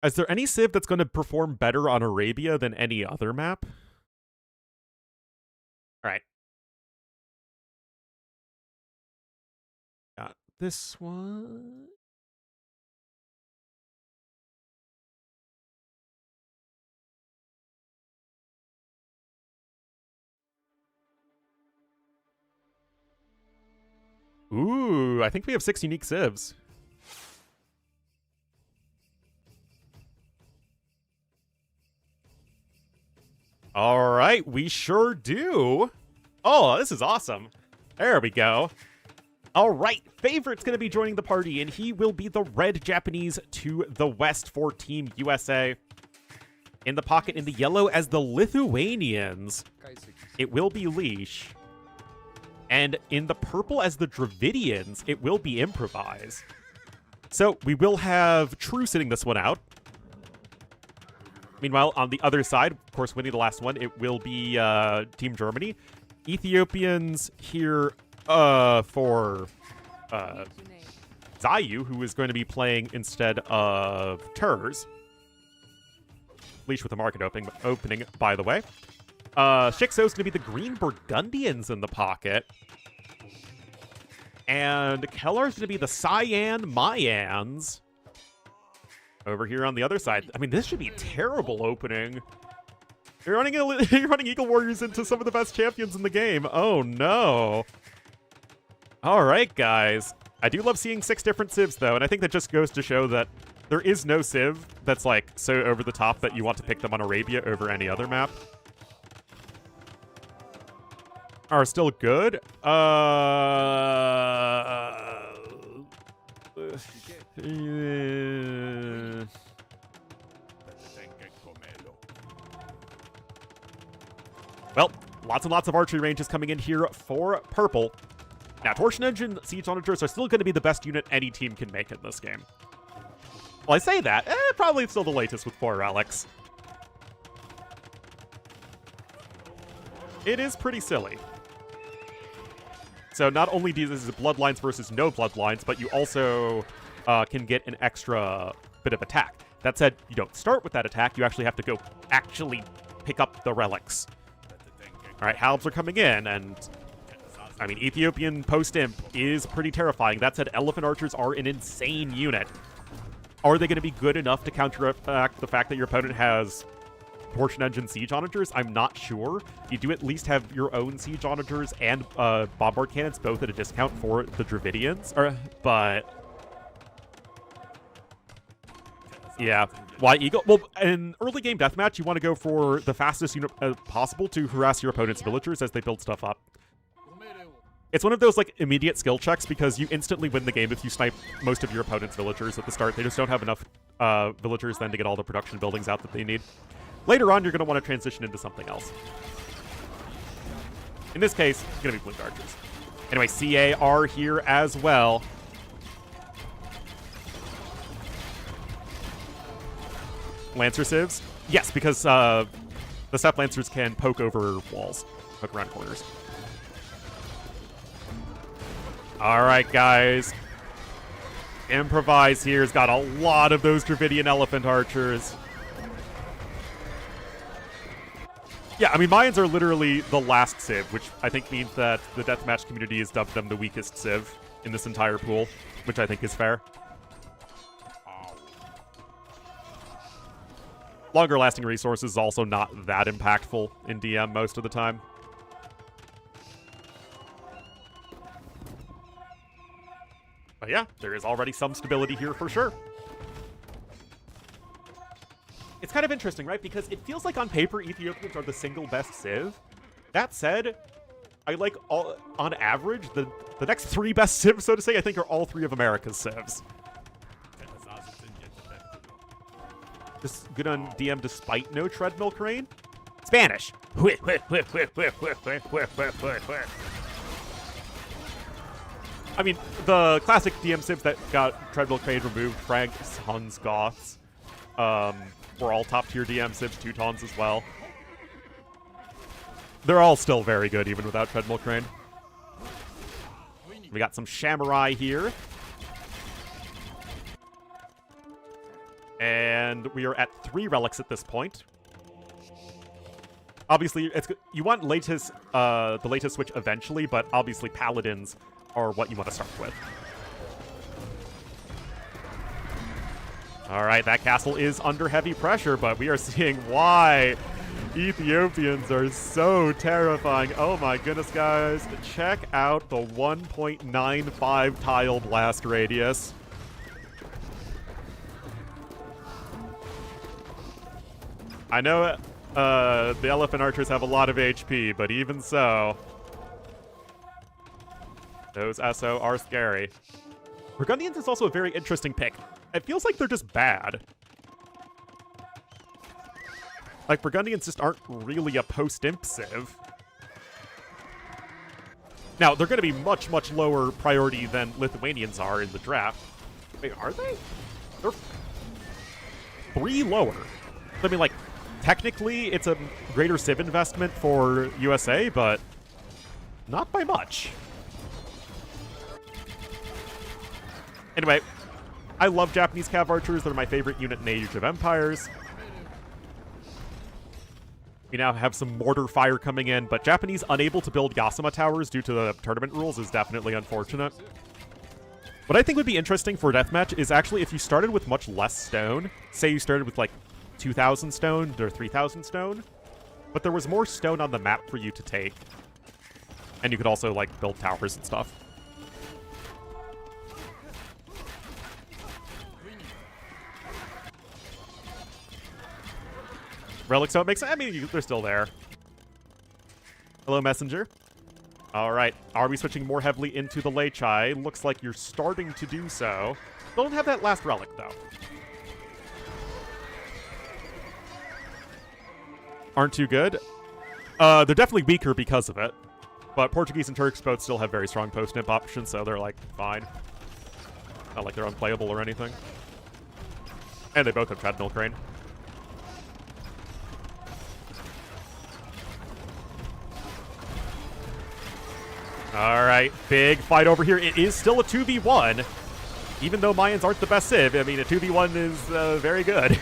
Is there any civ that's going to perform better on Arabia than any other map? All right. Got this one. Ooh, I think we have 6 unique civs. All right, we sure do. Oh, this is awesome. There we go. All right, Favorite's going to be joining the party, and he will be the red Japanese to the West for Team USA. In the pocket in the yellow as the Lithuanians, it will be Leash. And in the purple as the Dravidians, it will be Improvise. So we will have True sitting this one out. Meanwhile, on the other side, of course, winning the last one, it will be Team Germany. Ethiopians here for Zayu, who is going to be playing instead of Turs. Leash with the market opening, by the way. Shixo's going to be the Green Burgundians in the pocket. And Kellar's going to be the Cyan Mayans over here on the other side. I mean, this should be a terrible opening. You're running Eagle Warriors into some of the best champions in the game. Oh, no. All right, guys. I do love seeing 6 different civs, though, and I think that just goes to show that there is no civ that's, like, so over the top that you want to pick them on Arabia over any other map. Are still good. Well, lots and lots of archery ranges coming in here for purple. Now, Torsion Engine Siege Onagers are still going to be the best unit any team can make in this game. Well, I say that, probably still the latest with 4 relics. It is pretty silly. So not only do this is bloodlines versus no bloodlines, but you also can get an extra bit of attack. That said, you don't start with that attack. You actually have to go pick up the relics. All right, Halbs are coming in, and I mean, Ethiopian post-imp is pretty terrifying. That said, Elephant Archers are an insane unit. Are they going to be good enough to counteract the fact that your opponent has Torsion Engine Siege Onagers? I'm not sure. You do at least have your own Siege Onagers and Bombard Cannons, both at a discount for the Dravidians. But yeah, why Eagle? Well, in early game deathmatch, you want to go for the fastest unit possible to harass your opponent's villagers as they build stuff up. It's one of those, like, immediate skill checks because you instantly win the game if you snipe most of your opponent's villagers at the start. They just don't have enough villagers then to get all the production buildings out that they need. Later on, you're going to want to transition into something else. In this case, it's going to be Blink Archers. Anyway, CAR here as well. Lancer civs? Yes, because the Steppe Lancers can poke over walls, poke around corners. All right, guys. Improvise here has got a lot of those Dravidian Elephant Archers. Yeah, I mean, Mayans are literally the last civ, which I think means that the Deathmatch community has dubbed them the weakest civ in this entire pool, which I think is fair. Longer-lasting resources is also not that impactful in DM most of the time. But yeah, there is already some stability here for sure. It's kind of interesting, right? Because it feels like on paper, Ethiopians are the single best civ. That said, I like on average, the next 3 best civs, so to say, I think are all 3 of America's civs. Just good on DM despite no treadmill crane. Spanish. I mean, the classic DM civs that got treadmill crane removed, Franks, Huns, Goths, were all top-tier DM civs, Teutons as well. They're all still very good, even without treadmill crane. We got some Samurai here. And we are at 3 relics at this point. Obviously, you want the latest switch eventually, but obviously Paladins are what you want to start with. All right, that castle is under heavy pressure, but we are seeing why Ethiopians are so terrifying. Oh my goodness, guys. Check out the 1.95 tile blast radius. I know the Elephant Archers have a lot of HP, but even so, those SO are scary. Burgundians is also a very interesting pick. It feels like they're just bad. Like, Burgundians just aren't really a post-imp civ. Now, they're going to be much, much lower priority than Lithuanians are in the draft. Wait, are they? They're 3 lower. I mean, like, technically, it's a greater civ investment for USA, but not by much. Anyway, I love Japanese Cav Archers. They're my favorite unit in Age of Empires. We now have some mortar fire coming in, but Japanese unable to build Yasuma towers due to the tournament rules is definitely unfortunate. What I think would be interesting for Deathmatch is actually if you started with much less stone, say you started with like 2,000 stone or 3,000 stone, but there was more stone on the map for you to take. And you could also like build towers and stuff. Relics don't make sense. I mean, they're still there. Hello, Messenger. All right. Are we switching more heavily into the Lei Chai? Looks like you're starting to do so. Don't have that last relic, though. Aren't too good. They're definitely weaker because of it. But Portuguese and Turks both still have very strong post-imp options, so they're, like, fine. Not like they're unplayable or anything. And they both have Treadmill Crane. All right, big fight over here. It is still a 2v1. Even though Mayans aren't the best civ, I mean, a 2v1 is very good.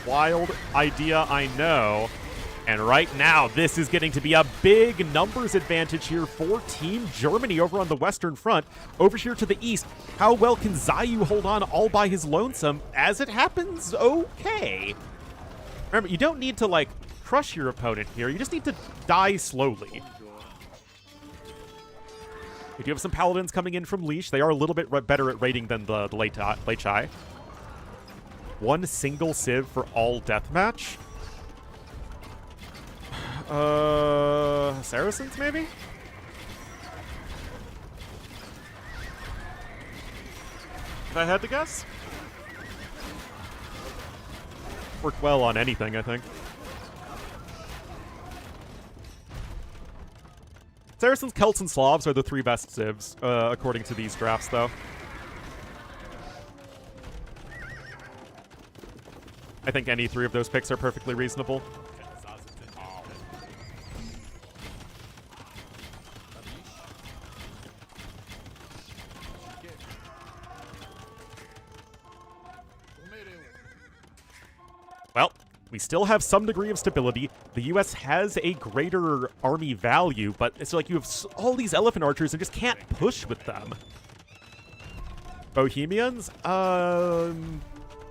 Wild idea, I know. And right now, this is getting to be a big numbers advantage here for Team Germany over on the Western Front. Over here to the east, how well can Zayu hold on all by his lonesome? As it happens, okay. Remember, you don't need to, like, crush your opponent here. You just need to die slowly. We do have some Paladins coming in from Leash. They are a little bit better at raiding than the Lei Chai. One single civ for all Deathmatch. Saracens, maybe? If I had to guess? Worked well on anything, I think. Saracens, Celts, and Slavs are the 3 best civs, according to these drafts, though. I think any 3 of those picks are perfectly reasonable. Well, we still have some degree of stability. The U.S. has a greater army value, but it's like you have all these elephant archers and just can't push with them. Bohemians,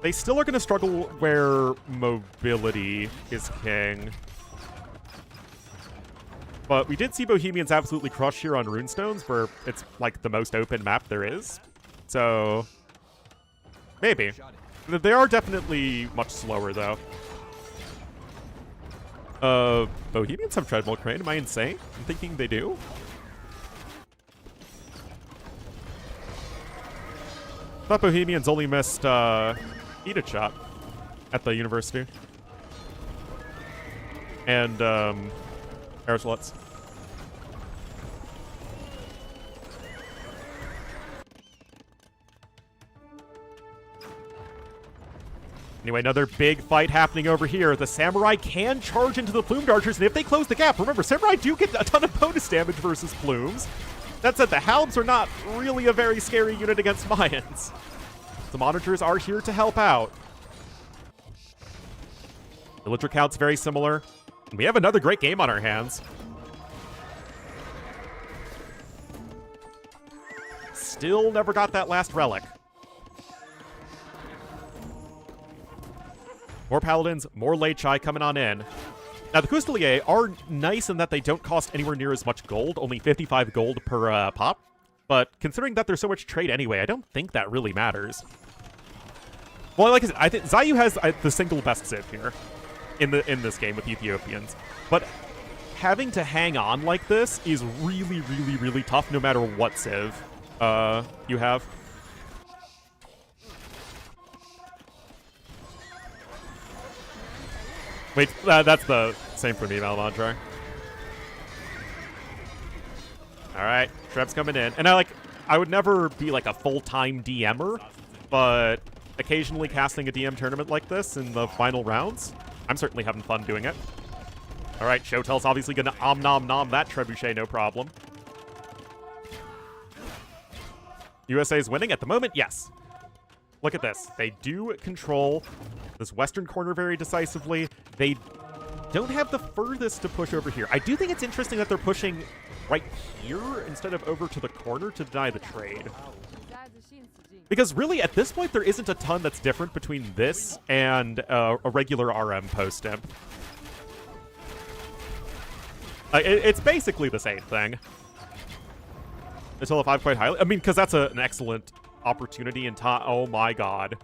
they still are going to struggle where mobility is king. But we did see Bohemians absolutely crush here on Runestones, where it's like the most open map there is. So, maybe. They are definitely much slower, though. Bohemians have Treadmill Crane. Am I insane? I'm thinking they do. Thought Bohemians only missed Edith Shot at the university. And Aeroslets. Anyway, another big fight happening over here. The Samurai can charge into the Plumed Archers, and if they close the gap, remember, Samurai do get a ton of bonus damage versus Plumes. That said, the Halbs are not really a very scary unit against Mayans. The Monitors are here to help out. Villager count's very similar. And we have another great game on our hands. Still never got that last relic. More Paladins, more Lei Chai coming on in. Now, the Custelier are nice in that they don't cost anywhere near as much gold, only 55 gold per pop. But considering that there's so much trade anyway, I don't think that really matters. Well, like I said, I think Zayu has the single best civ here in this game with Ethiopians. But having to hang on like this is really, really, really tough no matter what civ you have. Wait, that's the same for me, Malmantra. All right, Treb's coming in. And I would never be like a full-time DMer, but occasionally casting a DM tournament like this in the final rounds, I'm certainly having fun doing it. All right, Shotel's obviously going to nom that trebuchet, no problem. USA is winning at the moment, yes. Look at this. They do control this western corner very decisively. They don't have the furthest to push over here. I do think it's interesting that they're pushing right here instead of over to the corner to deny the trade. Because really, at this point, there isn't a ton that's different between this and a regular RM post-imp. It's basically the same thing. Until if I'm quite highly... I mean, because that's an excellent opportunity in time. Oh my god.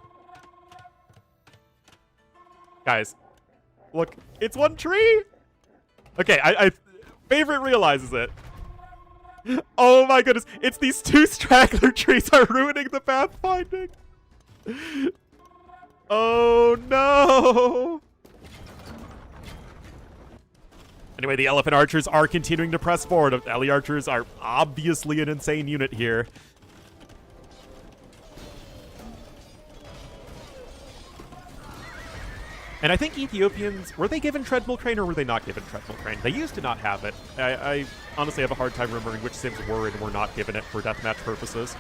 Guys, look, it's one tree! Okay, I Favorite realizes it. Oh my goodness, it's these two straggler trees are ruining the pathfinding. Oh no! Anyway, the Elephant Archers are continuing to press forward. Ellie Archers are obviously an insane unit here. And I think Ethiopians, were they given Treadmill Crane or were they not given Treadmill Crane? They used to not have it. I honestly have a hard time remembering which Sims were and were not given it for deathmatch purposes.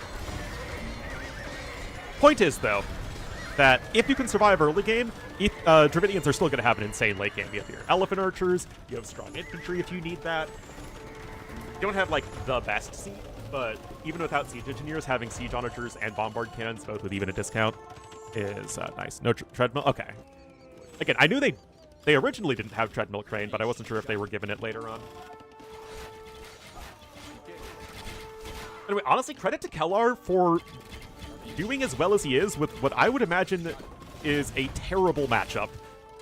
Point is, though, that if you can survive early game, Dravidians are still going to have an insane late game. You have your Elephant Archers, you have strong infantry if you need that. You don't have, like, the best siege, but even without siege engineers, having siege onagers and bombard cannons, both with even a discount, is nice. No treadmill? Okay. Again, I knew they originally didn't have Treadmill Crane, but I wasn't sure if they were given it later on. Anyway, honestly, credit to Kellar for doing as well as he is with what I would imagine is a terrible matchup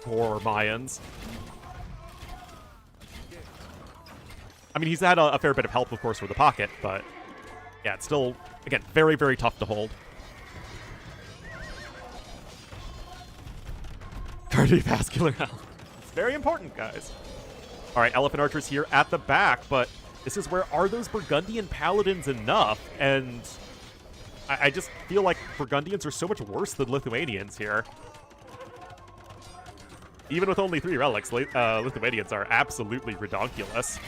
for Mayans. I mean, he's had a fair bit of help, of course, for the pocket, but yeah, it's still, again, very, very tough to hold. Cardiovascular health. It's very important, guys. All right, Elephant Archers here at the back, but this is where are those Burgundian Paladins enough? And I just feel like Burgundians are so much worse than Lithuanians here. Even with only 3 relics, Lithuanians are absolutely redonkulous.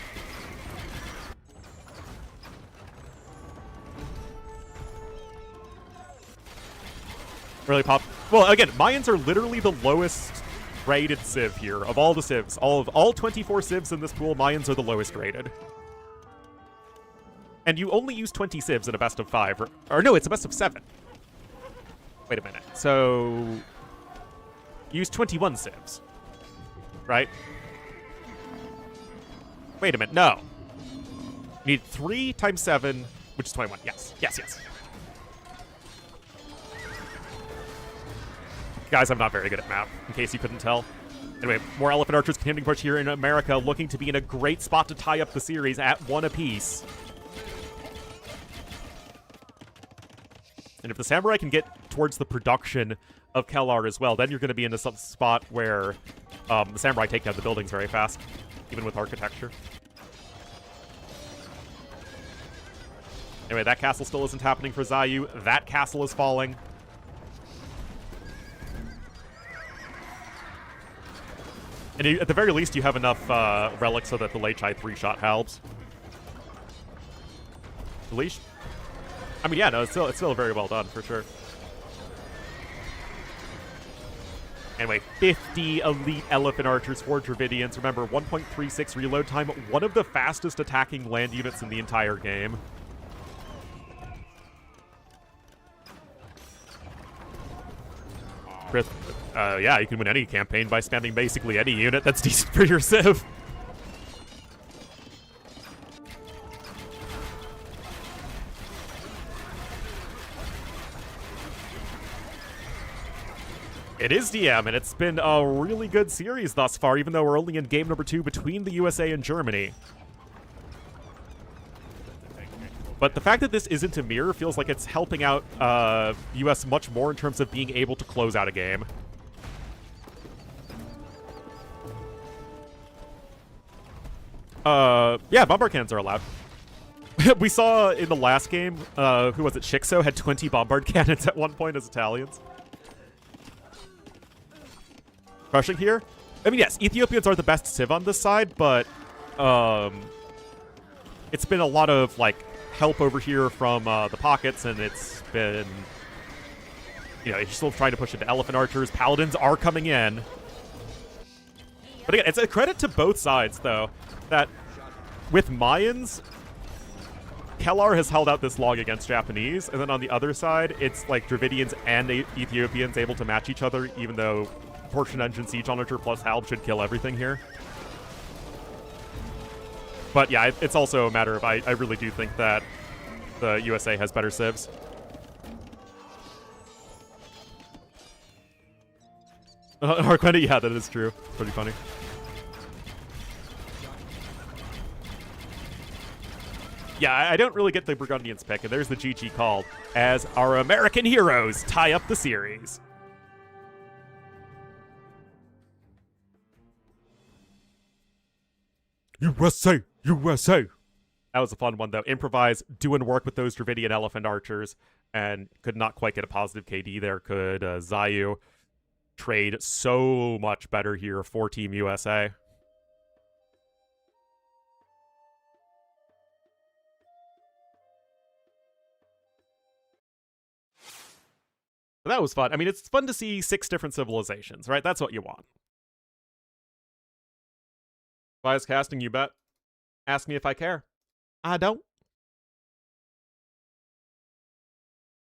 Really pop. Well, again, Mayans are literally the lowest rated civ here of all the civs. All 24 civs in this pool, Mayans are the lowest rated. And you only use 20 civs in a best of 5. Or no, it's a best of 7. Wait a minute. So use 21 civs, right? Wait a minute. No. You need 3 times 7, which is 21. Yes. Yes, yes. Guys, I'm not very good at math, in case you couldn't tell. Anyway, more Elephant Archers continuing to push here in America, looking to be in a great spot to tie up the series at 1 apiece. And if the Samurai can get towards the production of Kellar as well, then you're going to be in a spot where the Samurai take down the buildings very fast, even with architecture. Anyway, that castle still isn't happening for Zayu. That castle is falling. And at the very least, you have enough relics so that the Lei Chai 3-shot helps. Leash? I mean, yeah, no, it's still very well done, for sure. Anyway, 50 elite Elephant Archers for Dravidians. Remember, 1.36 reload time, one of the fastest attacking land units in the entire game. Chris, yeah, you can win any campaign by spamming basically any unit that's decent for your civ. It is DM, and it's been a really good series thus far, even though we're only in game number 2 between the USA and Germany. But the fact that this isn't a mirror feels like it's helping out US much more in terms of being able to close out a game. Yeah, bombard cannons are allowed. We saw in the last game, who was it? Shixo had 20 bombard cannons at one point as Italians. Crushing here. I mean, yes, Ethiopians are the best civ on this side, but it's been a lot of like help over here from the pockets, and it's been, you know, you're still trying to push into elephant archers. Paladins are coming in. But again, it's a credit to both sides, though, that with Mayans, Kellar has held out this long against Japanese, and then on the other side, it's like Dravidians and Ethiopians able to match each other, even though Torsion Engine, Siege Onager plus Halb should kill everything here. But yeah, it's also a matter of I really do think that the USA has better civs. Harquenda, yeah, that is true. Pretty funny. Yeah, I don't really get the Burgundians pick, and there's the GG called as our American heroes tie up the series. USA! USA! That was a fun one, though. Improvise, doing work with those Dravidian Elephant Archers, and could not quite get a positive KD there, could Zayu. Trade so much better here for Team USA. But that was fun. I mean, it's fun to see 6 different civilizations, right? That's what you want. Bias casting, you bet. Ask me if I care. I don't.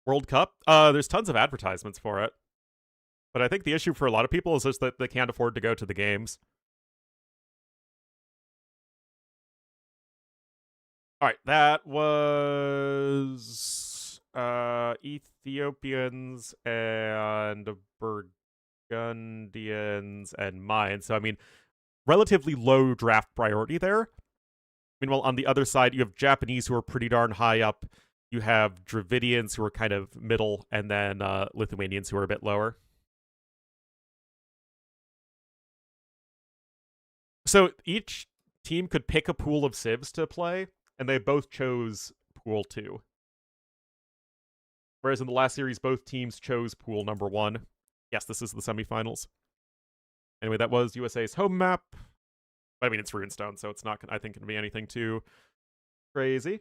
World Cup? There's tons of advertisements for it. But I think the issue for a lot of people is just that they can't afford to go to the games. All right, that was Ethiopians and Burgundians and mine. So, I mean, relatively low draft priority there. Meanwhile, on the other side, you have Japanese who are pretty darn high up. You have Dravidians who are kind of middle, and then Lithuanians who are a bit lower. So each team could pick a pool of civs to play, and they both chose pool 2. Whereas in the last series, both teams chose pool number 1. Yes, this is the semifinals. Anyway, that was USA's home map. I mean, it's Runestone, so it's not, I think, going to be anything too crazy.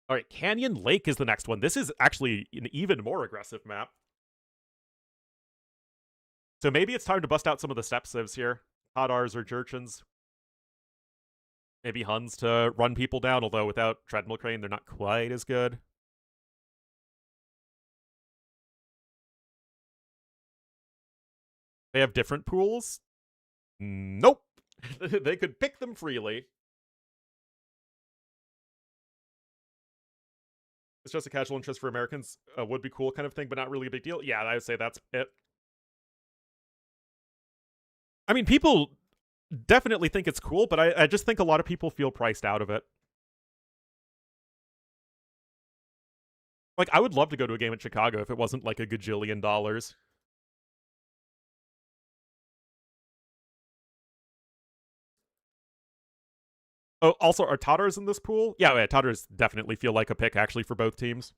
All right, Canyon Lake is the next one. This is actually an even more aggressive map. So maybe it's time to bust out some of the step civs here. Hadars or Jurchens. Maybe Huns to run people down, although without Treadmill Crane, they're not quite as good. They have different pools? Nope. They could pick them freely. It's just a casual interest for Americans. Would be cool kind of thing, but not really a big deal. Yeah, I would say that's it. I mean, people definitely think it's cool, but I just think a lot of people feel priced out of it. Like, I would love to go to a game in Chicago if it wasn't like $1 gajillion. Oh, also, are Tatars in this pool? Yeah, Tatars definitely feel like a pick, actually, for both teams.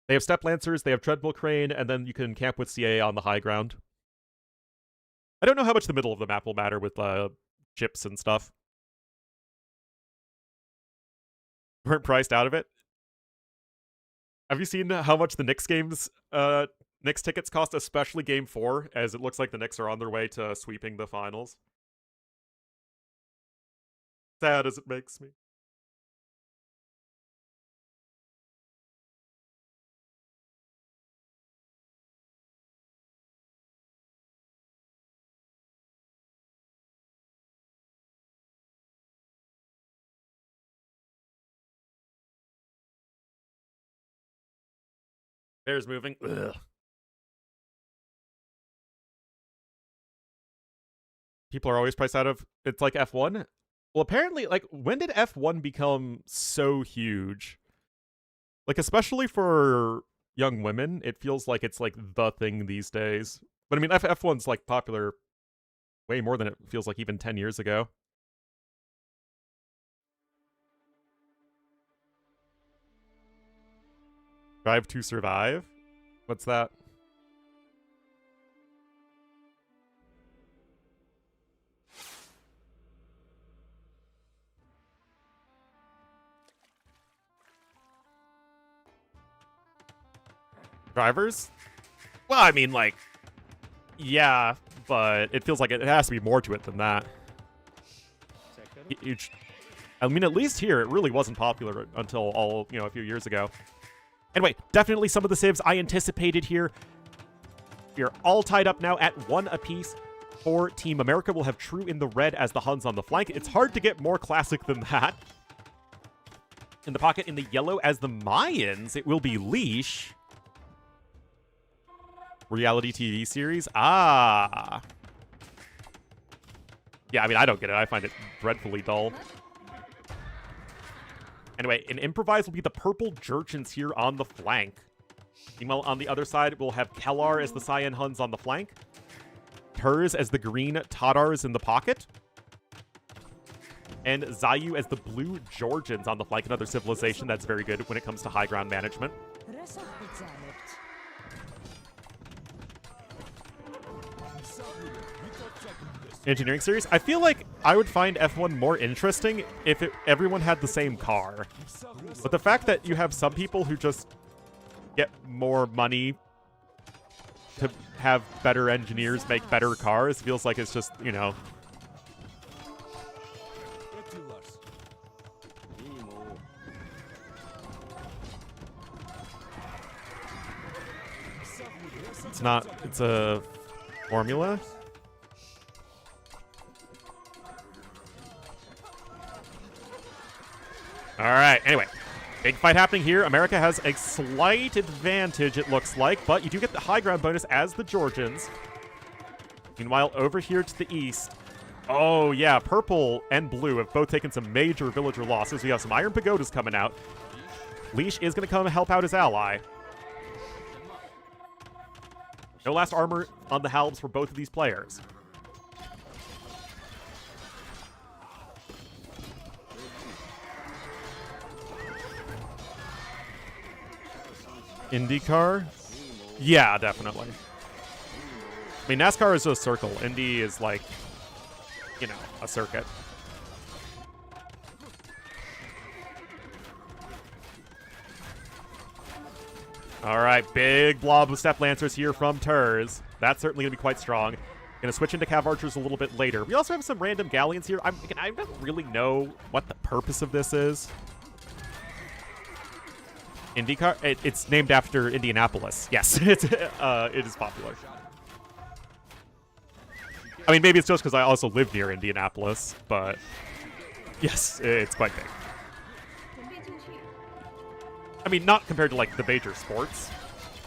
They have Step Lancers, they have Treadmill Crane, and then you can camp with CA on the high ground. I don't know how much the middle of the map will matter with chips and stuff. Weren't priced out of it. Have you seen how much the Knicks games, Knicks tickets cost, especially Game 4, as it looks like the Knicks are on their way to sweeping the finals? Sad as it makes me. Bears moving. Ugh. People are always priced out of. It's like F1. Well, apparently, like, when did F1 become so huge? Like, especially for young women, it feels like it's like the thing these days. But I mean, F1's like popular way more than it feels like even 10 years ago. Drive to survive? What's that? Drivers? Well, I mean, like, yeah, but it feels like it has to be more to it than that. I mean, at least here, it really wasn't popular until a few years ago. Anyway, definitely some of the civs I anticipated here. We're all tied up now at 1 apiece for Team America. We'll have True in the red as the Huns on the flank. It's hard to get more classic than that. In the pocket in the yellow as the Mayans, it will be Leash. Reality TV series? Ah. Yeah, I mean, I don't get it. I find it dreadfully dull. Anyway, an improvise will be the purple Jurchens here on the flank. Meanwhile, on the other side, we'll have Kellar as the Cyan Huns on the flank. Turs as the green Tatars in the pocket. And Zayu as the blue Georgians on the flank. Another civilization that's very good when it comes to high ground management. Engineering series. I feel like I would find F1 more interesting if everyone had the same car. But the fact that you have some people who just get more money to have better engineers make better cars feels like it's just, you know. It's a formula. All right, anyway, big fight happening here. America has a slight advantage, it looks like, but you do get the high ground bonus as the Georgians. Meanwhile, over here to the east, oh yeah, purple and blue have both taken some major villager losses. We have some iron pagodas coming out. Leash is going to come help out his ally. No last armor on the halbs for both of these players. IndyCar? Yeah, definitely. I mean, NASCAR is a circle. Indy is like, you know, a circuit. All right, big blob of Step Lancers here from Turs. That's certainly going to be quite strong. Going to switch into Cav Archers a little bit later. We also have some random Galleons here. I don't really know what the purpose of this is. IndyCar? It's named after Indianapolis. Yes, it is popular. I mean, maybe it's just because I also live near Indianapolis, but yes, it's quite big. I mean, not compared to, like, the major sports,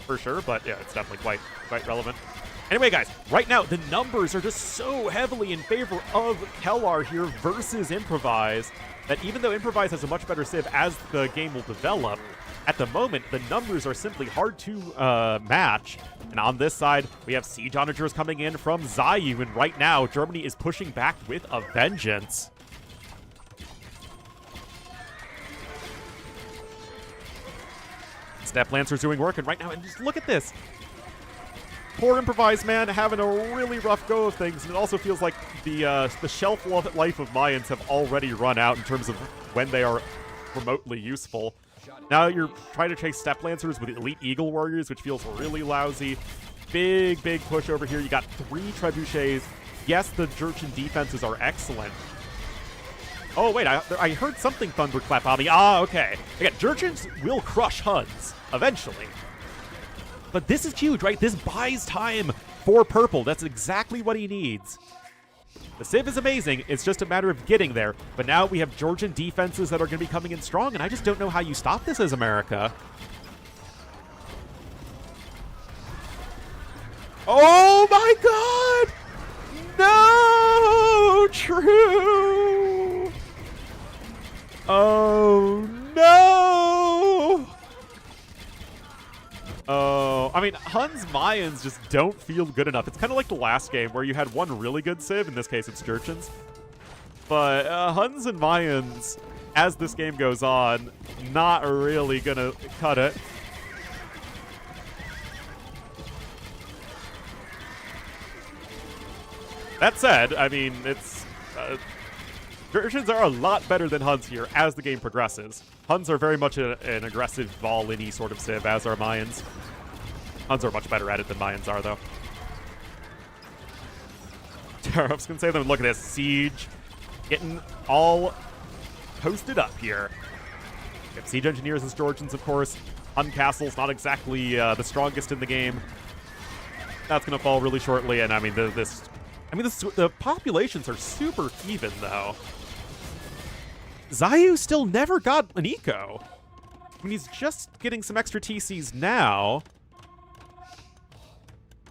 for sure, but yeah, it's definitely quite relevant. Anyway, guys, right now, the numbers are just so heavily in favor of Kellar here versus Improvise that even though Improvise has a much better civ as the game will develop, at the moment, the numbers are simply hard to match. And on this side, we have siege onagers coming in from Zayu, and right now, Germany is pushing back with a vengeance. Step Lancer's doing work, and right now, and just look at this. Poor Improvise, man, having a really rough go of things, and it also feels like the shelf life of Mayans have already run out in terms of when they are remotely useful. Now you're trying to chase Step Lancers with Elite Eagle Warriors, which feels really lousy. Big push over here. You got 3 Trebuchets. Yes, the Jurchen defenses are excellent. Oh, wait, I heard something thunderclap on me. Ah, okay. Again, Jurchens will crush Huns eventually. But this is huge, right? This buys time for Purple. That's exactly what he needs. The civ is amazing. It's just a matter of getting there. But now we have Georgian defenses that are going to be coming in strong, and I just don't know how you stop this as America. Oh my god! No! True! Oh no! Oh, I mean, Huns Mayans just don't feel good enough. It's kind of like the last game where you had one really good civ. In this case, it's Jurchens. But Huns and Mayans, as this game goes on, not really gonna cut it. That said, I mean, it's... Versions are a lot better than Huns here as the game progresses. Huns are very much an aggressive vol-in-y sort of civ, as are Mayans. Huns are much better at it than Mayans are, though. I was gonna say, look at this. Siege getting all posted up here. We have Siege Engineers as Georgians, of course. Hun Castle's not exactly the strongest in the game. That's gonna fall really shortly, and I mean, the populations are super even, though. Zayu still never got an eco. I mean, he's just getting some extra TCs now.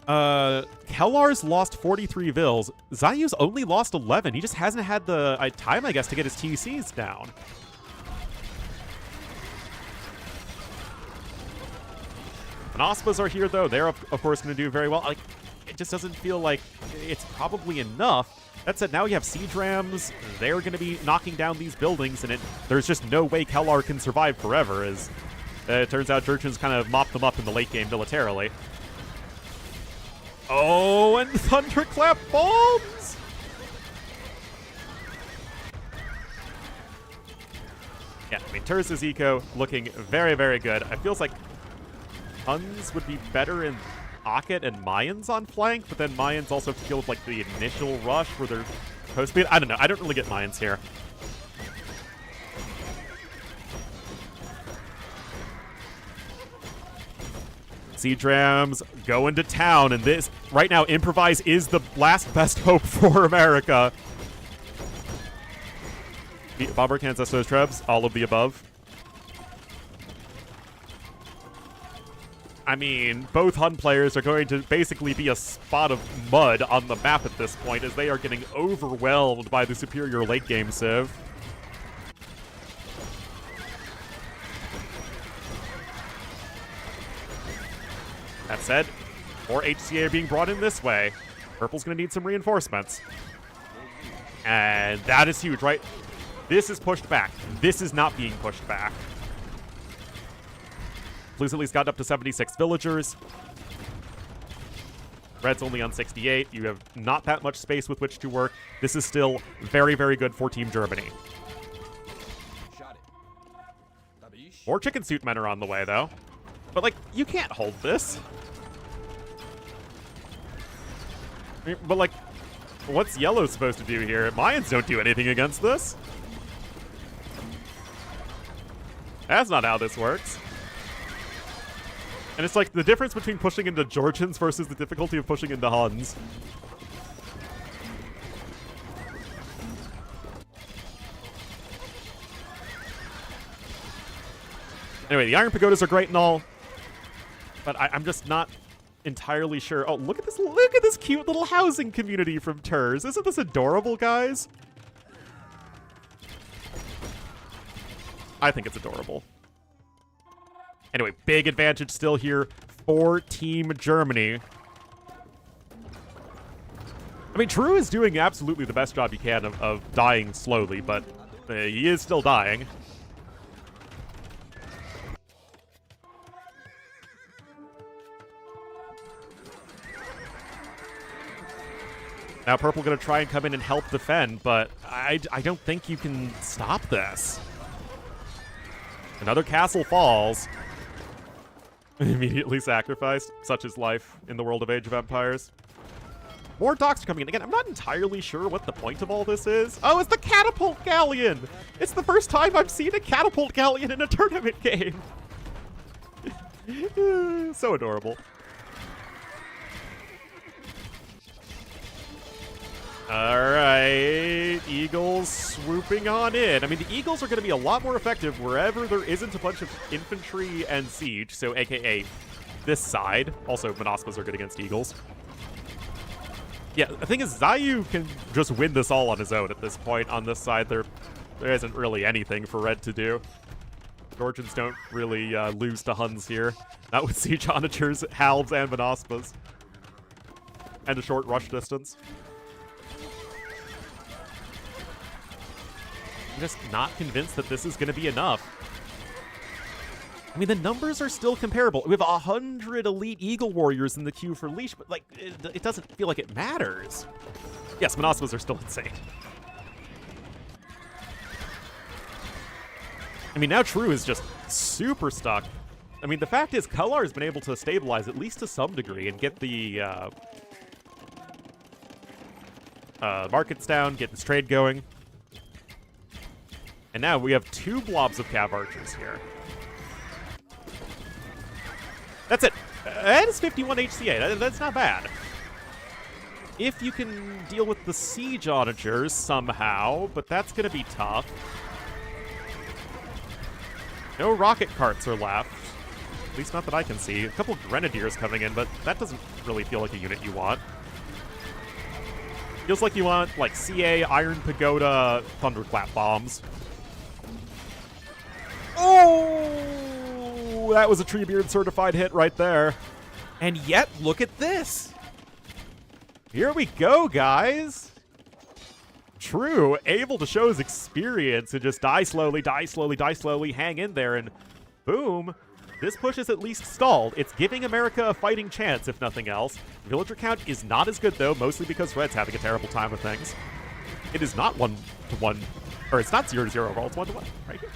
Kellar's lost 43 Vils. Zayu's only lost 11. He just hasn't had the time, I guess, to get his TCs down. Monospas are here, though. They're, of course, going to do very well. Like, it just doesn't feel like it's probably enough. That said, now we have siege rams. They're going to be knocking down these buildings, and there's just no way Kellar can survive forever, as it turns out Jurchen's kind of mopped them up in the late game militarily. Oh, and Thunderclap bombs! Yeah, I mean, Terrace's eco looking very, very good. It feels like Huns would be better in Ocket and Mayans on flank, but then Mayans also feel with like the initial rush where they're post speed. I don't know. I don't really get Mayans here. Siege rams go into town, and this right now, improvise is the last best hope for America. Bomber, Kansas, those Trebs, all of the above. I mean, both Hun players are going to basically be a spot of mud on the map at this point, as they are getting overwhelmed by the superior late game civ. That said, more HCA are being brought in this way. Purple's going to need some reinforcements. And that is huge, right? This is pushed back. This is not being pushed back. Blue's at least gotten up to 76 villagers. Red's only on 68. You have not that much space with which to work. This is still very, very good for Team Germany. More chicken suit men are on the way, though. But, like, you can't hold this. But, like, what's Yellow supposed to do here? Mayans don't do anything against this. That's not how this works. And it's like the difference between pushing into Georgians versus the difficulty of pushing into Huns. Anyway, the Iron Pagodas are great and all, but I'm just not entirely sure. Oh, look at this cute little housing community from Turs. Isn't this adorable, guys? I think it's adorable. Anyway, big advantage still here for Team Germany. I mean, True is doing absolutely the best job he can of dying slowly, but he is still dying. Now Purple going to try and come in and help defend, but I don't think you can stop this. Another castle falls. Immediately sacrificed. Such is life in the world of Age of Empires. More docks are coming in. Again, I'm not entirely sure what the point of all this is. Oh, it's the Catapult Galleon! It's the first time I've seen a Catapult Galleon in a tournament game. So adorable. Alright, Eagles swooping on in. I mean, the Eagles are going to be a lot more effective wherever there isn't a bunch of infantry and siege, so aka this side. Also, Monospas are good against Eagles. Yeah, the thing is, Zayu can just win this all on his own at this point. On this side, there isn't really anything for Red to do. Georgians don't really lose to Huns here. Not with siege onagers, halves, and Monospas. And a short rush distance. I'm just not convinced that this is going to be enough. I mean, the numbers are still comparable. We have 100 elite Eagle Warriors in the queue for Leash, but, like, it doesn't feel like it matters. Yes, Monosimas are still insane. I mean, now True is just super stuck. I mean, the fact is, Kalar has been able to stabilize at least to some degree and get the markets down, get this trade going. And now we have 2 blobs of Cav Archers here. That's it. That is 51 HCA. That's not bad. If you can deal with the Siege Onagers somehow, but that's going to be tough. No rocket carts are left. At least not that I can see. A couple of Grenadiers coming in, but that doesn't really feel like a unit you want. Feels like you want, like, CA, Iron Pagoda, Thunderclap bombs. Oh! That was a Treebeard certified hit right there. And yet, look at this! Here we go, guys! True, able to show his experience and just die slowly, die slowly, die slowly, hang in there, and boom. This push is at least stalled. It's giving America a fighting chance, if nothing else. Villager count is not as good, though, mostly because Red's having a terrible time with things. It is not 1-1, or it's not 0-0 overall, it's 1-1, right here.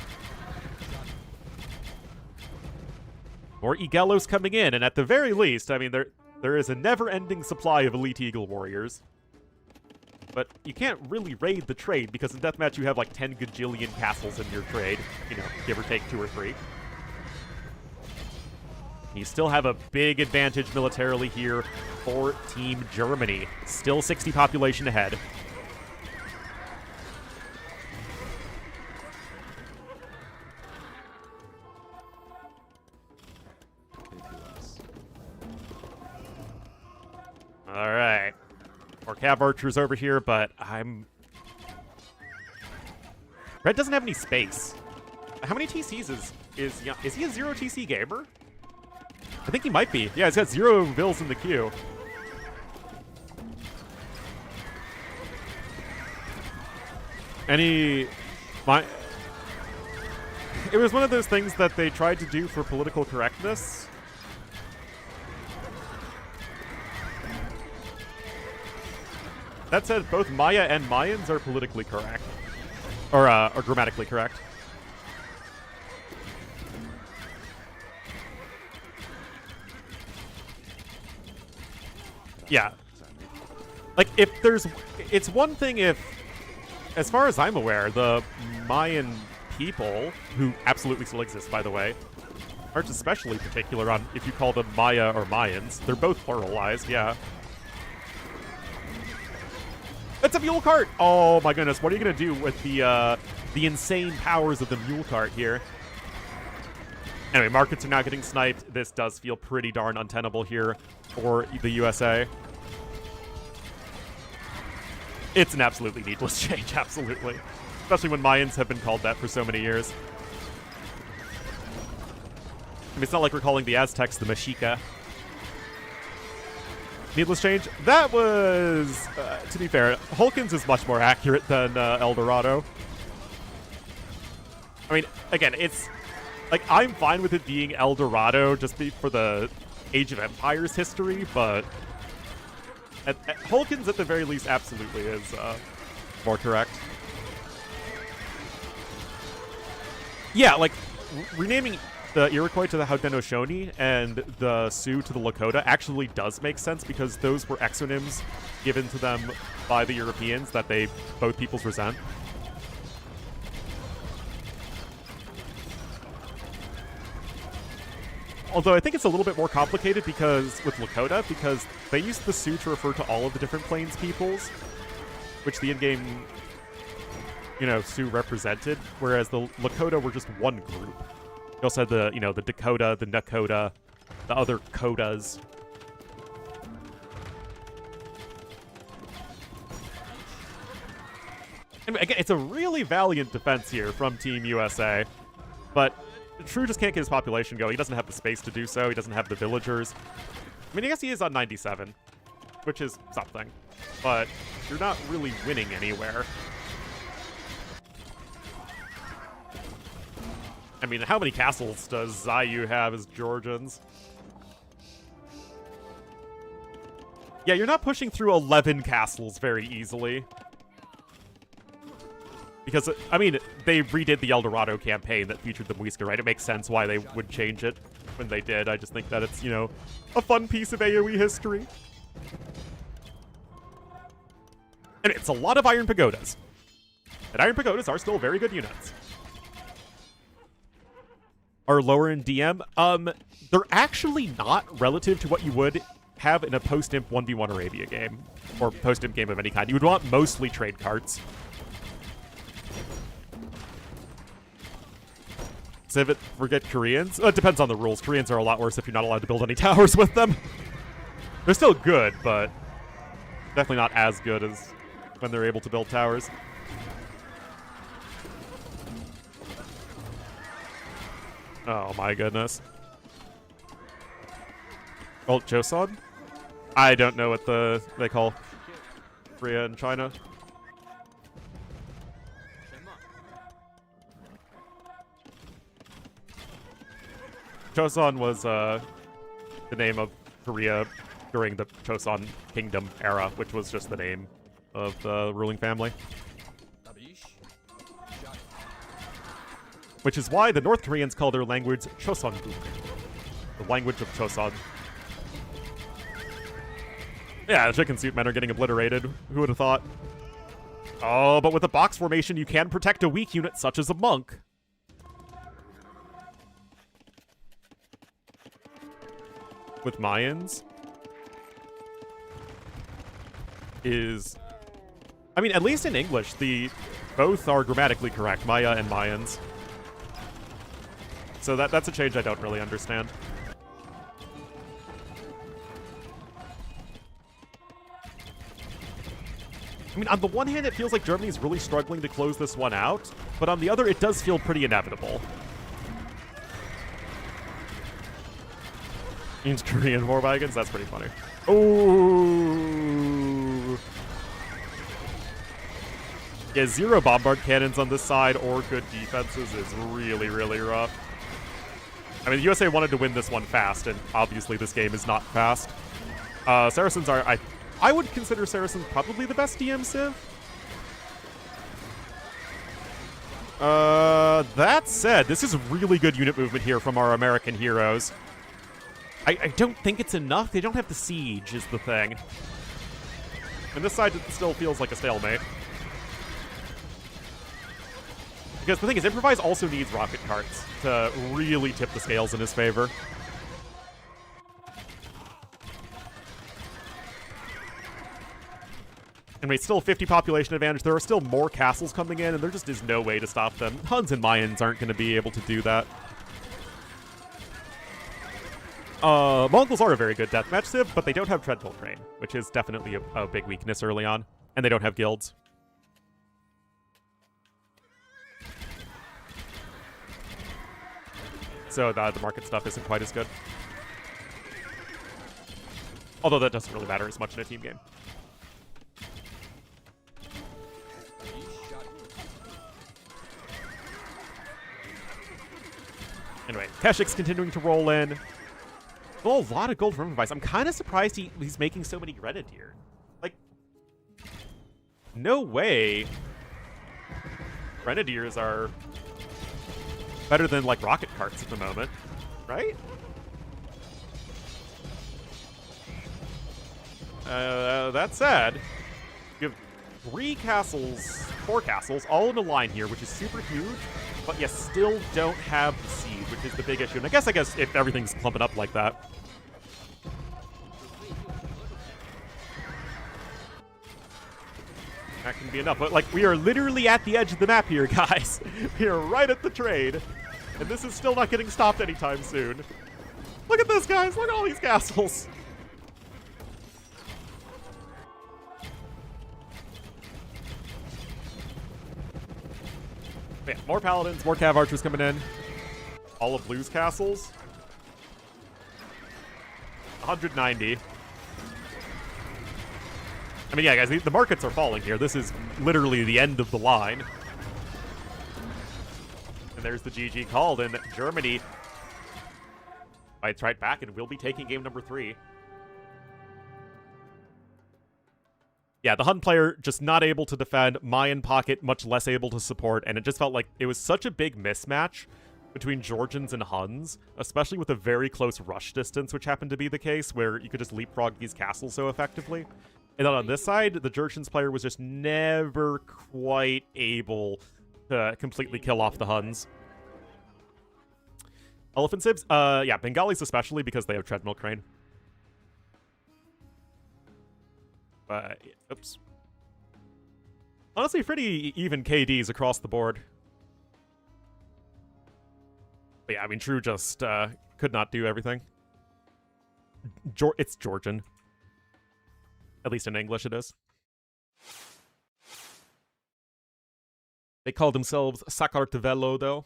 More Egelos coming in, and at the very least, I mean, there is a never-ending supply of Elite Eagle Warriors. But you can't really raid the trade, because in Deathmatch you have like 10 gajillion castles in your trade. You know, give or take 2 or 3. You still have a big advantage militarily here for Team Germany. Still 60 population ahead. All right. More Cav Archers over here, but Red doesn't have any space. How many TCs is he a 0 TC gamer? I think he might be. Yeah, he's got 0 Vills in the queue. It was one of those things that they tried to do for political correctness. That said, both Maya and Mayans are politically correct. Or grammatically correct. Yeah. Like, it's one thing if, as far as I'm aware, the Mayan people, who absolutely still exist, by the way, aren't especially particular on if you call them Maya or Mayans. They're both pluralized, yeah. It's a mule cart! Oh my goodness, what are you gonna do with the insane powers of the mule cart here? Anyway, markets are now getting sniped. This does feel pretty darn untenable here for the USA. It's an absolutely needless change, absolutely. Especially when Mayans have been called that for so many years. I mean, it's not like we're calling the Aztecs the Mexica. Needless change. That was, to be fair, Hulkins is much more accurate than El Dorado. I mean, again, it's, like, I'm fine with it being El Dorado just for the Age of Empires history, but Hulkins at the very least absolutely is more correct. Yeah, like, renaming the Iroquois to the Haudenosaunee and the Sioux to the Lakota actually does make sense because those were exonyms given to them by the Europeans that both peoples resent. Although I think it's a little bit more complicated with Lakota, because they used the Sioux to refer to all of the different Plains peoples, which the in-game, Sioux represented, whereas the Lakota were just one group. You also had the Dakota, the Nakota, the other Kotas. And again, it's a really valiant defense here from Team USA, but True just can't get his population going. He doesn't have the space to do so. He doesn't have the villagers. I mean, I guess he is on 97, which is something, but you're not really winning anywhere. I mean, how many castles does Zayu have as Georgians? Yeah, you're not pushing through 11 castles very easily. Because, I mean, they redid the El Dorado campaign that featured the Muisca, right? It makes sense why they would change it when they did. I just think that it's, you know, a fun piece of AoE history. And it's a lot of Iron Pagodas. And Iron Pagodas are still very good units. Are lower in DM? They're actually not relative to what you would have in a post-imp 1v1 Arabia game. Or post-imp game of any kind. You would want mostly trade carts. Civet, forget Koreans. It depends on the rules. Koreans are a lot worse if you're not allowed to build any towers with them. They're still good, but definitely not as good as when they're able to build towers. Oh my goodness. Oh, Joseon? I don't know what they call Korea and China. Joseon was the name of Korea during the Joseon Kingdom era, which was just the name of the ruling family. Which is why the North Koreans call their language Choseongguk, the language of Choseon. Yeah, the chicken suit men are getting obliterated. Who would have thought? Oh, but with a box formation, you can protect a weak unit such as a monk. With Mayans is... I mean, at least in English, both are grammatically correct, Maya and Mayans. So that's a change I don't really understand. I mean, on the one hand, it feels like Germany's really struggling to close this one out, but on the other, it does feel pretty inevitable. Means Korean war wagons? That's pretty funny. Ooh. Yeah, 0 bombard cannons on this side or good defenses is really, really rough. I mean, the USA wanted to win this one fast, and obviously this game is not fast. Saracens are... I would consider Saracens probably the best DM civ. That said, this is really good unit movement here from our American heroes. I don't think it's enough. They don't have the siege, is the thing. And this side still feels like a stalemate. Because the thing is, Improvise also needs rocket carts to really tip the scales in his favor. Anyway, still 50 population advantage. There are still more castles coming in, and there just is no way to stop them. Huns and Mayans aren't going to be able to do that. Mongols are a very good deathmatch civ, but they don't have treadmill train, which is definitely a big weakness early on. And they don't have guilds. So the market stuff isn't quite as good. Although that doesn't really matter as much in a team game. Anyway, Keshik's continuing to roll in. Oh, a lot of gold from Improvise. I'm kind of surprised he's making so many Grenadier. Like, no way Grenadiers are better than, like, rocket carts at the moment, right? That said, you have 4 castles, all in a line here, which is super huge, but you still don't have the siege, which is the big issue. And I guess if everything's clumping up like that. That can be enough. But, like, we are literally at the edge of the map here, guys. We are right at the trade. And this is still not getting stopped anytime soon. Look at this, guys. Look at all these castles. Man, more paladins, more cav archers coming in. All of Blue's castles. 190. I mean, yeah, guys, the markets are falling here. This is literally the end of the line. And And there's the GG called, and Germany fights right back and will be taking game number 3. Yeah, the Hun player just not able to defend, Mayan pocket much less able to support, and it just felt like it was such a big mismatch between Georgians and Huns, especially with a very close rush distance, which happened to be the case, where you could just leapfrog these castles so effectively. And then on this side, the Georgians player was just never quite able to completely kill off the Huns. Elephant Sibs? Yeah, Bengalis especially, because they have Treadmill Crane. Oops. Honestly, pretty even KDs across the board. But yeah, I mean, True just could not do everything. It's Georgian. At least in English it is. They call themselves Sakartvelo, though.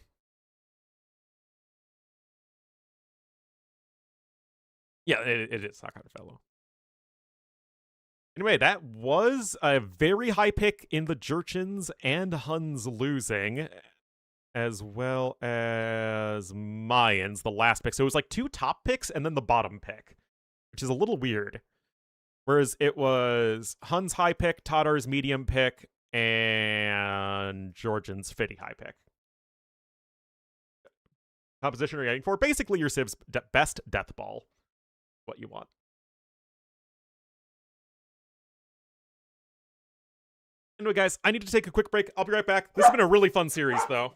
Yeah, it is Sakartvelo. Anyway, that was a very high pick in the Jurchens and Huns losing, as well as Mayans, the last pick. So it was like 2 top picks and then the bottom pick, which is a little weird. Whereas it was Huns high pick, Tatar's medium pick, and Georgians Fitty high pick. Composition you're getting for basically your Civ's best death ball. What you want. Anyway, guys, I need to take a quick break. I'll be right back. This has been a really fun series, though.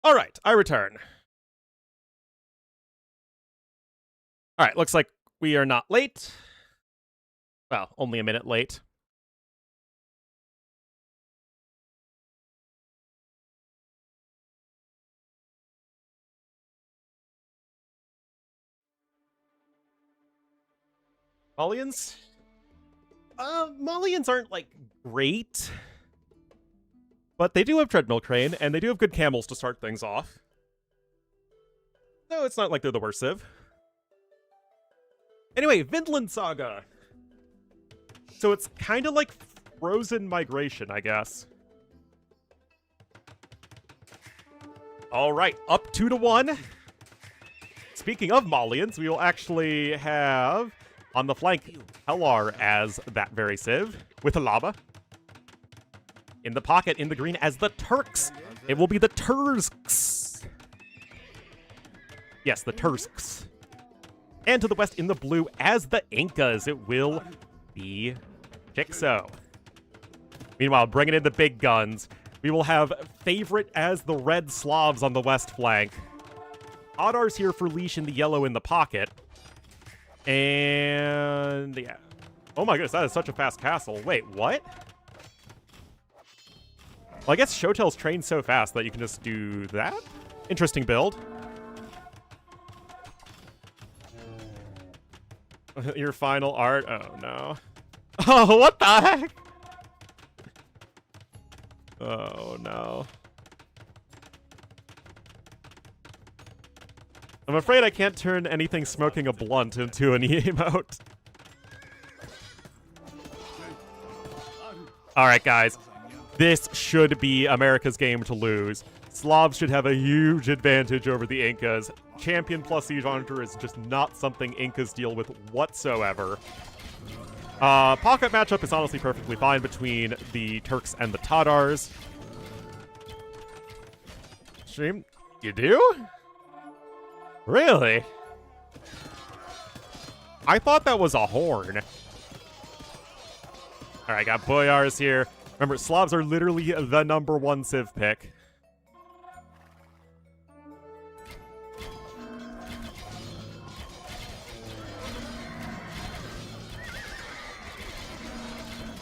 All right, I return. All right, looks like we are not late. Well, only a minute late. Malians? Malians aren't, like, great. But they do have Treadmill Crane, and they do have good camels to start things off. No, it's not like they're the worst Civ. Anyway, Vinland Saga. So it's kind of like Frozen Migration, I guess. All right, up 2-1. Speaking of Malians, we will actually have on the flank Hellar as that very Civ with a Lava. In the pocket, in the green, as the Turks. It will be the Tursks. Yes, the Tursks. And to the west, in the blue, as the Incas, it will be Chicxo. Meanwhile, bringing in the big guns, we will have Favorite as the red Slavs on the west flank. Adar's here for Leash in the yellow in the pocket. And yeah. Oh my goodness, that is such a fast castle. Wait, what? Well, I guess Shotel's trained so fast that you can just do that? Interesting build. Your final art? Oh, no. Oh, what the heck? Oh, no. I'm afraid I can't turn anything smoking a blunt into an emote. Alright, guys. This should be America's game to lose. Slavs should have a huge advantage over the Incas. Champion plus Siege Monitor is just not something Incas deal with whatsoever. Pocket matchup is honestly perfectly fine between the Turks and the Tatars. Stream? You do? Really? I thought that was a horn. Alright, got Boyars here. Remember, Slavs are literally the #1 Civ pick.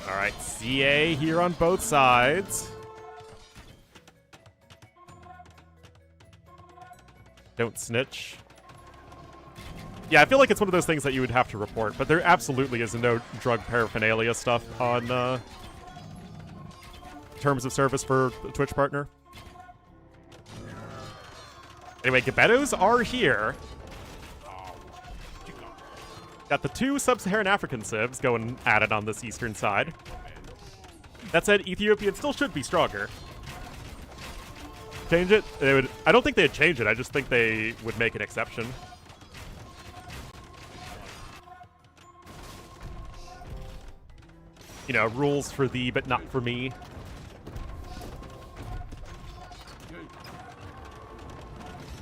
Alright, CA here on both sides. Don't snitch. Yeah, I feel like it's one of those things that you would have to report, but there absolutely is no drug paraphernalia stuff on terms of service for a Twitch partner. Anyway, Gebettos are here. Got the 2 sub-Saharan African civs going at it on this eastern side. That said, Ethiopian still should be stronger. Change it? They would. I don't think they'd change it. I just think they would make an exception. You know, rules for thee, but not for me.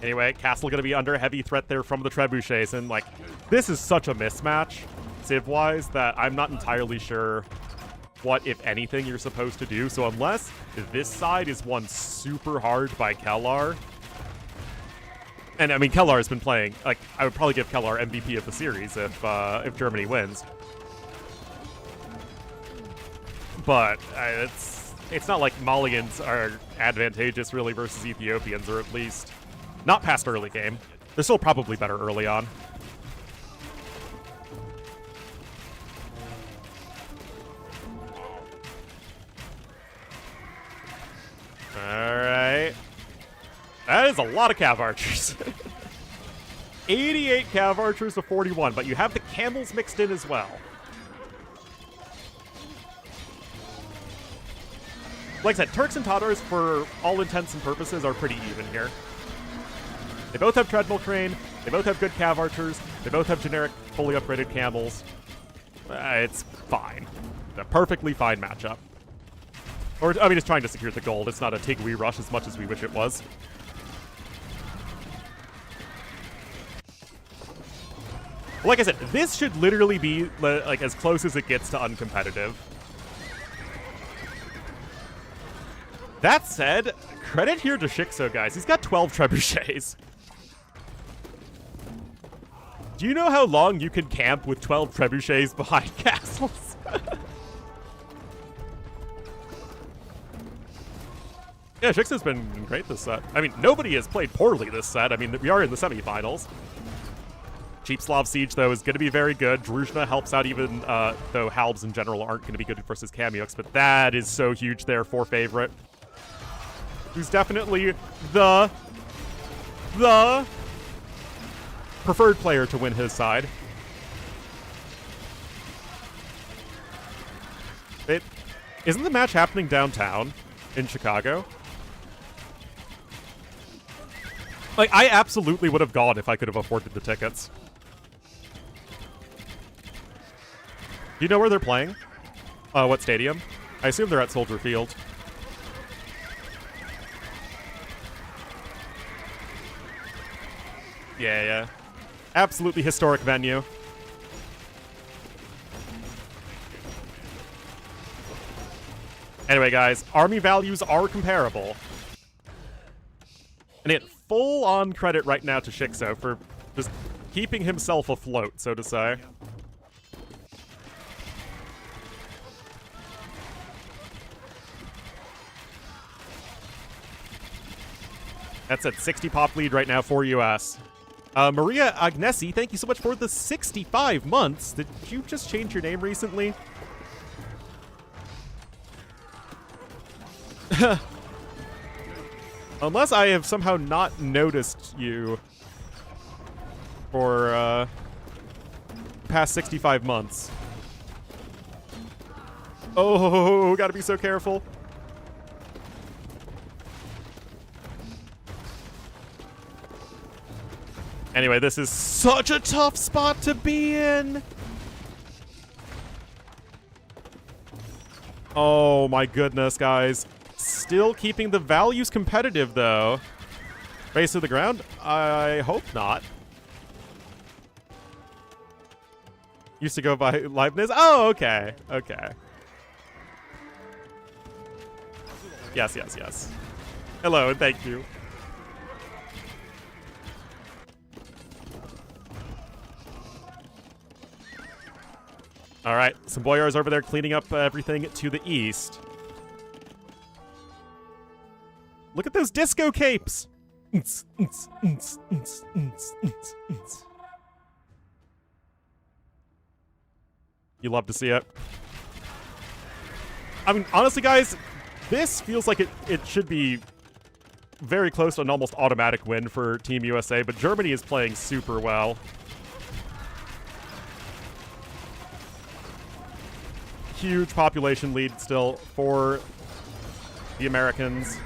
Anyway, Castle gonna be under heavy threat there from the trebuchets, and like, this is such a mismatch, Civ-wise, that I'm not entirely sure what, if anything, you're supposed to do. So unless this side is won super hard by Kellar, and I mean, Kellar has been playing, like, I would probably give Kellar MVP of the series if Germany wins. But it's not like Malians are advantageous really versus Ethiopians, or at least not past early game. They're still probably better early on. Alright. That is a lot of Cav Archers. 88 Cav Archers to 41, but you have the camels mixed in as well. Like I said, Turks and Tatars, for all intents and purposes, are pretty even here. They both have Treadmill Crane, they both have good Cav Archers, they both have generic, fully upgraded camels. It's fine. A perfectly fine matchup. Or, I mean, it's trying to secure the gold. It's not a Tigui rush as much as we wish it was. Like I said, this should literally be like as close as it gets to uncompetitive. That said, credit here to Shixo, guys. He's got 12 trebuchets. Do you know how long you can camp with 12 trebuchets behind castles? Yeah, Shixo's been great this set. I mean, nobody has played poorly this set. I mean, we are in the semifinals. Cheap Slav Siege, though, is going to be very good. Druzhna helps out even though Halbs in general aren't going to be good versus Kamyuks, but that is so huge there for Favorite. Who's definitely the preferred player to win his side. Isn't the match happening downtown in Chicago? Like, I absolutely would have gone if I could have afforded the tickets. Do you know where they're playing? What stadium? I assume they're at Soldier Field. Yeah. Absolutely historic venue. Anyway, guys, army values are comparable. And it full-on credit right now to Shixo for just keeping himself afloat, so to say. That's at 60 pop lead right now for US. Maria Agnesi, thank you so much for the 65 months. Did you just change your name recently? Unless I have somehow not noticed you for past 65 months. Oh, gotta be so careful. Anyway, this is such a tough spot to be in. Oh my goodness, guys. Still keeping the values competitive, though. Base of the ground? I hope not. Used to go by Leibniz? Oh, okay. Okay. Yes. Hello, and thank you. All right, some Boyars over there cleaning up everything to the east. Look at those disco capes! You love to see it. I mean, honestly, guys, this feels like it should be very close to an almost automatic win for Team USA, but Germany is playing super well. Huge population lead still for the Americans.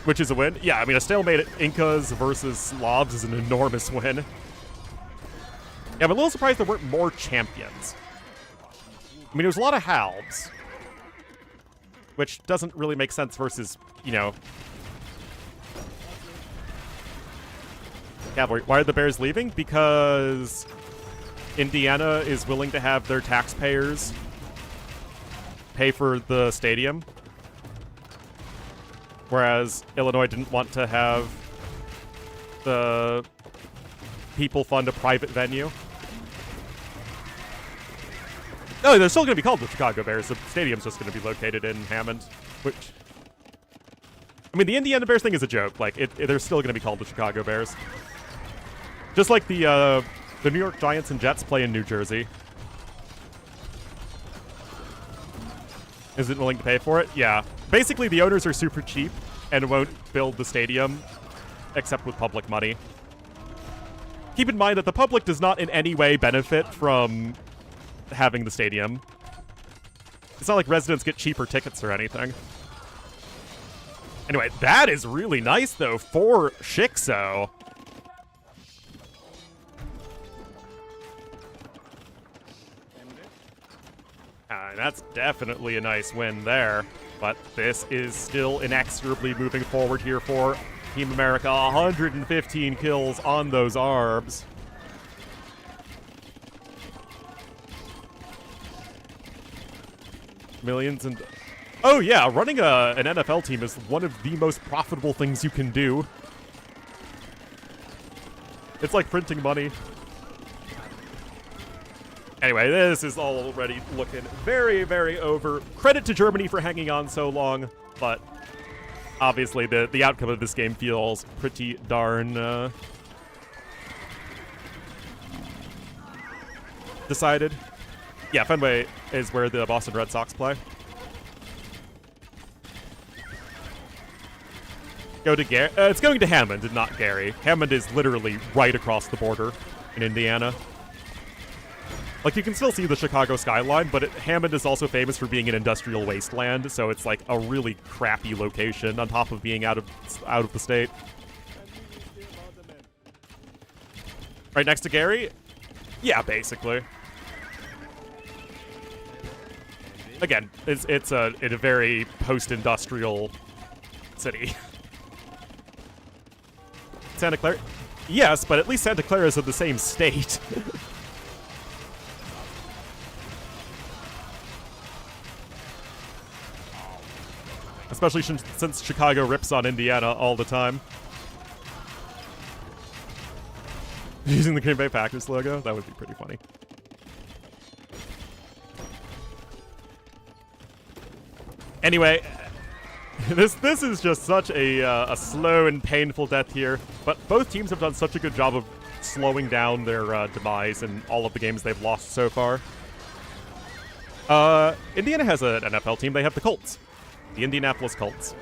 Which is a win. Yeah, I mean, a stalemate at Incas versus Slavs is an enormous win. Yeah, I'm a little surprised there weren't more champions. I mean, there was a lot of Halbs, which doesn't really make sense versus, you know, Cavalry. Why are the Bears leaving? Because Indiana is willing to have their taxpayers pay for the stadium, whereas Illinois didn't want to have the people fund a private venue. No, they're still going to be called the Chicago Bears. The stadium's just going to be located in Hammond, which... I mean, the Indiana Bears thing is a joke. Like, they're still going to be called the Chicago Bears. Just like the New York Giants and Jets play in New Jersey. Isn't willing to pay for it? Yeah. Basically, the owners are super cheap and won't build the stadium except with public money. Keep in mind that the public does not in any way benefit from having the stadium. It's not like residents get cheaper tickets or anything. Anyway, that is really nice, though, for Shixo. That's definitely a nice win there. But this is still inexorably moving forward here for Team America. 115 kills on those ARBs. Millions and... Oh yeah, running an NFL team is one of the most profitable things you can do. It's like printing money. Anyway, this is already looking very, very over. Credit to Germany for hanging on so long, but obviously the outcome of this game feels pretty darn decided. Yeah, Fenway is where the Boston Red Sox play. Go to Gary. It's going to Hammond and not Gary. Hammond is literally right across the border in Indiana. Like, you can still see the Chicago skyline, but Hammond is also famous for being an industrial wasteland, so it's like a really crappy location on top of being out of the state. Right next to Gary? Yeah, basically. Again, it's a very post-industrial city. Santa Clara? Yes, but at least Santa Clara is in the same state. Especially since Chicago rips on Indiana all the time. Using the Green Bay Packers logo? That would be pretty funny. Anyway, this is just such a slow and painful death here, but both teams have done such a good job of slowing down their demise in all of the games they've lost so far. Indiana has an NFL team. They have the Colts. The Indianapolis Colts.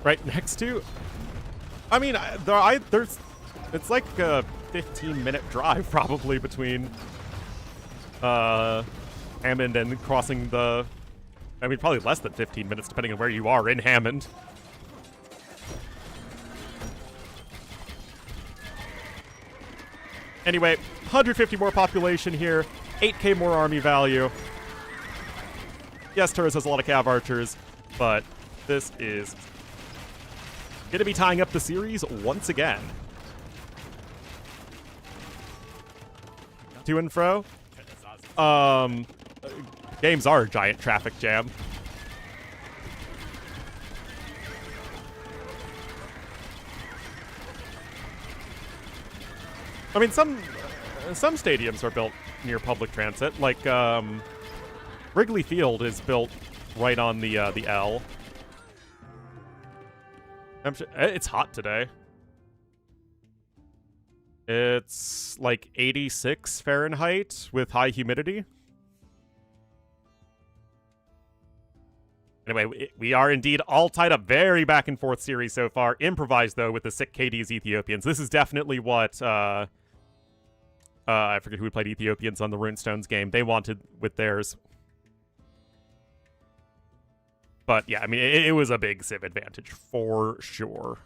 Right next to... I mean, there's... It's like a 15-minute drive, probably, between Hammond and crossing the... I mean, probably less than 15 minutes, depending on where you are in Hammond. Anyway, 150 more population here, 8k more army value. Yes, Turris has a lot of cav archers, but this is going to be tying up the series once again. To and fro. Games are a giant traffic jam. I mean, some stadiums are built near public transit. Like Wrigley Field is built right on the L. It's hot today. It's like 86 Fahrenheit with high humidity. Anyway, we are indeed all tied up. Very back and forth series so far. Improvised, though, with the sick KD's Ethiopians. This is definitely what, I forget who played Ethiopians on the Runestones game. They wanted with theirs. But, yeah, I mean, it was a big Civ advantage, for sure.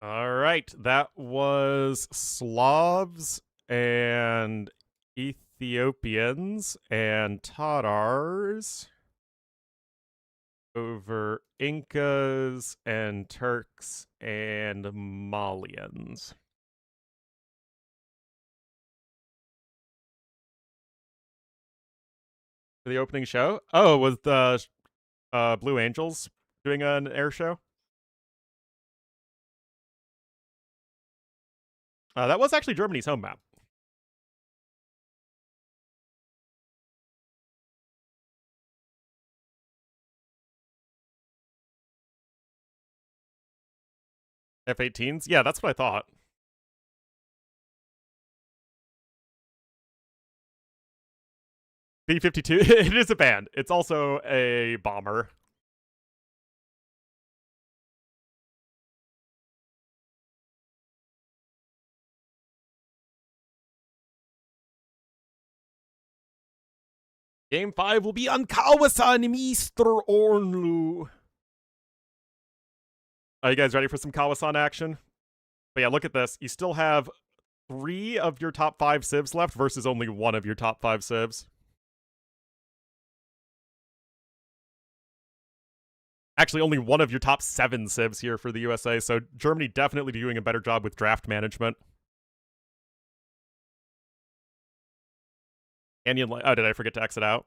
All right, that was Slavs and Ethiopians and Tatars over Incas and Turks and Malians. For the opening show? Oh, was the Blue Angels doing an air show? That was actually Germany's home map. F-18s? Yeah, that's what I thought. B-52? It is a band. It's also a bomber. Game 5 will be on Kawasan, Mr. Ornlu. Are you guys ready for some Kawasan action? But yeah, look at this. You still have 3 of your top 5 civs left versus only 1 of your top 5 civs. Actually, only 1 of your top 7 civs here for the USA, so Germany definitely doing a better job with draft management. Oh, did I forget to exit out?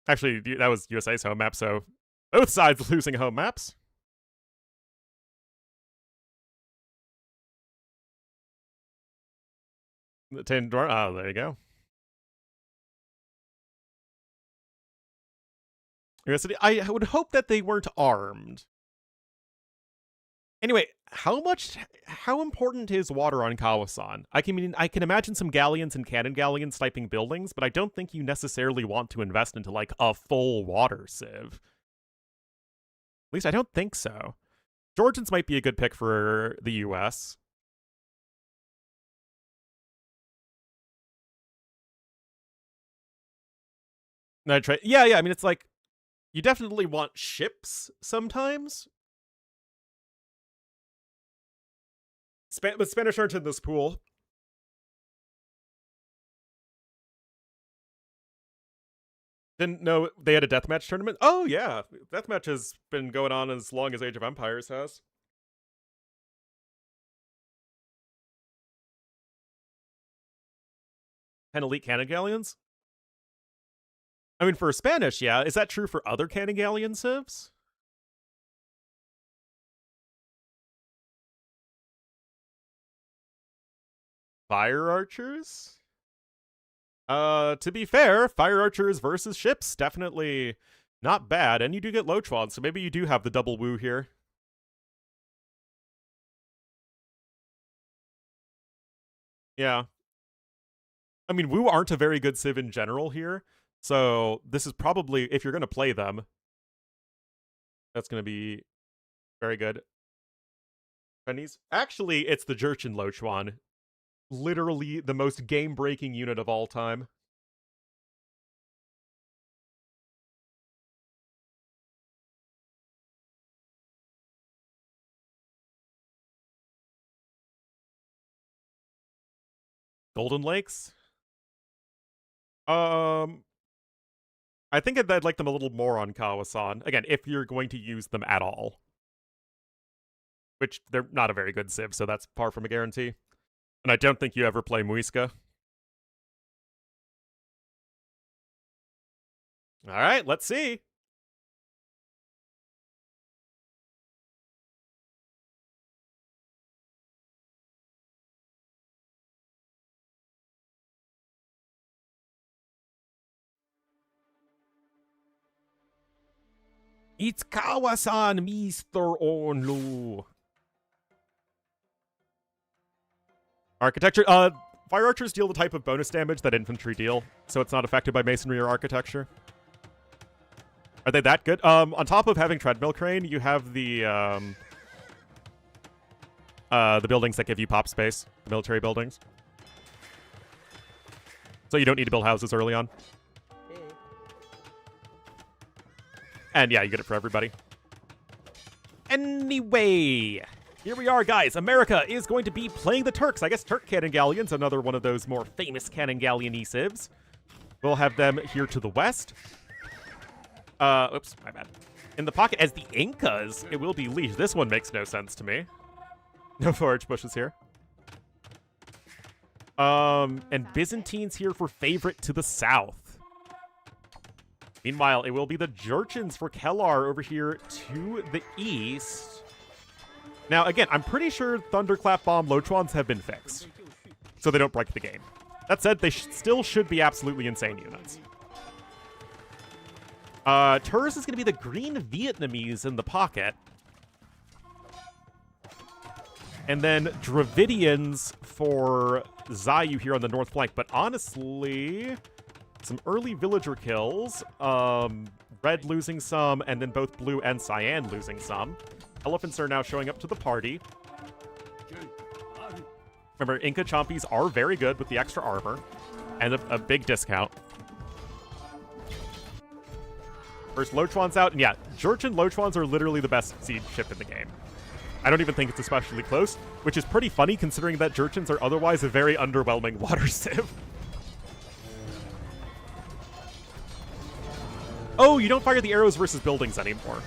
Actually, that was USA's home map, so both sides losing home maps. Oh, there you go. I would hope that they weren't armed. Anyway, how important is water on Kawasan? I can imagine some galleons and cannon galleons sniping buildings, but I don't think you necessarily want to invest into like a full water civ. At least I don't think so. Georgians might be a good pick for the US. Yeah, I mean, it's like, you definitely want ships sometimes. But Spanish aren't in this pool. Didn't know they had a deathmatch tournament? Oh, yeah. Deathmatch has been going on as long as Age of Empires has. And elite cannon galleons? I mean, for Spanish, yeah. Is that true for other cannon galleon civs? Fire archers? To be fair, fire archers versus ships, definitely not bad. And you do get Lochuan, so maybe you do have the double woo here. Yeah. I mean, woo aren't a very good civ in general here, so this is probably, if you're going to play them, that's going to be very good. Chinese? Actually, it's the Jurchen Lochuan. Literally the most game-breaking unit of all time. Golden Lakes? I think I'd like them a little more on Kawasan. Again, if you're going to use them at all. Which, they're not a very good civ, so that's far from a guarantee. And I don't think you ever play Muisca. Alright, let's see. It's Kawasan, Mr. Ornlu. Architecture. Fire archers deal the type of bonus damage that infantry deal, so it's not affected by masonry or architecture. Are they that good? On top of having treadmill crane, you have the buildings that give you pop space, the military buildings. So you don't need to build houses early on. And yeah, you get it for everybody. Anyway, here we are, guys. America is going to be playing the Turks. I guess Turk Cannon Galleons, another one of those more famous Cannon Galleon civs. We'll have them here to the west. Oops, my bad. In the pocket as the Incas, it will be Liege. This one makes no sense to me. No forage bushes here. And Byzantines here for favorite to the south. Meanwhile, it will be the Jurchens for Kellar over here to the east. Now, again, I'm pretty sure Thunderclap Bomb Lochuans have been fixed, so they don't break the game. That said, they still should be absolutely insane units. Tourist is going to be the green Vietnamese in the pocket. And then Dravidians for Zayu here on the north flank. But honestly, some early villager kills. Red losing some, and then both blue and cyan losing some. Elephants are now showing up to the party. Remember, Inca Chompies are very good with the extra armor and a big discount. First Lochuan's out, and yeah, Jurchen Lochuans are literally the best seed ship in the game. I don't even think it's especially close, which is pretty funny considering that Jurchens are otherwise a very underwhelming water civ. Oh, you don't fire the arrows versus buildings anymore.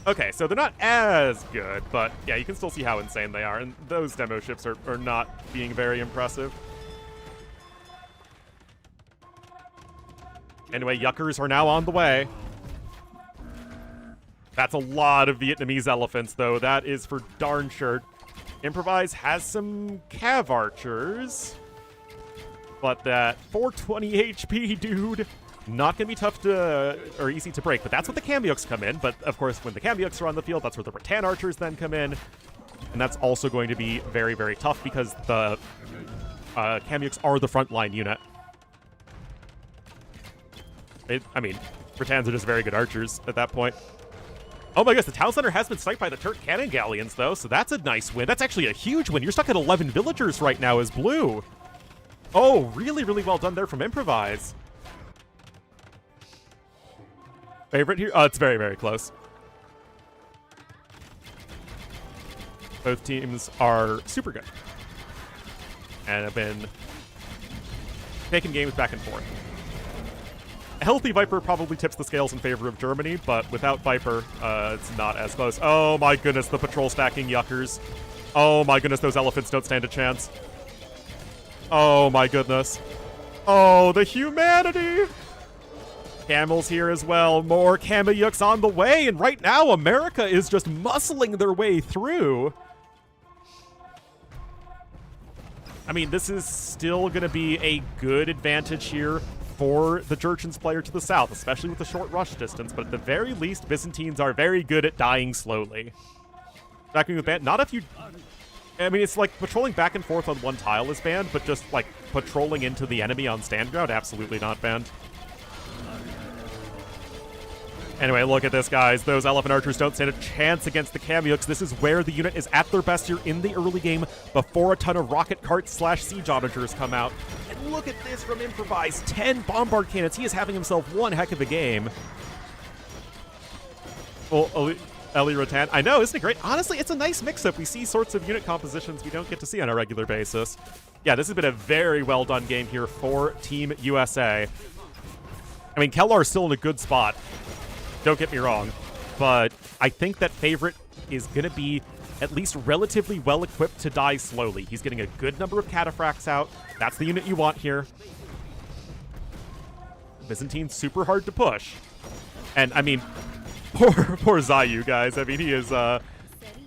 Okay, so they're not as good, but yeah, you can still see how insane they are, and those demo ships are not being very impressive. Anyway, Yuckers are now on the way. That's a lot of Vietnamese elephants, though. That is for darn sure. Improvise has some Cav Archers, but that 420 HP, dude, not going to be tough to, or easy to break. But that's when the Kamyuks come in. But, of course, when the Kamyuks are on the field, that's where the Rattan Archers then come in. And that's also going to be very, very tough because the Kamyuks are the frontline unit. I mean, Rattans are just very good archers at that point. Oh my gosh, the town center has been sniped by the Turk cannon galleons, though, so that's a nice win. That's actually a huge win. You're stuck at 11 villagers right now as blue. Oh, really, really well done there from Improvise. Favorite here? Oh, it's very, very close. Both teams are super good and have been taking games back and forth. A healthy Viper probably tips the scales in favor of Germany, but without Viper, it's not as close. Oh my goodness, the patrol stacking Yuckers. Oh my goodness, those elephants don't stand a chance. Oh my goodness. Oh, the humanity! Camels here as well. More Kamyuks on the way, and right now America is just muscling their way through. I mean, this is still going to be a good advantage here for the Jurchens player to the south, especially with the short rush distance, but at the very least, Byzantines are very good at dying slowly. Backing with banned, not if you... I mean, it's like patrolling back and forth on one tile is banned, but just like patrolling into the enemy on stand ground, absolutely not banned. Anyway, look at this, guys. Those Elephant Archers don't stand a chance against the Kamyuks. This is where the unit is at their best here in the early game before a ton of rocket carts / siege onagers come out. And look at this from Improvise. 10 bombard cannons. He is having himself one heck of a game. Well, Eli Rattan. I know, isn't it great? Honestly, it's a nice mix-up. We see sorts of unit compositions we don't get to see on a regular basis. Yeah, this has been a very well-done game here for Team USA. I mean, Kellar is still in a good spot. Don't get me wrong, but I think that Favorite is going to be at least relatively well-equipped to die slowly. He's getting a good number of cataphracts out. That's the unit you want here. Byzantine's super hard to push. And, I mean, poor Zayu, guys. I mean, he is,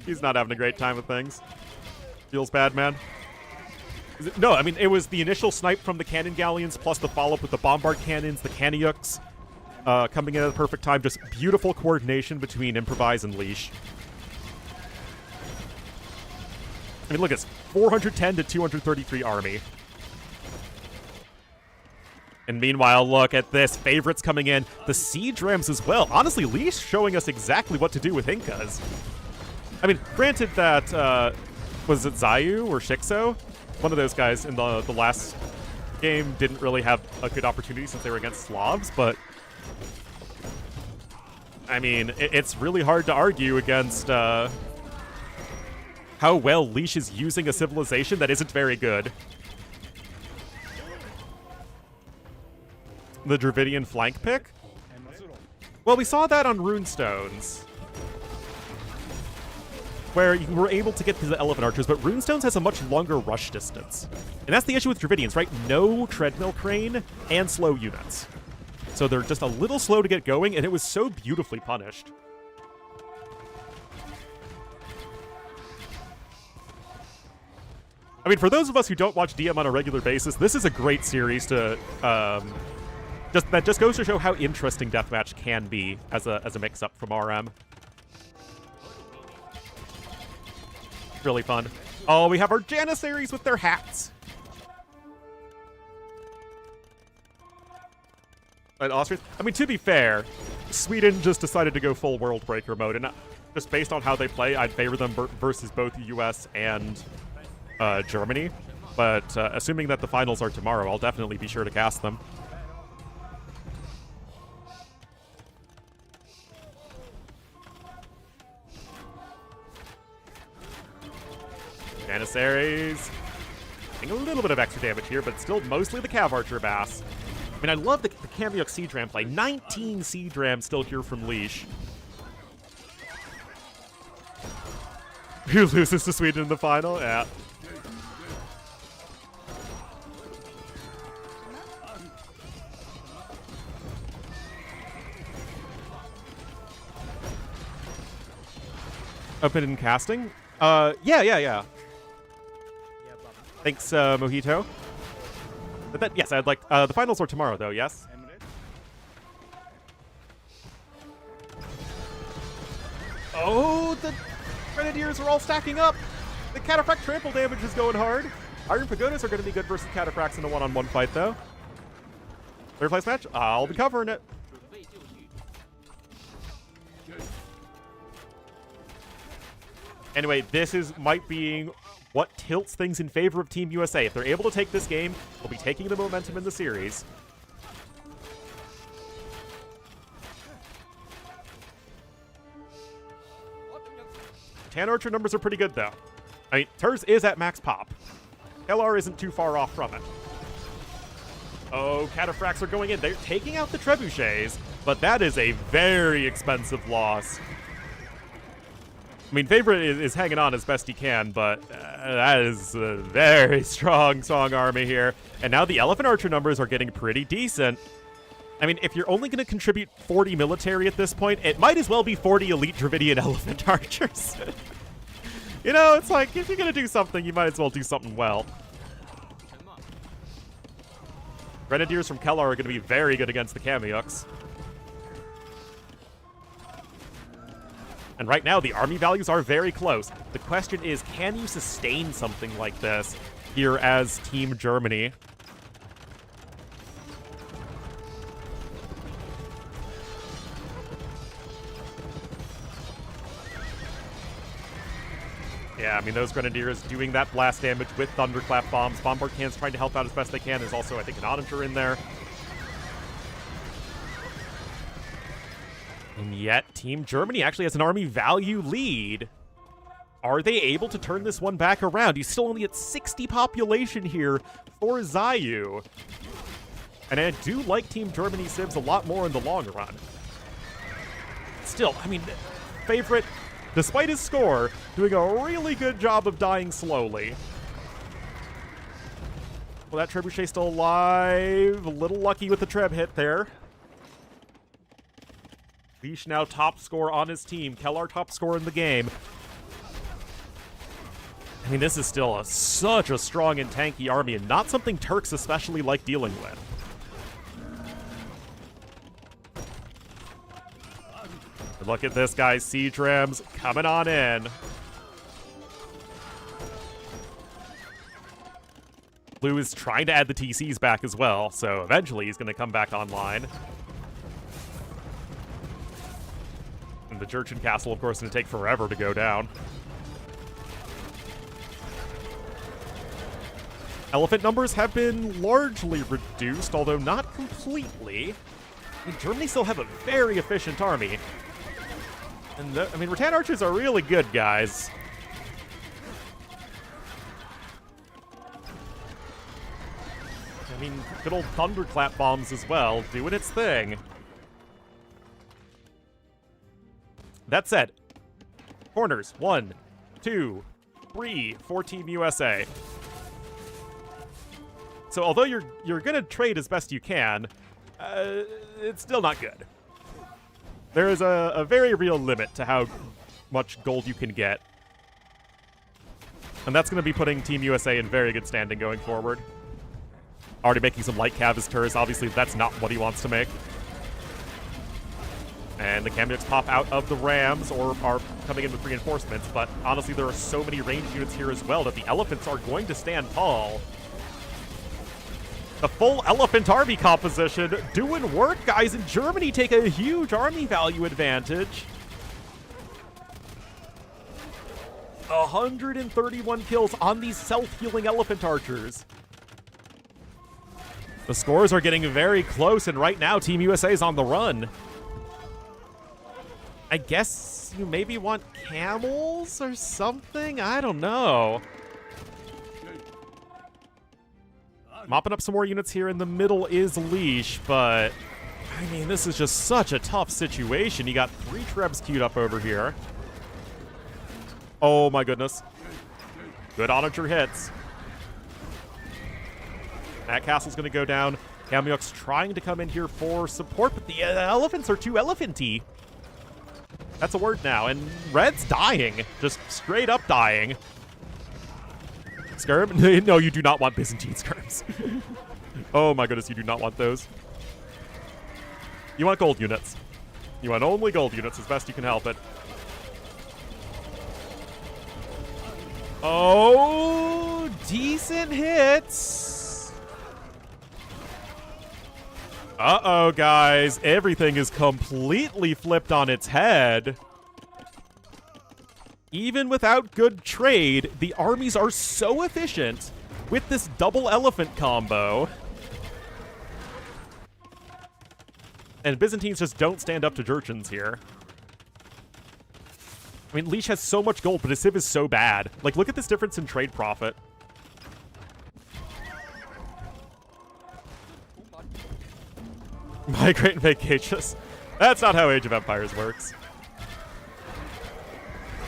he's not having a great time with things. Feels bad, man. No, I mean, it was the initial snipe from the cannon galleons plus the follow-up with the bombard cannons, the Kamyuks. Coming in at the perfect time. Just beautiful coordination between Improvise and Leash. I mean, look, it's 410 to 233 army. And meanwhile, look at this. Favorites coming in. The siege rams as well. Honestly, Leash showing us exactly what to do with Incas. I mean, granted that, was it Zayu or Shikso? One of those guys in the last game didn't really have a good opportunity since they were against Slavs, but I mean, it's really hard to argue against how well Leash is using a civilization that isn't very good. The Dravidian flank pick? Well, we saw that on Runestones, where you were able to get to the Elephant Archers, but Runestones has a much longer rush distance. And that's the issue with Dravidians, right? No treadmill crane and slow units. So they're just a little slow to get going, and it was so beautifully punished. I mean, for those of us who don't watch DM on a regular basis, this is a great series to that just goes to show how interesting Deathmatch can be as a mix-up from RM. Really fun. Oh, we have our Janissaries with their hats. And Austria, I mean, to be fair, Sweden just decided to go full World Breaker mode, and just based on how they play, I'd favor them versus both the US and Germany. But assuming that the finals are tomorrow, I'll definitely be sure to cast them. Janissaries getting a little bit of extra damage here, but still mostly the Cav Archer Bass. I mean, I love the Kamyuk Siege Ram play. 19 Siege Ram still here from Leash. Who loses to Sweden in the final? Yeah. Open in casting? Yeah. Thanks, Mojito. But that, yes, I'd like, the finals are tomorrow, though, yes? Oh, the Grenadiers are all stacking up. The Cataphract trample damage is going hard. Iron Pagodas are going to be good versus Cataphracts in a one-on-one fight, though. Third place match? I'll be covering it. Anyway, this might be what tilts things in favor of Team USA. If they're able to take this game, they'll be taking the momentum in the series. Tan Archer numbers are pretty good, though. I mean, Turs is at max pop. LR isn't too far off from it. Oh, Cataphracts are going in. They're taking out the Trebuchets, but that is a very expensive loss. I mean, Favorite is hanging on as best he can, but that is a very strong army here. And now the Elephant Archer numbers are getting pretty decent. I mean, if you're only going to contribute 40 military at this point, it might as well be 40 Elite Dravidian Elephant Archers. You know, it's like, if you're going to do something, you might as well do something well. Grenadiers from Kellar are going to be very good against the Kamyuks. And right now, the army values are very close. The question is, can you sustain something like this here as Team Germany? Yeah, I mean, those Grenadiers doing that blast damage with Thunderclap bombs. Bombard cans trying to help out as best they can. There's also, I think, an Onager in there. And yet, Team Germany actually has an army value lead. Are they able to turn this one back around? He's still only at 60 population here for Zayu. And I do like Team Germany civs a lot more in the long run. Still, I mean, Favorite, despite his score, doing a really good job of dying slowly. Well, that Trebuchet still alive. A little lucky with the Treb hit there. Leash now top score on his team. Kellar top score in the game. I mean, this is still such a strong and tanky army, and not something Turks especially like dealing with. Look at this, guys. Siege Rams coming on in. Blue is trying to add the TCs back as well, so eventually he's going to come back online. And the Jurchen Castle, of course, is going to take forever to go down. Elephant numbers have been largely reduced, although not completely. I mean, Germany still have a very efficient army. And I mean, Rattan Archers are really good, guys. I mean, good old Thunderclap bombs as well, doing its thing. That said, corners, 1, 2, 3 for Team USA. So although you're gonna trade as best you can, it's still not good. There is a very real limit to how much gold you can get. And that's going to be putting Team USA in very good standing going forward. Already making some light Cavisters. Obviously, that's not what he wants to make. And the Kamyuks pop out of the Rams or are coming in with reinforcements. But honestly, there are so many ranged units here as well that the Elephants are going to stand tall. The full Elephant army composition doing work, guys. And Germany take a huge army value advantage. 131 kills on these self-healing elephant archers. The scores are getting very close, and right now Team USA is on the run. I guess you maybe want camels or something? I don't know. Mopping up some more units here in the middle is Leash, but I mean, this is just such a tough situation. You got 3 Trebs queued up over here. Oh my goodness. Good onager hits. That castle's going to go down. Kamyuk's trying to come in here for support, but the elephants are too elephanty. That's a word now. And Red's dying. Just straight up dying. Skirm? No, you do not want Byzantine skirms. Oh my goodness, you do not want those. You want gold units. You want only gold units as best you can help it. Oh, decent hits. Uh-oh, guys. Everything is completely flipped on its head. Even without good trade, the armies are so efficient with this double elephant combo. And Byzantines just don't stand up to Jurchens here. I mean, Leash has so much gold, but his civ is so bad. Like, look at this difference in trade profit. Migrate and vacacious. That's not how Age of Empires works.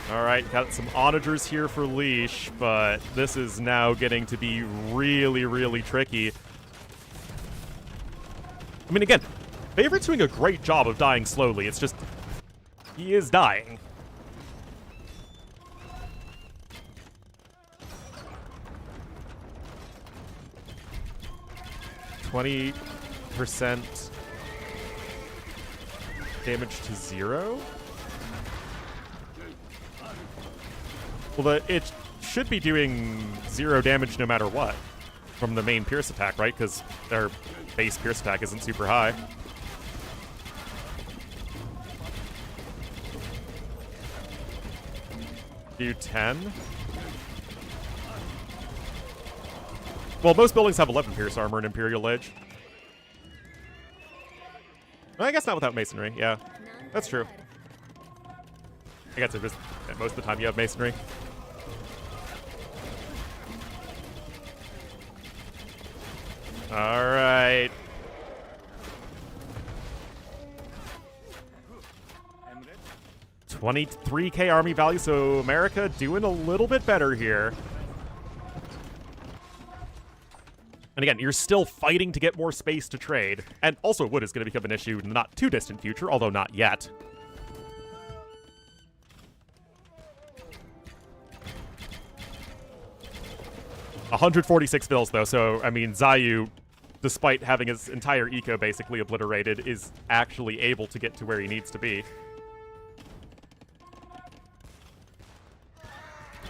Alright, got some onagers here for Leash, but this is now getting to be really, really tricky. I mean, again, Favorite's doing a great job of dying slowly. It's just, he is dying. %20 damage to 0? Well, it should be doing 0 damage no matter what from the main Pierce attack, right? Because their base Pierce attack isn't super high. Do 10. Well, most buildings have 11 Pierce armor in Imperial Age. I guess not without Masonry, yeah. That's true. I guess just most of the time you have Masonry. All right. 23k army value, so America doing a little bit better here. And again, you're still fighting to get more space to trade. And also wood is going to become an issue in the not too distant future, although not yet. $146 bills, though, so, I mean, Zayu, despite having his entire eco basically obliterated, is actually able to get to where he needs to be.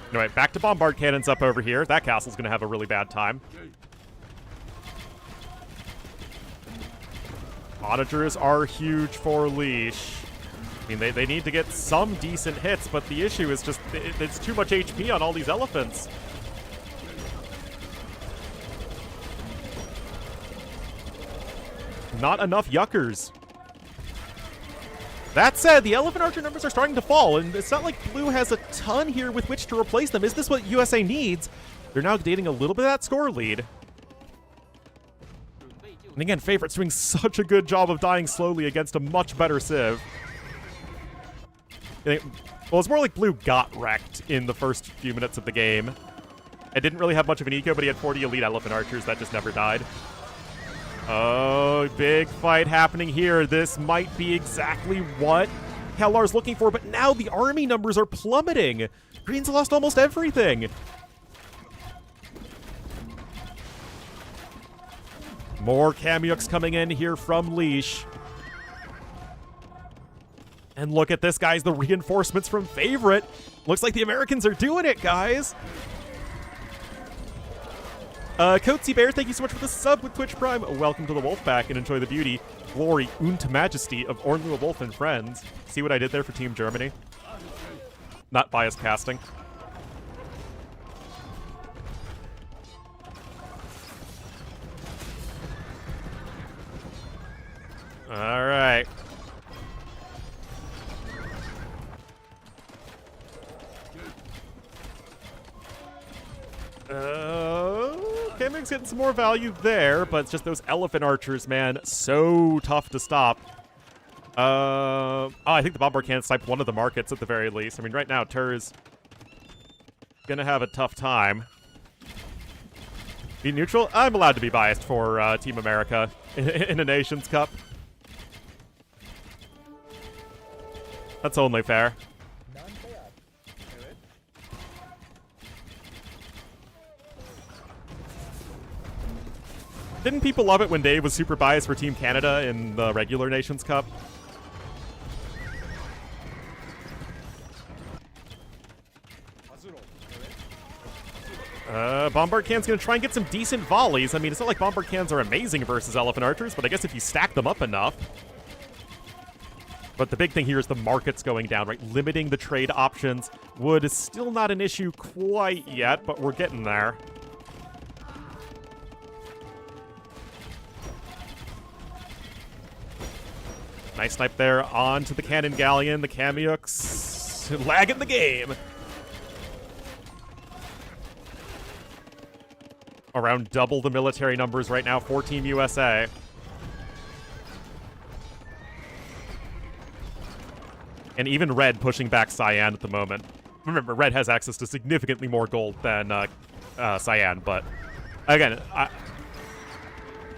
Anyway, back to bombard cannons up over here. That castle's going to have a really bad time. Onagers are huge for Leash. I mean, they need to get some decent hits, but the issue is just it's too much HP on all these elephants. Not enough yuckers. That said, the elephant archer numbers are starting to fall, and it's not like Blue has a ton here with which to replace them. Is this what USA needs? They're now gaining a little bit of that score lead. And again, Favorite's doing such a good job of dying slowly against a much better civ. Well, it's more like Blue got wrecked in the first few minutes of the game. It didn't really have much of an eco, but he had 40 elite elephant archers that just never died. Oh, big fight happening here. This might be exactly what Kellar's looking for, but now the army numbers are plummeting. Green's lost almost everything. More Kamyuks coming in here from Leash. And look at this, guys, the reinforcements from Favorite. Looks like the Americans are doing it, guys. Coatsy Bear, thank you so much for the sub with Twitch Prime. Welcome to the Wolfpack and enjoy the beauty, glory, und majesty of Ornlu, Wolf and friends. See what I did there for Team Germany? Not biased casting. All right. Camix getting some more value there, but it's just those elephant archers, man. So tough to stop. I think the Bombard can't snipe one of the markets at the very least. I mean, right now, Tur's gonna have a tough time. Be neutral? I'm allowed to be biased for Team America in a Nations Cup. That's only fair. Didn't people love it when Dave was super biased for Team Canada in the regular Nations Cup? Bombard Can's gonna try and get some decent volleys. I mean, it's not like Bombard Cans are amazing versus Elephant Archers, but I guess if you stack them up enough. But the big thing here is the markets going down, right? Limiting the trade options. Wood is still not an issue quite yet, but we're getting there. Nice snipe there onto the Cannon Galleon. The Kamyuks lagging the game. Around double the military numbers right now for Team USA. And even Red pushing back Cyan at the moment. Remember, Red has access to significantly more gold than Cyan, but again,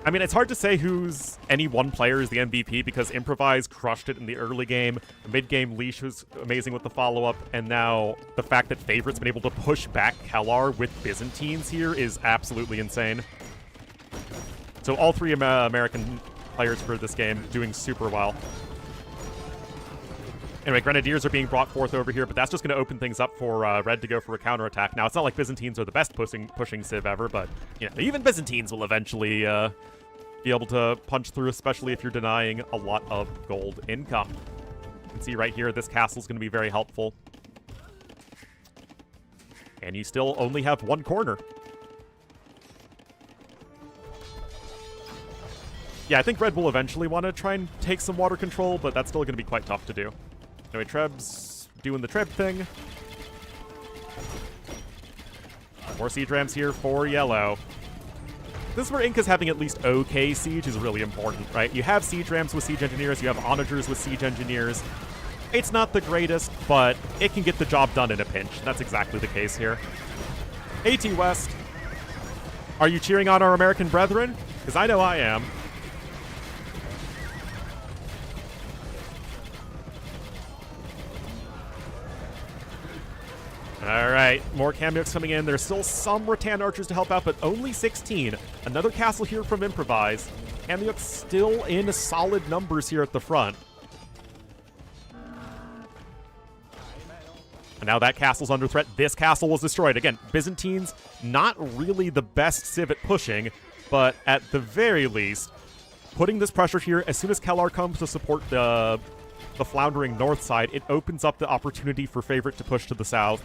I mean, it's hard to say who's any one player is the MVP because Improvise crushed it in the early game. The mid-game Leash was amazing with the follow-up, and now the fact that Favorite's been able to push back Kellar with Byzantines here is absolutely insane. So all three American players for this game doing super well. Anyway, Grenadiers are being brought forth over here, but that's just going to open things up for Red to go for a counterattack. Now, it's not like Byzantines are the best pushing Civ ever, but you know, even Byzantines will eventually be able to punch through, especially if you're denying a lot of gold income. You can see right here, this castle's going to be very helpful. And you still only have one corner. Yeah, I think Red will eventually want to try and take some water control, but that's still going to be quite tough to do. Anyway, Treb's doing the Treb thing. More siege rams here for yellow. This is where Inca's having at least okay siege is really important, right? You have siege rams with siege engineers, you have onagers with siege engineers. It's not the greatest, but it can get the job done in a pinch. That's exactly the case here. AT West, are you cheering on our American brethren? Because I know I am. All right, more Kamyuks coming in. There's still some Rattan archers to help out, but only 16. Another castle here from Improvise. Kamyuks still in solid numbers here at the front. And now that castle's under threat. This castle was destroyed. Again, Byzantines, not really the best civ at pushing, but at the very least, putting this pressure here, as soon as Kellar comes to support the floundering north side, it opens up the opportunity for Favorite to push to the south.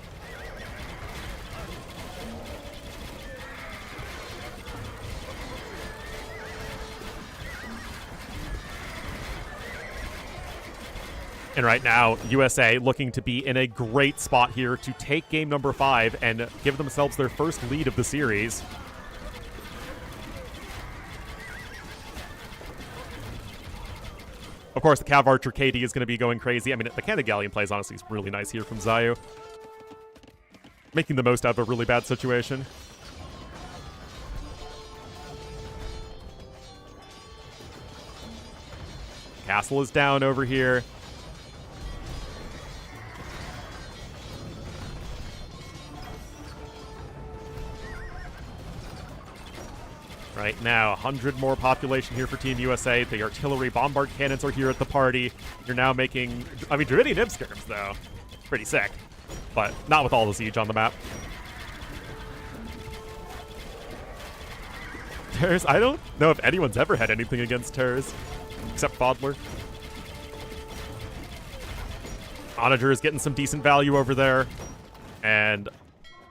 And right now, USA looking to be in a great spot here to take game number 5 and give themselves their first lead of the series. Of course, the Cav Archer KD is going to be going crazy. I mean, the Cannon Galleon plays honestly is really nice here from Zayu. Making the most out of a really bad situation. Castle is down over here. Right now, 100 more population here for Team USA. The artillery bombard cannons are here at the party. You're now making... I mean, Dravidian Imp skirms, though. Pretty sick. But not with all the siege on the map. Terrors, I don't know if anyone's ever had anything against Terrors. Except Fodler. Onager is getting some decent value over there. And...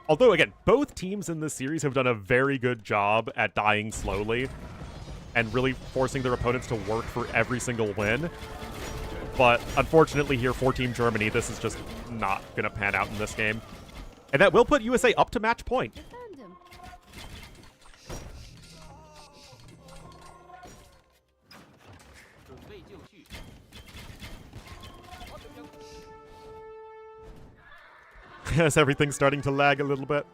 although, again, both teams in this series have done a very good job at dying slowly. and really forcing their opponents to work for every single win. But unfortunately here for Team Germany, this is just not going to pan out in this game. And that will put USA up to match point. Defend him. As everything's starting to lag a little bit.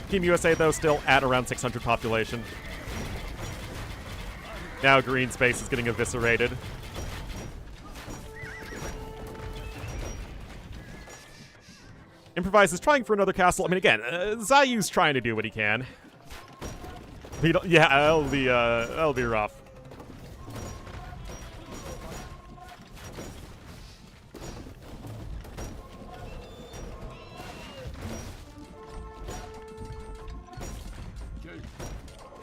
Team USA, though, still at around 600 population. Now green space is getting eviscerated. Improvise is trying for another castle. I mean, again, Zayu's trying to do what he can. Yeah, that'll be rough.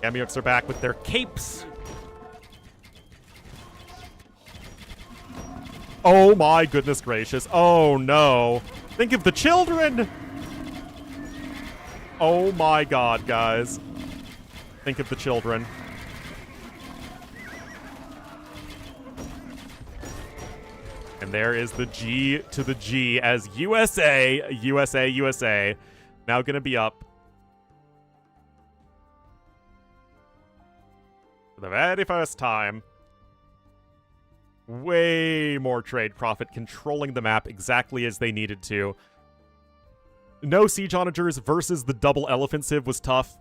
Amyooks are back with their capes. Oh my goodness gracious. Oh no. Think of the children! Oh my god, guys. Think of the children. And there is the G to the G as USA now gonna be up for the very first time. Way more trade profit, controlling the map exactly as they needed to. No siege onagers versus the double elephant civ was tough.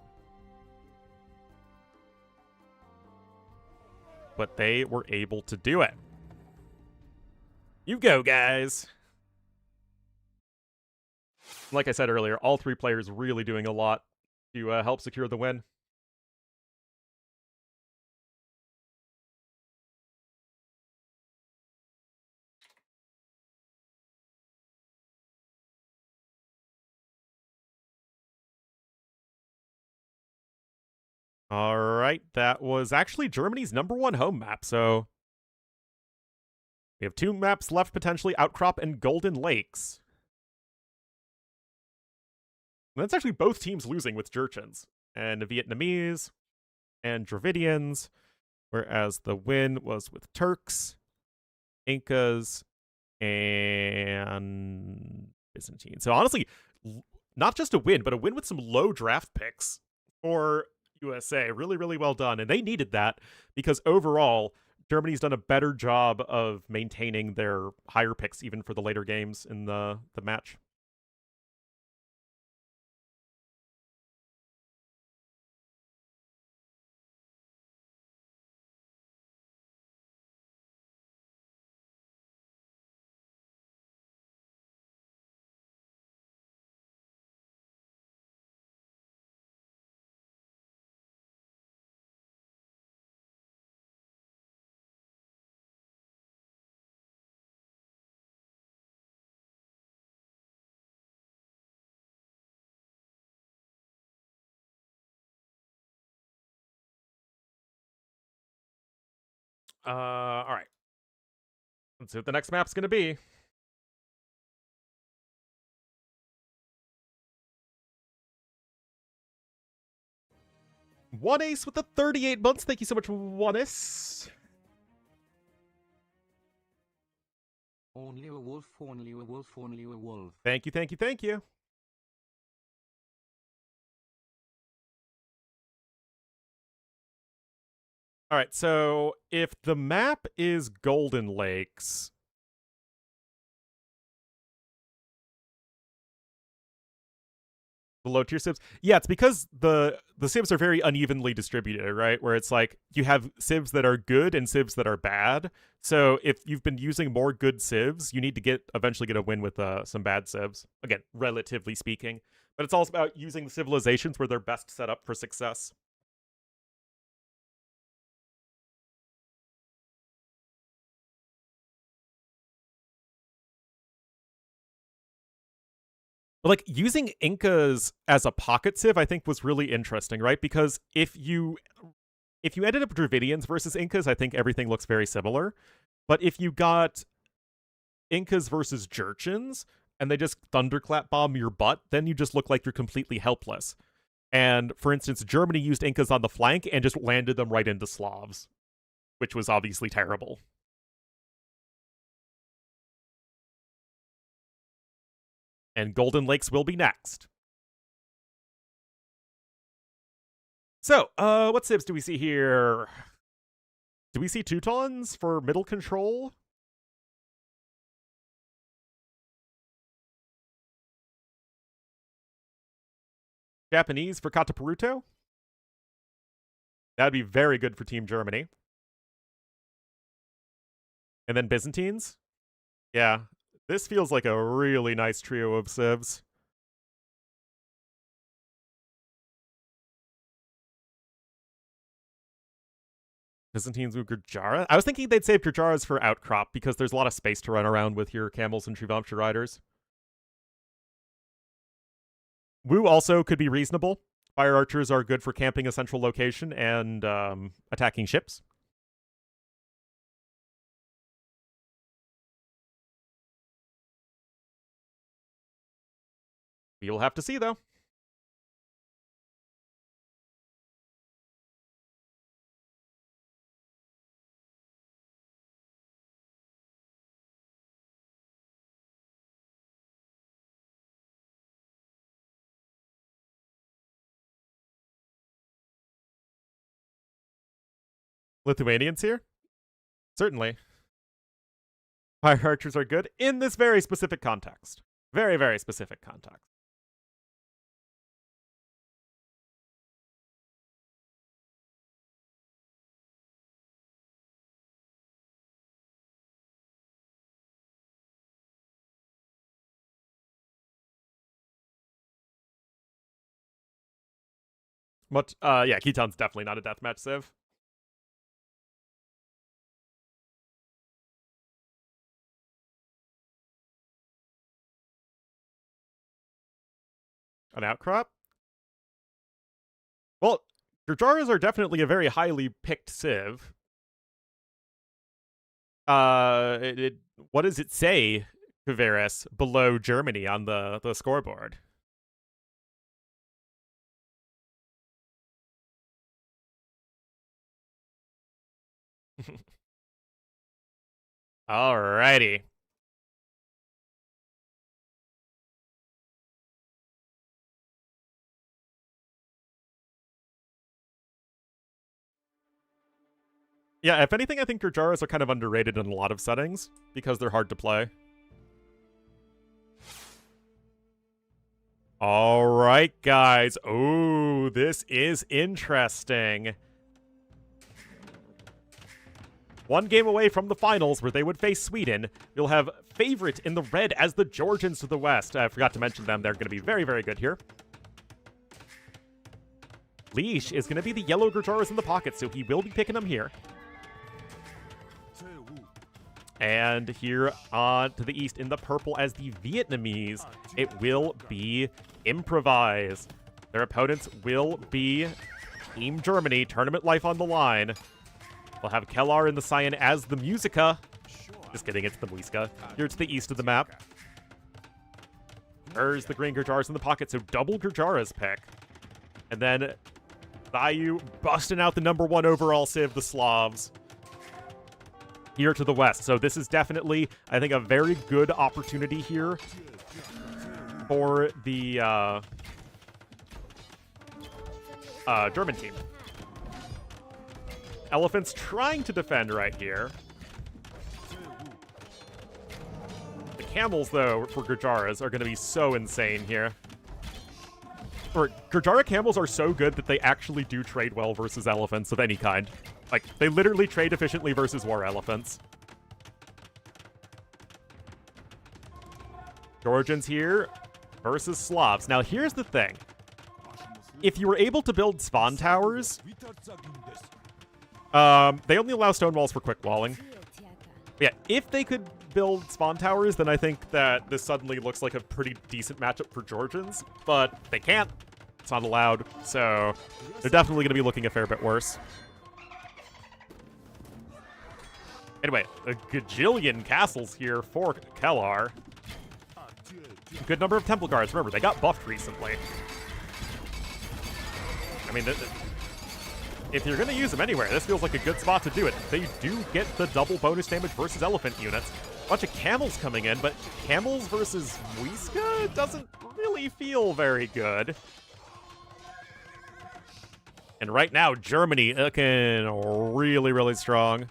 But they were able to do it. You go, guys. Like I said earlier, all three players really doing a lot to help secure the win. All right, that was actually Germany's #1 home map, so we have 2 maps left potentially, Outcrop and Golden Lakes. And that's actually both teams losing with Jurchens and the Vietnamese and Dravidians, whereas the win was with Turks, Incas, and Byzantine. So honestly, not just a win, but a win with some low draft picks for USA. Really, really well done. And they needed that because overall, Germany's done a better job of maintaining their higher picks even for the later games in the match. All right. Let's see what the next map's going to be. One Ace with the 38 months. Thank you so much, One Ace. Only a wolf, only a wolf, only a wolf. Thank you, thank you, thank you. All right, so if the map is Golden Lakes, the low tier civs, yeah, it's because the civs are very unevenly distributed, right? Where it's like you have civs that are good and civs that are bad. So if you've been using more good civs, you need to eventually get a win with some bad civs. Again, relatively speaking, but it's also about using the civilizations where they're best set up for success. But like using Incas as a pocket civ, I think was really interesting, right? Because if you ended up Dravidians versus Incas, I think everything looks very similar. But if you got Incas versus Jurchens and they just thunderclap bomb your butt, then you just look like you're completely helpless. And, for instance, Germany used Incas on the flank and just landed them right into Slavs, which was obviously terrible. And Golden Lakes will be next. So, what civs do we see here? Do we see Teutons for middle control? Japanese for Katapuruto? That'd be very good for Team Germany. And then Byzantines? Yeah, this feels like a really nice trio of civs. Byzantines with Gurjara? I was thinking they'd save Gurjaras for Outcrop because there's a lot of space to run around with your camels and Trivamsha riders. Wu also could be reasonable. Fire archers are good for camping a central location and attacking ships. You'll have to see, though. Lithuanians here? Certainly. Fire archers are good in this very specific context. Very, very specific context. But, yeah, Khitan's definitely not a deathmatch civ. An outcrop? Well, Gurjaras are definitely a very highly picked civ. What does it say, Kvaris, below Germany on the scoreboard? Alrighty. Yeah, if anything, I think Gurjaras are kind of underrated in a lot of settings because they're hard to play. Alright, guys. Oh, this is interesting. One game away from the finals where they would face Sweden. You'll have favorite in the red as the Georgians to the west. I forgot to mention them. They're going to be very, very good here. Leash is going to be the yellow Gurjaras in the pocket, so he will be picking them here. And here on to the east in the purple as the Vietnamese, it will be Improvise. Their opponents will be Team Germany, tournament life on the line. We'll have Kellar in the cyan as the Musica. Just kidding, it's the Muisca. Here to the east of the map. There's the green Gurjaras in the pocket, so double Gurjaras pick. And then Vayu busting out the #1 overall civ, the Slavs. Here to the west. So this is definitely, I think, a very good opportunity here for the German team. Elephants trying to defend right here. The camels, though, for Gurjaras are going to be so insane here. Or Gurjara camels are so good that they actually do trade well versus elephants of any kind. Like, they literally trade efficiently versus war elephants. Georgians here versus Slavs. Now, here's the thing. If you were able to build spawn towers, they only allow stone walls for quick walling. But yeah, if they could build spawn towers, then I think that this suddenly looks like a pretty decent matchup for Georgians. But they can't. It's not allowed. So they're definitely going to be looking a fair bit worse. Anyway, a gajillion castles here for Kellar. Good number of temple guards. Remember, they got buffed recently. I mean, if you're going to use them anywhere, this feels like a good spot to do it. They do get the double bonus damage versus elephant units. A bunch of camels coming in, but camels versus Muisca doesn't really feel very good. And right now, Germany looking really, really strong.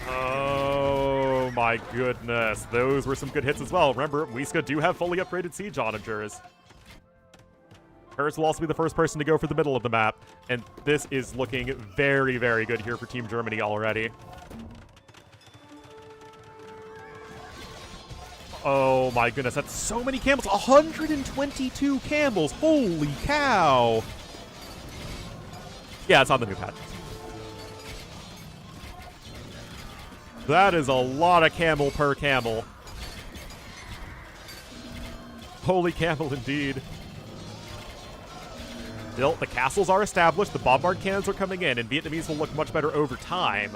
Oh my goodness. Those were some good hits as well. Remember, Muisca do have fully upgraded siege onagers. Paris will also be the first person to go for the middle of the map. And this is looking very, very good here for Team Germany already. Oh my goodness, that's so many camels. 122 camels. Holy cow. Yeah, it's on the new patch. That is a lot of camel per camel. Holy camel indeed. Still, the castles are established, the bombard cannons are coming in, and Vietnamese will look much better over time.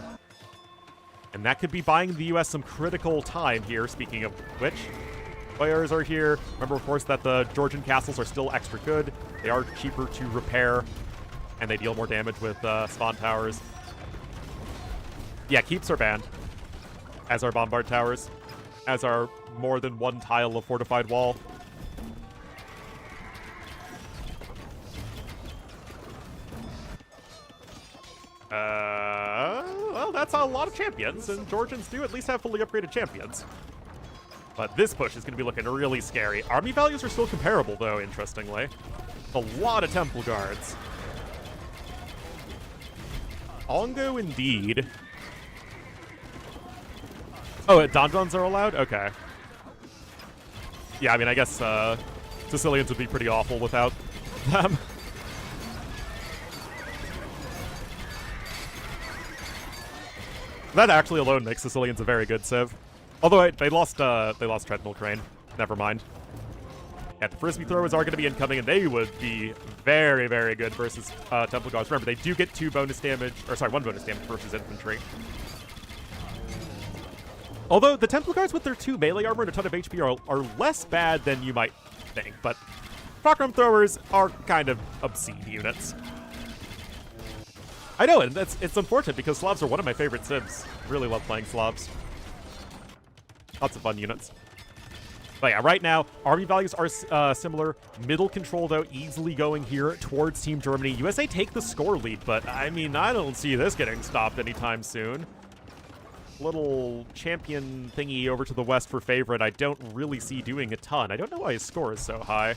And that could be buying the US some critical time here, speaking of which. Players are here. Remember, of course, that the Georgian castles are still extra good. They are cheaper to repair, and they deal more damage with spawn towers. Yeah, keeps are banned, as are bombard towers, as are more than one tile of fortified wall. Well, that's a lot of champions, and Georgians do at least have fully upgraded champions. But this push is going to be looking really scary. Army values are still comparable, though, interestingly. A lot of temple guards. Ongo, indeed. Oh, donjons are allowed? Okay. Yeah, I mean, I guess Sicilians would be pretty awful without them. That actually alone makes Sicilians a very good civ. Although they lost Treadmill Crane. Never mind. Yeah, the Frisbee throwers are going to be incoming, and they would be very, very good versus Temple Guards. Remember, they do get 2 bonus damage, or sorry, 1 bonus damage versus infantry. Although the Temple Guards with their 2 melee armor and a ton of HP are less bad than you might think, but Cockrum throwers are kind of obscene units. I know, and it's unfortunate because Slavs are one of my favorite civs. Really love playing Slavs. Lots of fun units. But yeah, right now, army values are similar. Middle control, though, easily going here towards Team Germany. USA take the score lead, but I mean, I don't see this getting stopped anytime soon. Little champion thingy over to the west for favorite, I don't really see doing a ton. I don't know why his score is so high.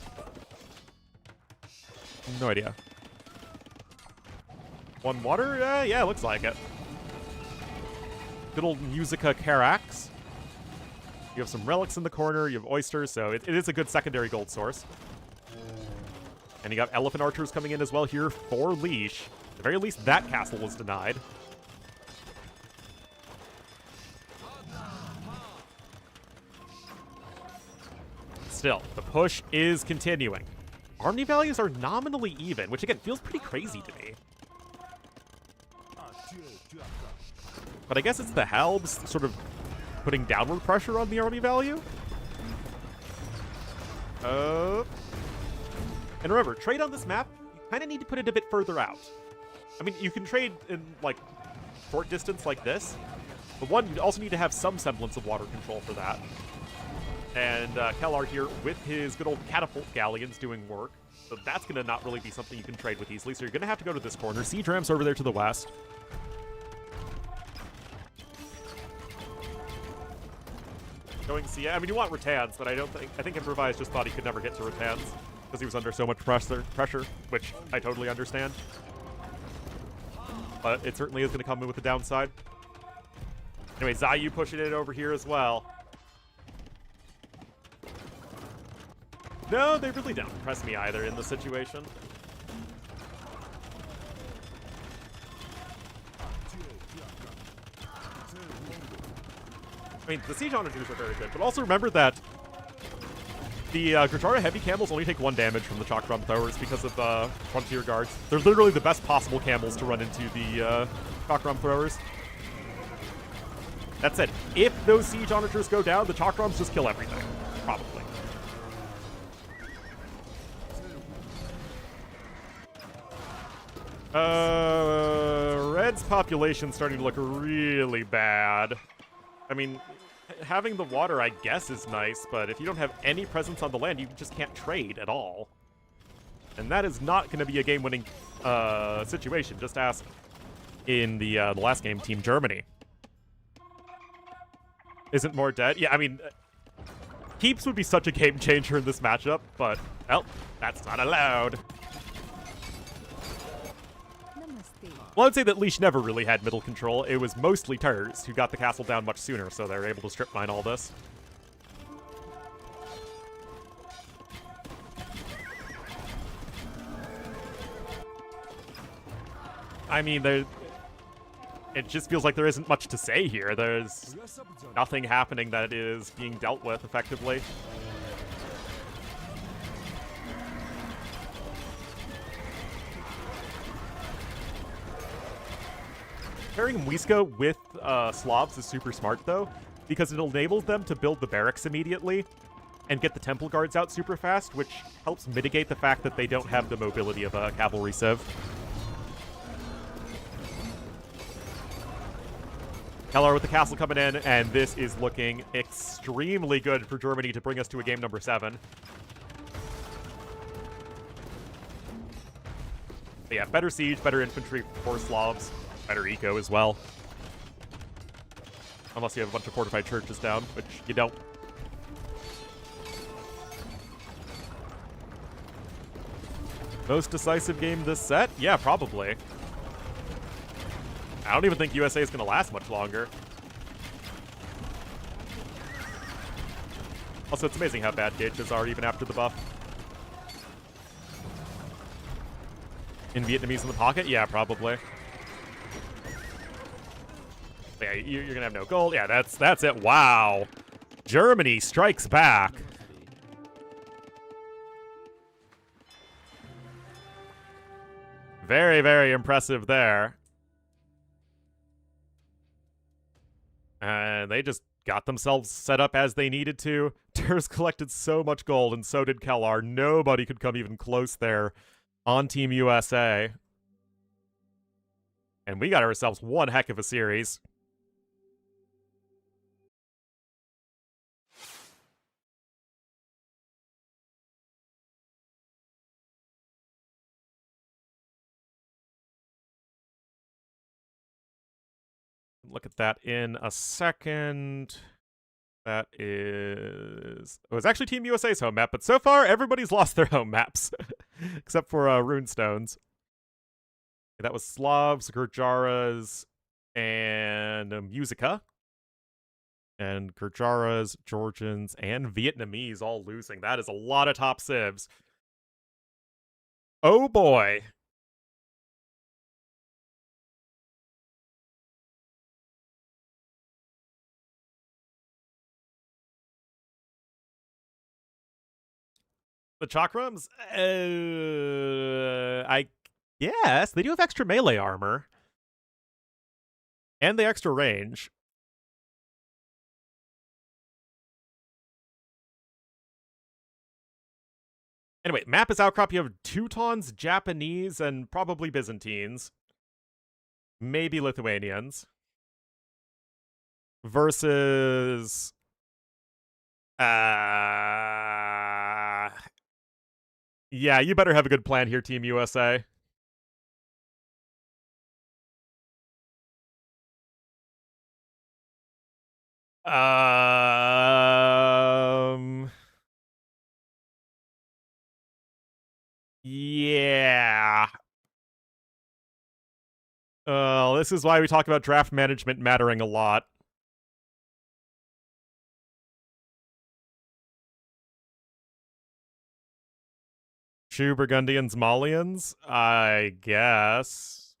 No idea. 1 water? Yeah, looks like it. Good old Musica Carax. You have some relics in the corner, you have oysters, so it is a good secondary gold source. And you got elephant archers coming in as well here for Leash. At the very least, that castle was denied. Still, the push is continuing. Army values are nominally even, which again feels pretty crazy to me. But I guess it's the Halbs sort of putting downward pressure on the army value. And remember, trade on this map, you kind of need to put it a bit further out. I mean, you can trade in, like, short distance like this, but one, you also need to have some semblance of water control for that. And Kellar here with his good old catapult galleons doing work. So that's going to not really be something you can trade with easily. So you're going to have to go to this corner. Siege Rams over there to the west. Going C. I mean, you want Rattans, but I think Improvise just thought he could never get to Rattans because he was under so much pressure, which I totally understand. But it certainly is going to come in with the downside. Anyway, Zayu pushing it over here as well. No, they really don't impress me either in this situation. I mean, the siege onagers are very good, but also remember that the Gurjara heavy camels only take 1 damage from the chalk drum throwers because of frontier guards. They're literally the best possible camels to run into the chalk drum throwers. That said, if those siege onagers go down, the Chakrams just kill everything. Probably. Red's population's starting to look really bad. I mean, having the water, I guess, is nice, but if you don't have any presence on the land, you just can't trade at all. And that is not going to be a game-winning situation. Just ask in the last game, Team Germany. Isn't more dead? Yeah, I mean, keeps would be such a game changer in this matchup, but, well, that's not allowed. Well, I'd say that Leash never really had middle control. It was mostly Turs who got the castle down much sooner, so they're able to strip mine all this. I mean, it just feels like there isn't much to say here. There's nothing happening that is being dealt with effectively. Pairing Muisca with Slavs is super smart, though, because it enables them to build the barracks immediately and get the temple guards out super fast, which helps mitigate the fact that they don't have the mobility of a cavalry civ. Keller with the castle coming in, and this is looking extremely good for Germany to bring us to a game number 7. But yeah, better siege, better infantry for Slavs, better eco as well. Unless you have a bunch of fortified churches down, which you don't. Most decisive game this set? Yeah, probably. I don't even think USA is going to last much longer. Also, it's amazing how bad gauges are even after the buff. In Vietnamese in the pocket? Yeah, probably. Yeah, you're going to have no gold. Yeah, that's it. Wow. Germany strikes back. Very, very impressive there. And they just got themselves set up as they needed to. Turs collected so much gold, and so did Kellar. Nobody could come even close there on Team USA. And we got ourselves one heck of a series. Look at that in a second. That is... It was actually Team USA's home map, but so far, everybody's lost their home maps. Except for Runestones. That was Slavs, Gurjaras, and Musica. And Gurjaras, Georgians, and Vietnamese all losing. That is a lot of top civs. Oh boy. The Chakrams? I guess. They do have extra melee armor. And the extra range. Anyway, map is outcrop. You have Teutons, Japanese, and probably Byzantines. Maybe Lithuanians. Versus... Yeah, you better have a good plan here, Team USA. Yeah. This is why we talk about draft management mattering a lot. True Burgundians, Malians? I guess.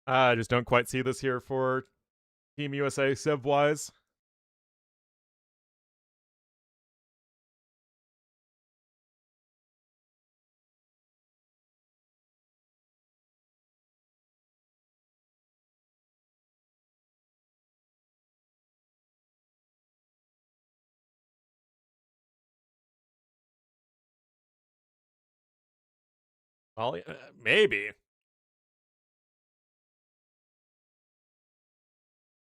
I just don't quite see this here for Team USA Civ-wise. Well, maybe.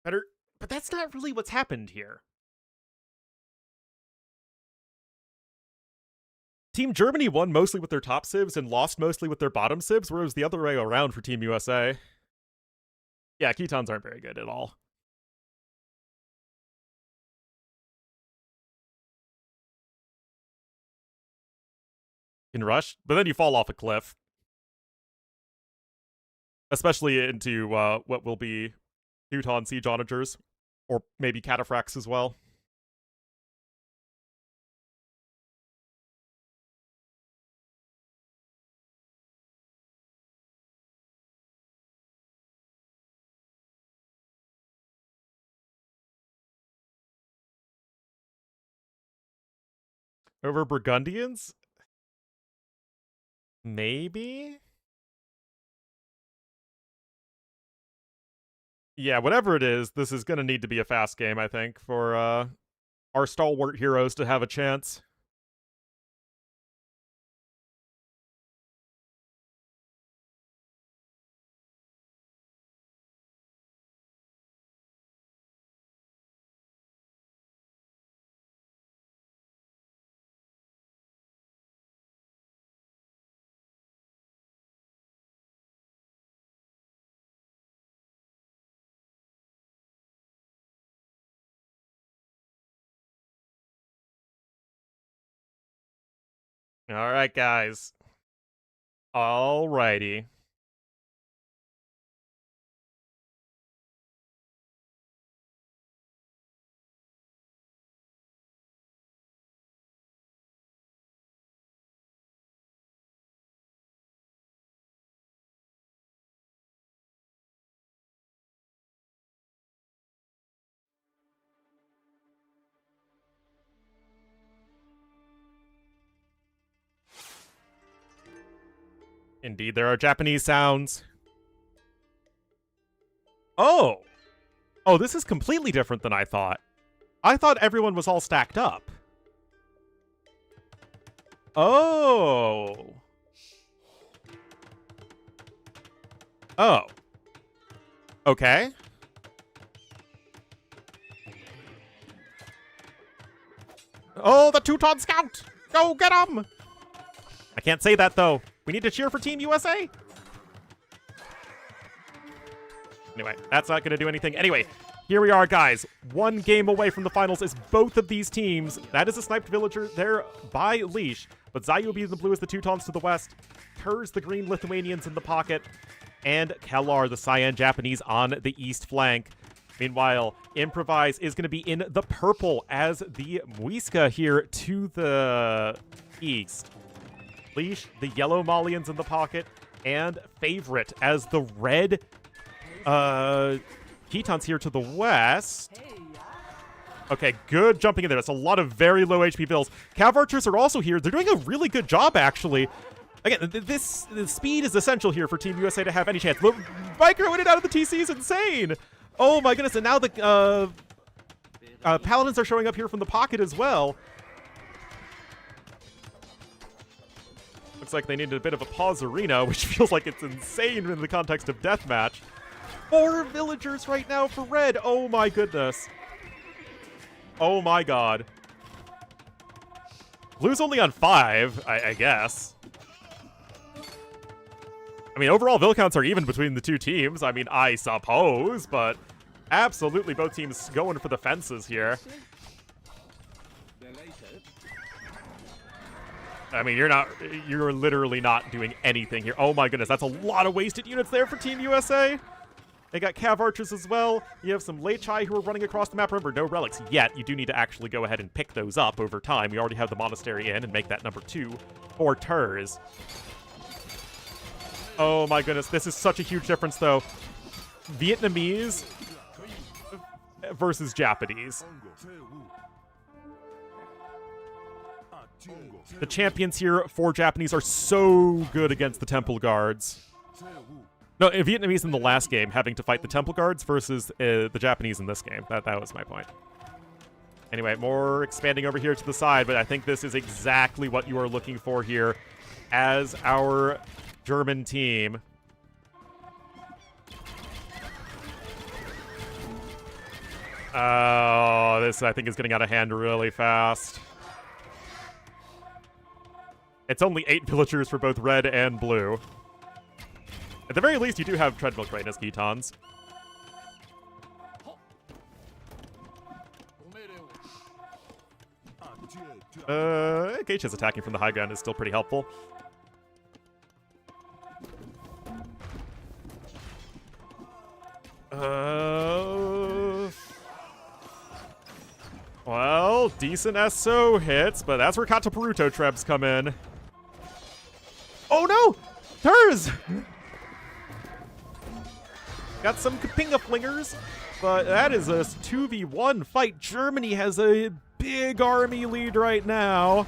Better, but that's not really what's happened here. Team Germany won mostly with their top civs and lost mostly with their bottom civs, whereas it was the other way around for Team USA. Yeah, Ketons aren't very good at all. Can rush, but then you fall off a cliff. Especially into what will be Teuton Siege Onagers, or maybe Cataphracts as well. Over Burgundians? Maybe? Yeah, whatever it is, this is going to need to be a fast game, I think, for our stalwart heroes to have a chance. All right, guys. Alrighty. Indeed, there are Japanese sounds. Oh! Oh, this is completely different than I thought. I thought everyone was all stacked up. Oh! Oh. Okay. Oh, the Teuton Scout! Go get him! I can't say that, though. We need to cheer for Team USA. Anyway, that's not going to do anything. Anyway, here we are, guys. One game away from the finals is both of these teams. That is a sniped villager there by Leash. But Zayu in the blue is the Teutons to the west. Turs the green Lithuanians in the pocket. And Kellar, the Cyan Japanese, on the east flank. Meanwhile, Improvise is going to be in the purple as the Muisca here to the east. Leash, the yellow Malians in the pocket, and Favorite as the red Ketons here to the west. Okay, good jumping in there. That's a lot of very low HP builds. Cav Archers are also here. They're doing a really good job, actually. Again, the speed is essential here for Team USA to have any chance. But Micro in and out of the TC is insane. Oh my goodness, and now the Paladins are showing up here from the pocket as well. Looks like they needed a bit of a pause arena, which feels like it's insane in the context of Deathmatch. 4 villagers right now for red. Oh my goodness. Oh my god. Blue's only on 5, I guess. I mean, overall vill counts are even between the two teams. I mean, I suppose, but absolutely both teams going for the fences here. I mean, you're literally not doing anything here. Oh my goodness, that's a lot of wasted units there for Team USA. They got Cav Archers as well. You have some Late Chai who are running across the map. Remember, no relics yet. You do need to actually go ahead and pick those up over time. We already have the Monastery in and make that number 2 for Turs. Oh my goodness, this is such a huge difference though. Vietnamese versus Japanese. The champions here for Japanese are so good against the Temple Guards. No, Vietnamese in the last game having to fight the Temple Guards versus the Japanese in this game. That was my point. Anyway, more expanding over here to the side, but I think this is exactly what you are looking for here as our German team. Oh, this I think is getting out of hand really fast. It's only 8 villagers for both red and blue. At the very least, you do have treadmill crane as Gitans. Gage is attacking from the high ground is still pretty helpful. Well, decent SO hits, but that's where Kataparuto Trebs come in. Oh no! Turs! Got some Kapinga flingers, but that is a 2v1 fight. Germany has a big army lead right now.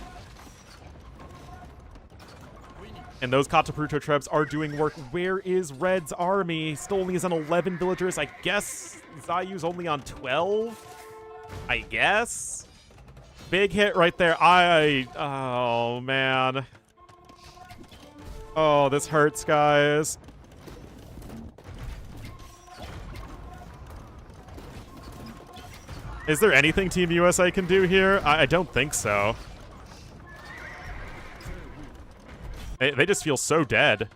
And those Kataparuto Trebs are doing work. Where is Red's army? Still only is on 11 villagers. I guess Zayu's only on 12? I guess? Big hit right there. Oh, man. Oh, this hurts, guys. Is there anything Team USA can do here? I don't think so. They just feel so dead.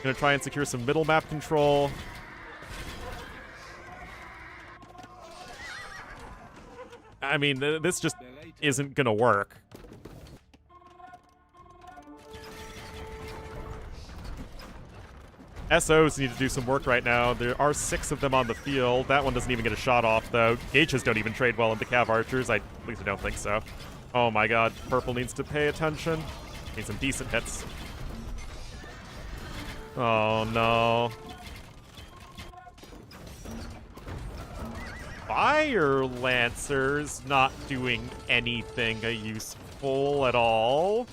Gonna try and secure some middle map control. I mean, this just isn't gonna work. SOs need to do some work right now. There are 6 of them on the field. That one doesn't even get a shot off, though. Gauges don't even trade well into Cav Archers. At least I don't think so. Oh my god, purple needs to pay attention. Need some decent hits. Oh no. Fire Lancers not doing anything useful at all.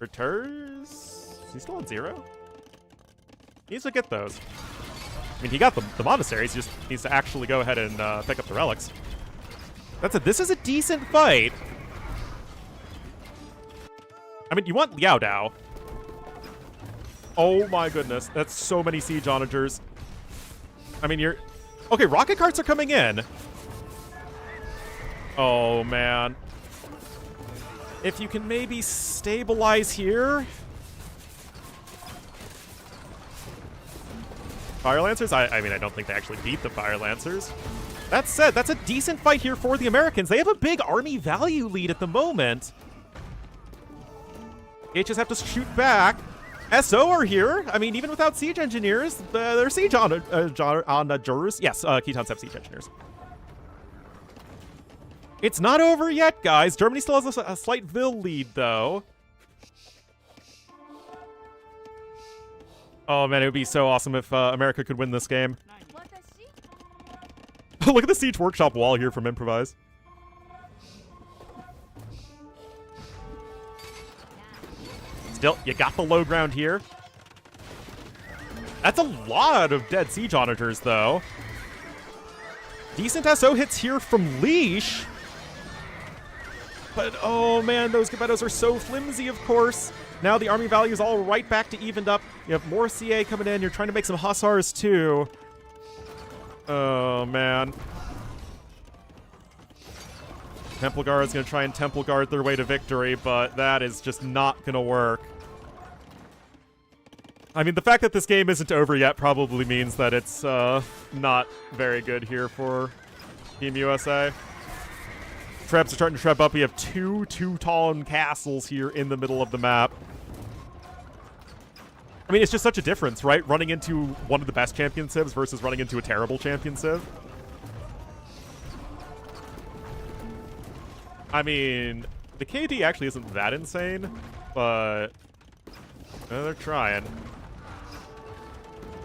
Returs? Is he still on 0? He needs to get those. I mean, he got the monasteries. He just needs to actually go ahead and pick up the relics. This is a decent fight. I mean, you want Liao Dao. Oh my goodness. That's so many siege onagers. I mean, okay, rocket carts are coming in. Oh, man. If you can maybe stabilize here. Fire Lancers? I mean, I don't think they actually beat the Fire Lancers. That said, that's a decent fight here for the Americans. They have a big army value lead at the moment. They just have to shoot back. SO are here. I mean, even without siege engineers, they're siege onagers. Yes, Khitans have siege engineers. It's not over yet, guys. Germany still has a slight Vil lead, though. Oh, man, it would be so awesome if America could win this game. Look at the Siege Workshop wall here from Improvise. Still, you got the low ground here. That's a lot of dead Siege Onagers, though. Decent SO hits here from Leash. But, oh man, those Gebettos are so flimsy, of course. Now the army value is all right back to evened up. You have more CA coming in. You're trying to make some Hussars, too. Oh, man. Temple Guard's going to try and Temple Guard their way to victory, but that is just not going to work. I mean, the fact that this game isn't over yet probably means that it's not very good here for Team USA. Trebs are starting to treb up. We have two Teuton castles here in the middle of the map. I mean, it's just such a difference, right? Running into one of the best champion civs versus running into a terrible champion civ. I mean, the KD actually isn't that insane, but they're trying.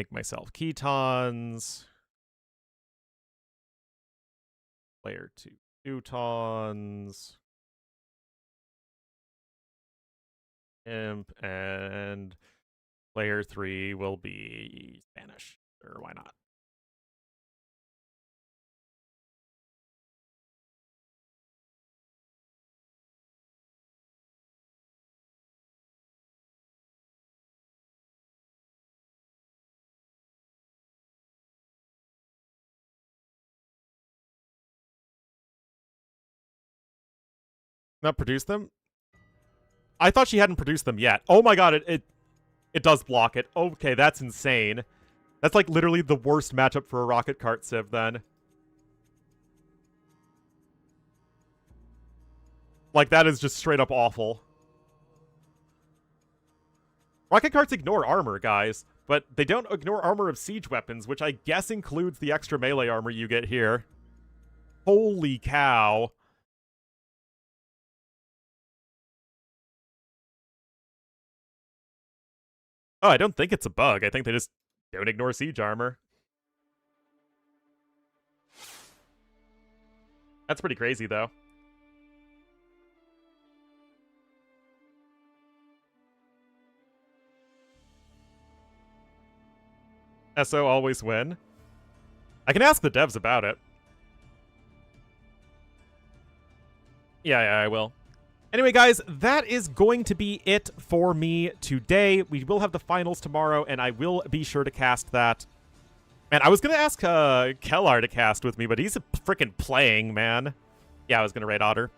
Make myself Ketons. Player 2 Teutons. Imp, and player 3 will be Spanish. Or why not? Not produce them? I thought she hadn't produced them yet. Oh my god, it does block it. Okay, that's insane. That's like literally the worst matchup for a Rocket Cart Civ then. Like, that is just straight up awful. Rocket Carts ignore armor, guys, but they don't ignore armor of siege weapons, which I guess includes the extra melee armor you get here. Holy cow. Oh, I don't think it's a bug. I think they just don't ignore siege armor. That's pretty crazy, though. SO always win. I can ask the devs about it. Yeah, I will. Anyway, guys, that is going to be it for me today. We will have the finals tomorrow, and I will be sure to cast that. Man, I was going to ask Kellar to cast with me, but he's freaking playing, man. Yeah, I was going to raid Otter,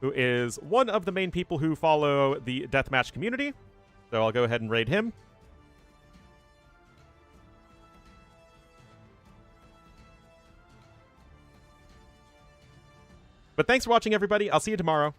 who is one of the main people who follow the Deathmatch community. So I'll go ahead and raid him. But thanks for watching, everybody. I'll see you tomorrow.